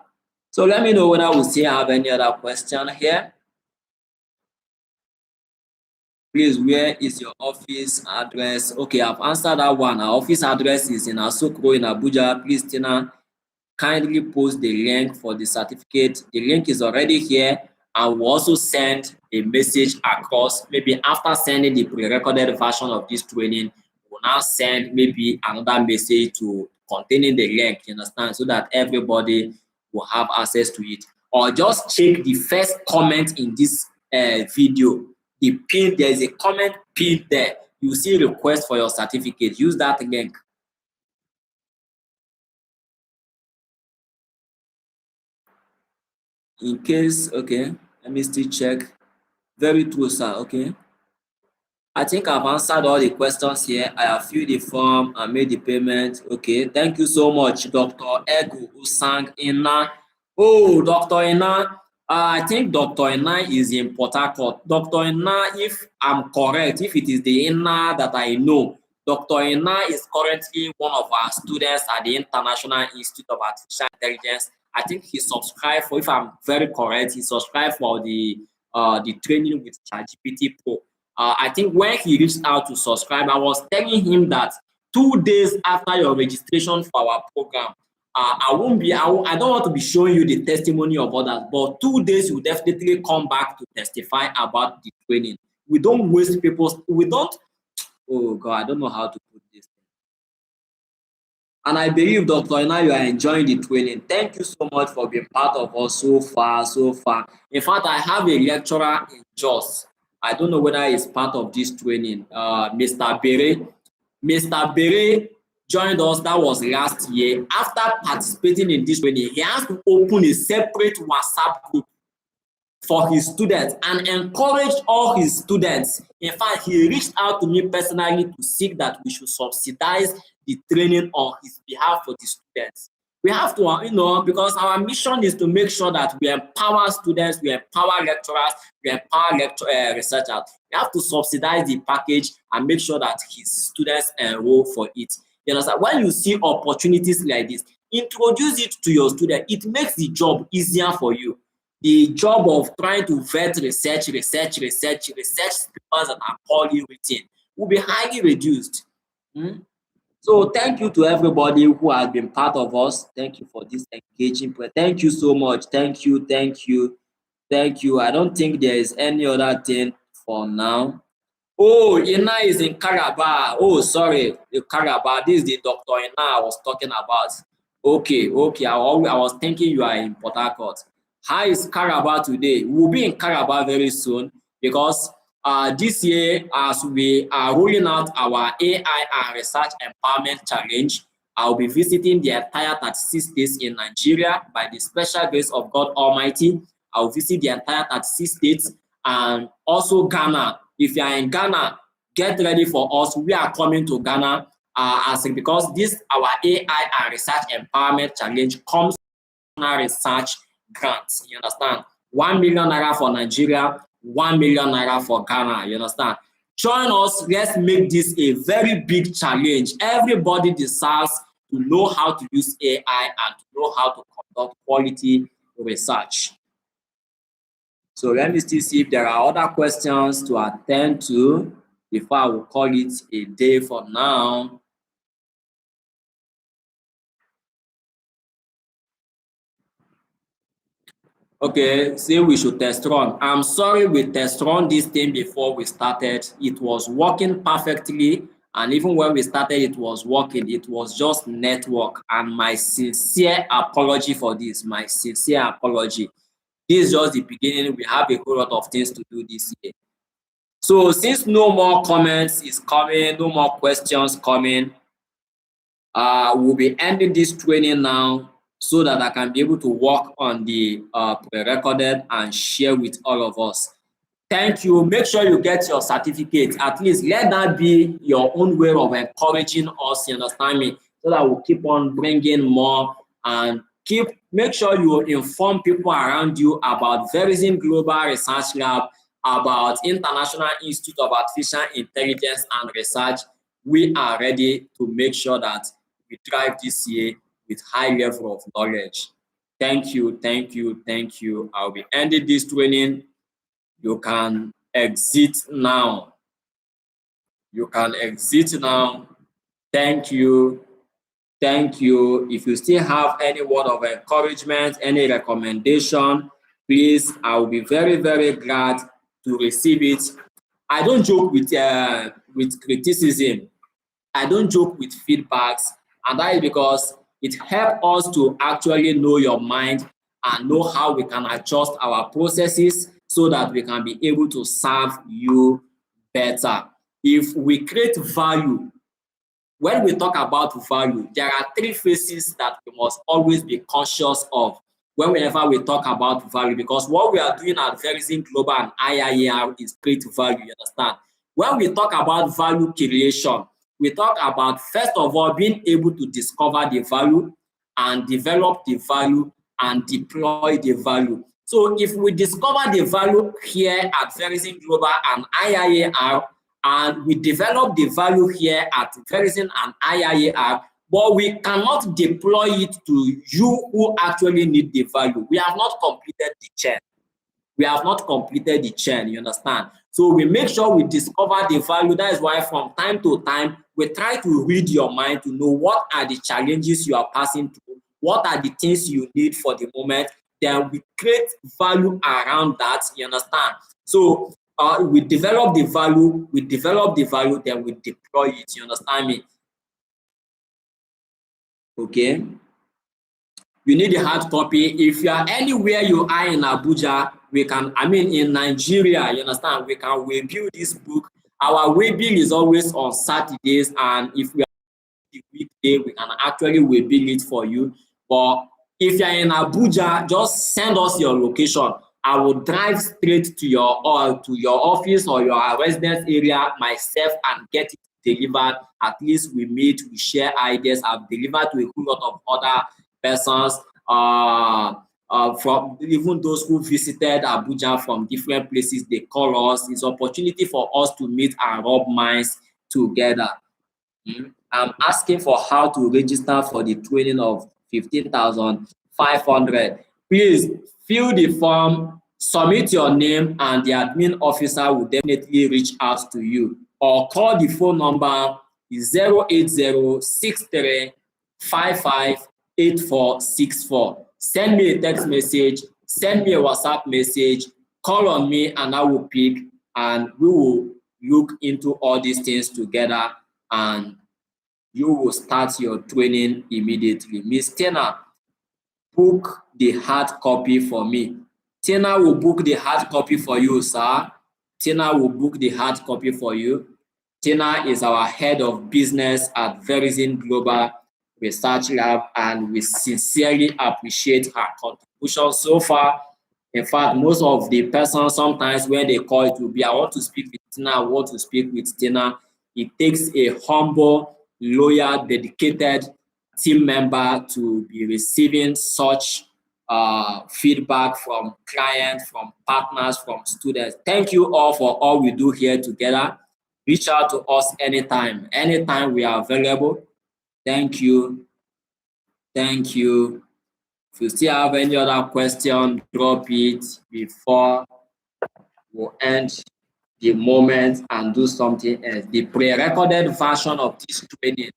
So let me know whether we still have any other question here. Please, where is your office address? Okay, I've answered that one. Our office address is in Asokro in Abuja. Please, Tina, kindly post the link for the certificate. The link is already here. I will also send a message across. Maybe after sending the pre-recorded version of this training, we'll now send maybe another message to containing the link, you understand, so that everybody will have access to it. Or just check the first comment in this video. The pin, there is a comment pin there. You see request for your certificate. Use that link. In case, okay, let me still check. Very true, sir. Okay. I think I've answered all the questions here. I have filled the form and made the payment. Okay. Thank you so much, Dr. Egu Usang Ina. Oh, Dr. Ina. I think Dr. Ina is in Port Harcourt. Dr. Ina, if I'm correct, if it is the Ina that I know, Dr. Ina is currently one of our students at the International Institute of Artificial Intelligence. I think he subscribed for, if I'm very correct, he subscribed for the training with ChatGPT Pro. I think when he reached out to subscribe, I was telling him that 2 days after your registration for our program, I don't want to be showing you the testimony of others, but 2 days you definitely come back to testify about the training. We don't waste people's, oh God, I don't know how to put this. And I believe, Dr. Ina, you are enjoying the training. Thank you so much for being part of us so far. In fact, I have a lecturer in Jos. I don't know whether he's part of this training. Mr. Bere. Mr. Bere joined us, that was last year. After participating in this training, he has to open a separate WhatsApp group for his students and encourage all his students. In fact, he reached out to me personally to seek that we should subsidize the training on his behalf for the students. We have to, because our mission is to make sure that we empower students, we empower lecturers, we empower researchers. We have to subsidize the package and make sure that his students enroll for it. You understand? When you see opportunities like this, introduce it to your student. It makes the job easier for you. The job of trying to vet research papers that are poorly written will be highly reduced. So thank you to everybody who has been part of us. Thank you for this engaging. Thank you so much. Thank you. I don't think there is any other thing for now. Oh, Ina is in Calabar. Oh, sorry, the Calabar. This is the Dr. Ina I was talking about. Okay, okay. I was thinking you are in Port Harcourt. How is Calabar today? We'll be in Calabar very soon because this year, as we are rolling out our AI and Research Empowerment Challenge, I'll be visiting the entire 36 states in Nigeria by the special grace of God Almighty. I'll visit the entire 36 states and also Ghana. If you are in Ghana, get ready for us. We are coming to Ghana because this our AI and Research Empowerment Challenge comes from research grants. You understand? 1 million naira for Nigeria, 1 million naira for Ghana. You understand? Join us. Let's make this a very big challenge. Everybody deserves to know how to use AI and to know how to conduct quality research. So let me still see if there are other questions to attend to before I will call it a day for now. Okay, say we should test run. I'm sorry we test run this thing before we started. It was working perfectly, and even when we started, it was working. It was just network, and my sincere apology for this. My sincere apology. This is just the beginning. We have a whole lot of things to do this year. So since no more comments is coming, no more questions coming, we'll be ending this training now so that I can be able to work on the pre-recorded and share with all of us. Thank you. Make sure you get your certificate. At least let that be your own way of encouraging us, you understand me, so that we'll keep on bringing more and make sure you inform people around you about Verizon Global Research Lab, about International Institute of Artificial Intelligence and Research. We are ready to make sure that we drive this year with high level of knowledge. Thank you, thank you, thank you. I'll be ending this training. You can exit now. You can exit now. Thank you. Thank you. If you still have any word of encouragement, any recommendation, please, I will be very, very glad to receive it. I don't joke with criticism. I don't joke with feedbacks, and that is because it helps us to actually know your mind and know how we can adjust our processes so that we can be able to serve you better. If we create value, when we talk about value, there are three phases that we must always be conscious of whenever we talk about value, because what we are doing at Verizon Global and IIAR is create value, you understand? When we talk about value creation, we talk about, first of all, being able to discover the value and develop the value and deploy the value. So if we discover the value here at Verizon Global and IIAR, and we develop the value here at Verizon and IIAR, but we cannot deploy it to you who actually need the value, we have not completed the chain. We have not completed the chain, you understand? So we make sure we discover the value. That is why from time to time, we try to read your mind to know what are the challenges you are passing through, what are the things you need for the moment. Then we create value around that, you understand? So we develop the value, then we deploy it, you understand me? Okay. You need a hard copy. If you are anywhere you are in Abuja, in Nigeria, you understand, we can review this book. Our waybill is always on Saturdays, and if we are the weekday, we can actually waybill it for you. But if you are in Abuja, just send us your location. I will drive straight to your office or your residence area myself and get it delivered. At least we meet, we share ideas. I've delivered to a whole lot of other persons, from even those who visited Abuja from different places. They call us. It's an opportunity for us to meet and rub minds together. I'm asking for how to register for the training of 15,500. Please fill the form, submit your name, and the admin officer will definitely reach out to you. Or call the phone number 08063558464. Send me a text message, send me a WhatsApp message, call on me, and I will pick, and we will look into all these things together and you will start your training immediately. Miss Tina, book the hard copy for me. Tina will book the hard copy for you, sir. Tina will book the hard copy for you. Tina is our head of business at Verizon Global Research Lab, and we sincerely appreciate her contribution so far. In fact, most of the persons sometimes when they call, it will be, I want to speak with Tina, I want to speak with Tina. It takes a humble, loyal, dedicated team member to be receiving such feedback from clients, from partners, from students. Thank you all for all we do here together. Reach out to us anytime. Anytime we are available. Thank you. Thank you. If you still have any other question, drop it before we end the moment and do something else. The pre-recorded version of this training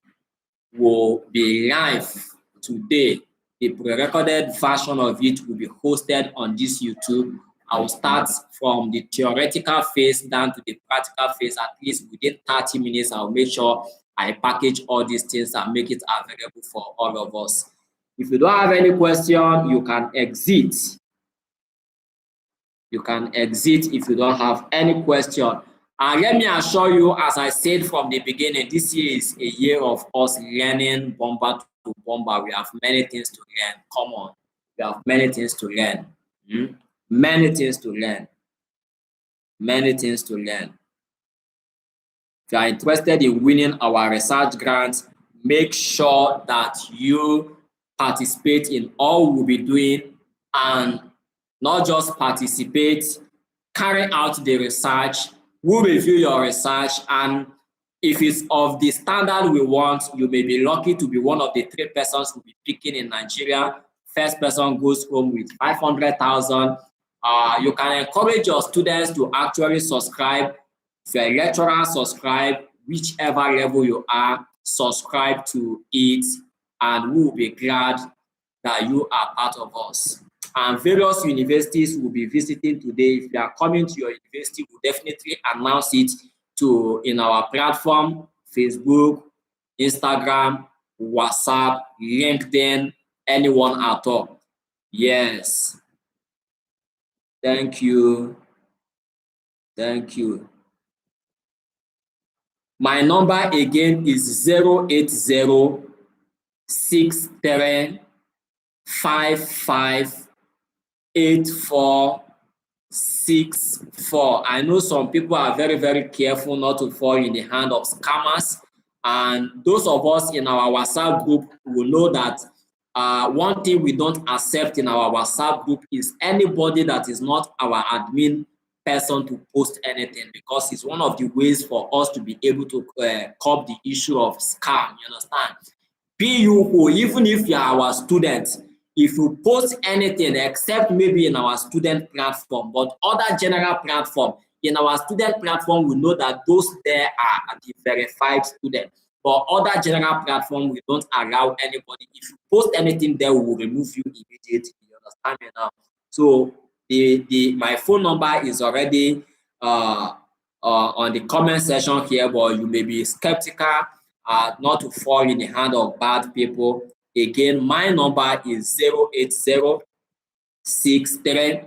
will be live today. The pre-recorded version of it will be hosted on this YouTube. I will start from the theoretical phase down to the practical phase. At least within 30 minutes, I'll make sure I package all these things and make it available for all of us. If you don't have any question, you can exit. You can exit if you don't have any question. And let me assure you, as I said from the beginning, this year is a year of us learning bomber to bomber. We have many things to learn. Come on. We have many things to learn. Many things to learn. Many things to learn. If you are interested in winning our research grants, make sure that you participate in all we'll be doing, and not just participate, carry out the research. We'll review your research, and if it's of the standard we want, you may be lucky to be one of the 3 persons we'll be picking in Nigeria. First person goes home with 500,000. You can encourage your students to actually subscribe. If you're a lecturer, subscribe. Whichever level you are, subscribe to it, and we will be glad that you are part of us. And various universities will be visiting today. If you are coming to your university, we'll definitely announce it in our platform, Facebook, Instagram, WhatsApp, LinkedIn, anyone at all. Yes. Thank you. Thank you. My number again is 080 63 55 8464. I know some people are very, very careful not to fall in the hand of scammers. And those of us in our WhatsApp group will know that one thing we don't accept in our WhatsApp group is anybody that is not our admin person to post anything, because it's one of the ways for us to be able to curb the issue of scam. You understand? Be you who, even if you are our student, if you post anything except maybe in our student platform, but other general platform, in our student platform, we know that those there are the verified students. But other general platform, we don't allow anybody. If you post anything there, we will remove you immediately. You understand me now? So my phone number is already on the comment section here, but you may be skeptical not to fall in the hand of bad people. Again, my number is 080 63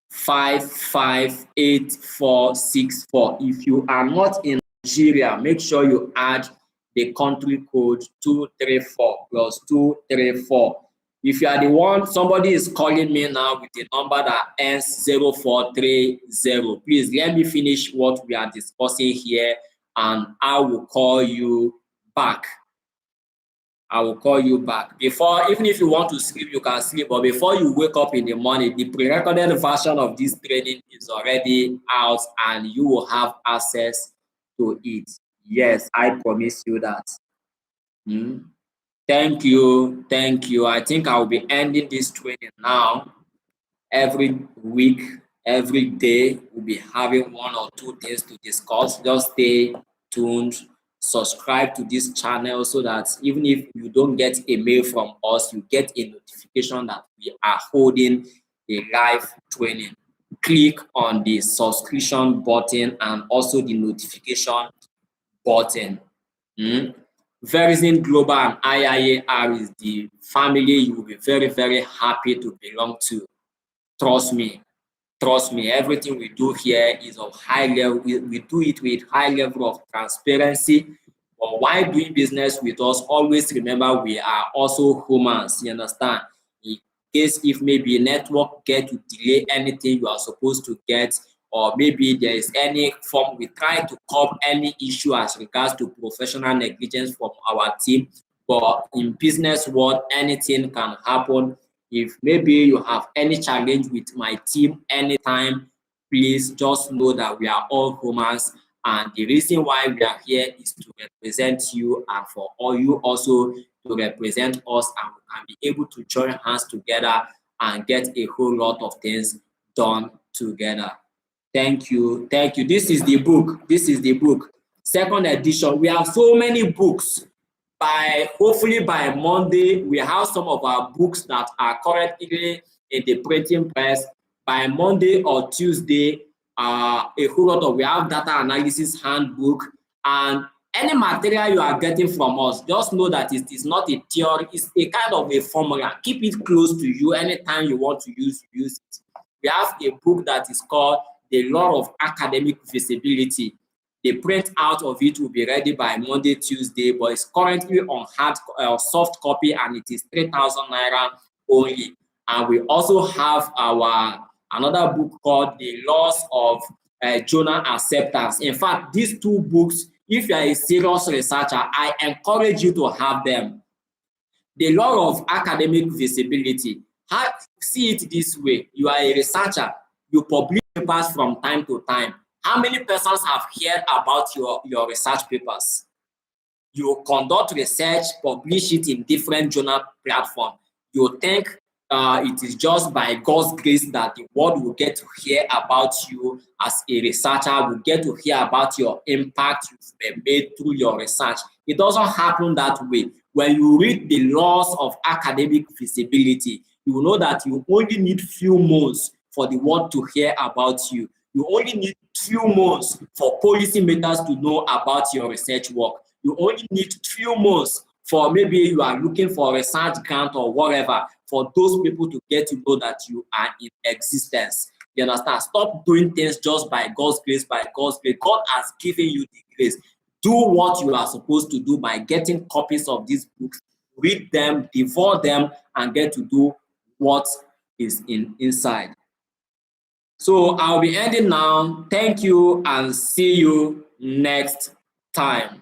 55 8464. If you are not in Nigeria, make sure you add the country code 234 plus 234. If you are the one, somebody is calling me now with a number that ends 0430. Please let me finish what we are discussing here, and I will call you back. I will call you back. Even if you want to sleep, you can sleep. But before you wake up in the morning, the pre-recorded version of this training is already out, and you will have access to it. Yes, I promise you that. Thank you. Thank you. I think I will be ending this training now. Every week, every day, we'll be having 1 or 2 things to discuss. Just stay tuned. Subscribe to this channel so that even if you don't get a mail from us, you get a notification that we are holding a live training. click on the subscription button and also the notification button. Verizon Global and IIAR is the family you will be very, very happy to belong to. Trust me. Trust me, everything we do here is of high level. We do it with high level of transparency. But while doing business with us, always remember we are also humans. You understand? In case if maybe a network get to delay anything you are supposed to get, or maybe there is any form, we try to curb any issue as regards to professional negligence from our team. But in business world, anything can happen. If maybe you have any challenge with my team anytime, please just know that we are all humans, and the reason why we are here is to represent you and for all you also to represent us, and we can be able to join hands together and get a whole lot of things done together. Thank you. Thank you. This is the book. This is the book. Second edition. We have so many books. Hopefully by Monday, we have some of our books that are currently in the printing press. By Monday or Tuesday, a whole lot of we have data analysis handbook, and any material you are getting from us, just know that it is not a theory, it's a kind of a formula. Keep it close to you. Anytime you want to use it. We have a book that is called The Law of Academic Visibility. The print out of it will be ready by Monday, Tuesday, but it's currently on soft copy, and it is 3,000 naira only. And we also have another book called The Laws of Journal Acceptance. In fact, these two books, if you are a serious researcher, I encourage you to have them. The Law of Academic Visibility. See it this way: you are a researcher, you publish papers from time to time. How many persons have heard about your research papers? You conduct research, publish it in different journal platforms. You think it is just by God's grace that the world will get to hear about you as a researcher, will get to hear about your impact you've made through your research. It doesn't happen that way. When you read the laws of academic visibility, you will know that you only need few months for the world to hear about you. You only need few months for policymakers to know about your research work. You only need few months for maybe you are looking for a research grant or whatever, for those people to get to know that you are in existence. You understand? Stop doing things just by God's grace, by God's grace. God has given you the grace. Do what you are supposed to do by getting copies of these books, read them, devour them, and get to do what is inside. So I'll be ending now. Thank you and see you next time.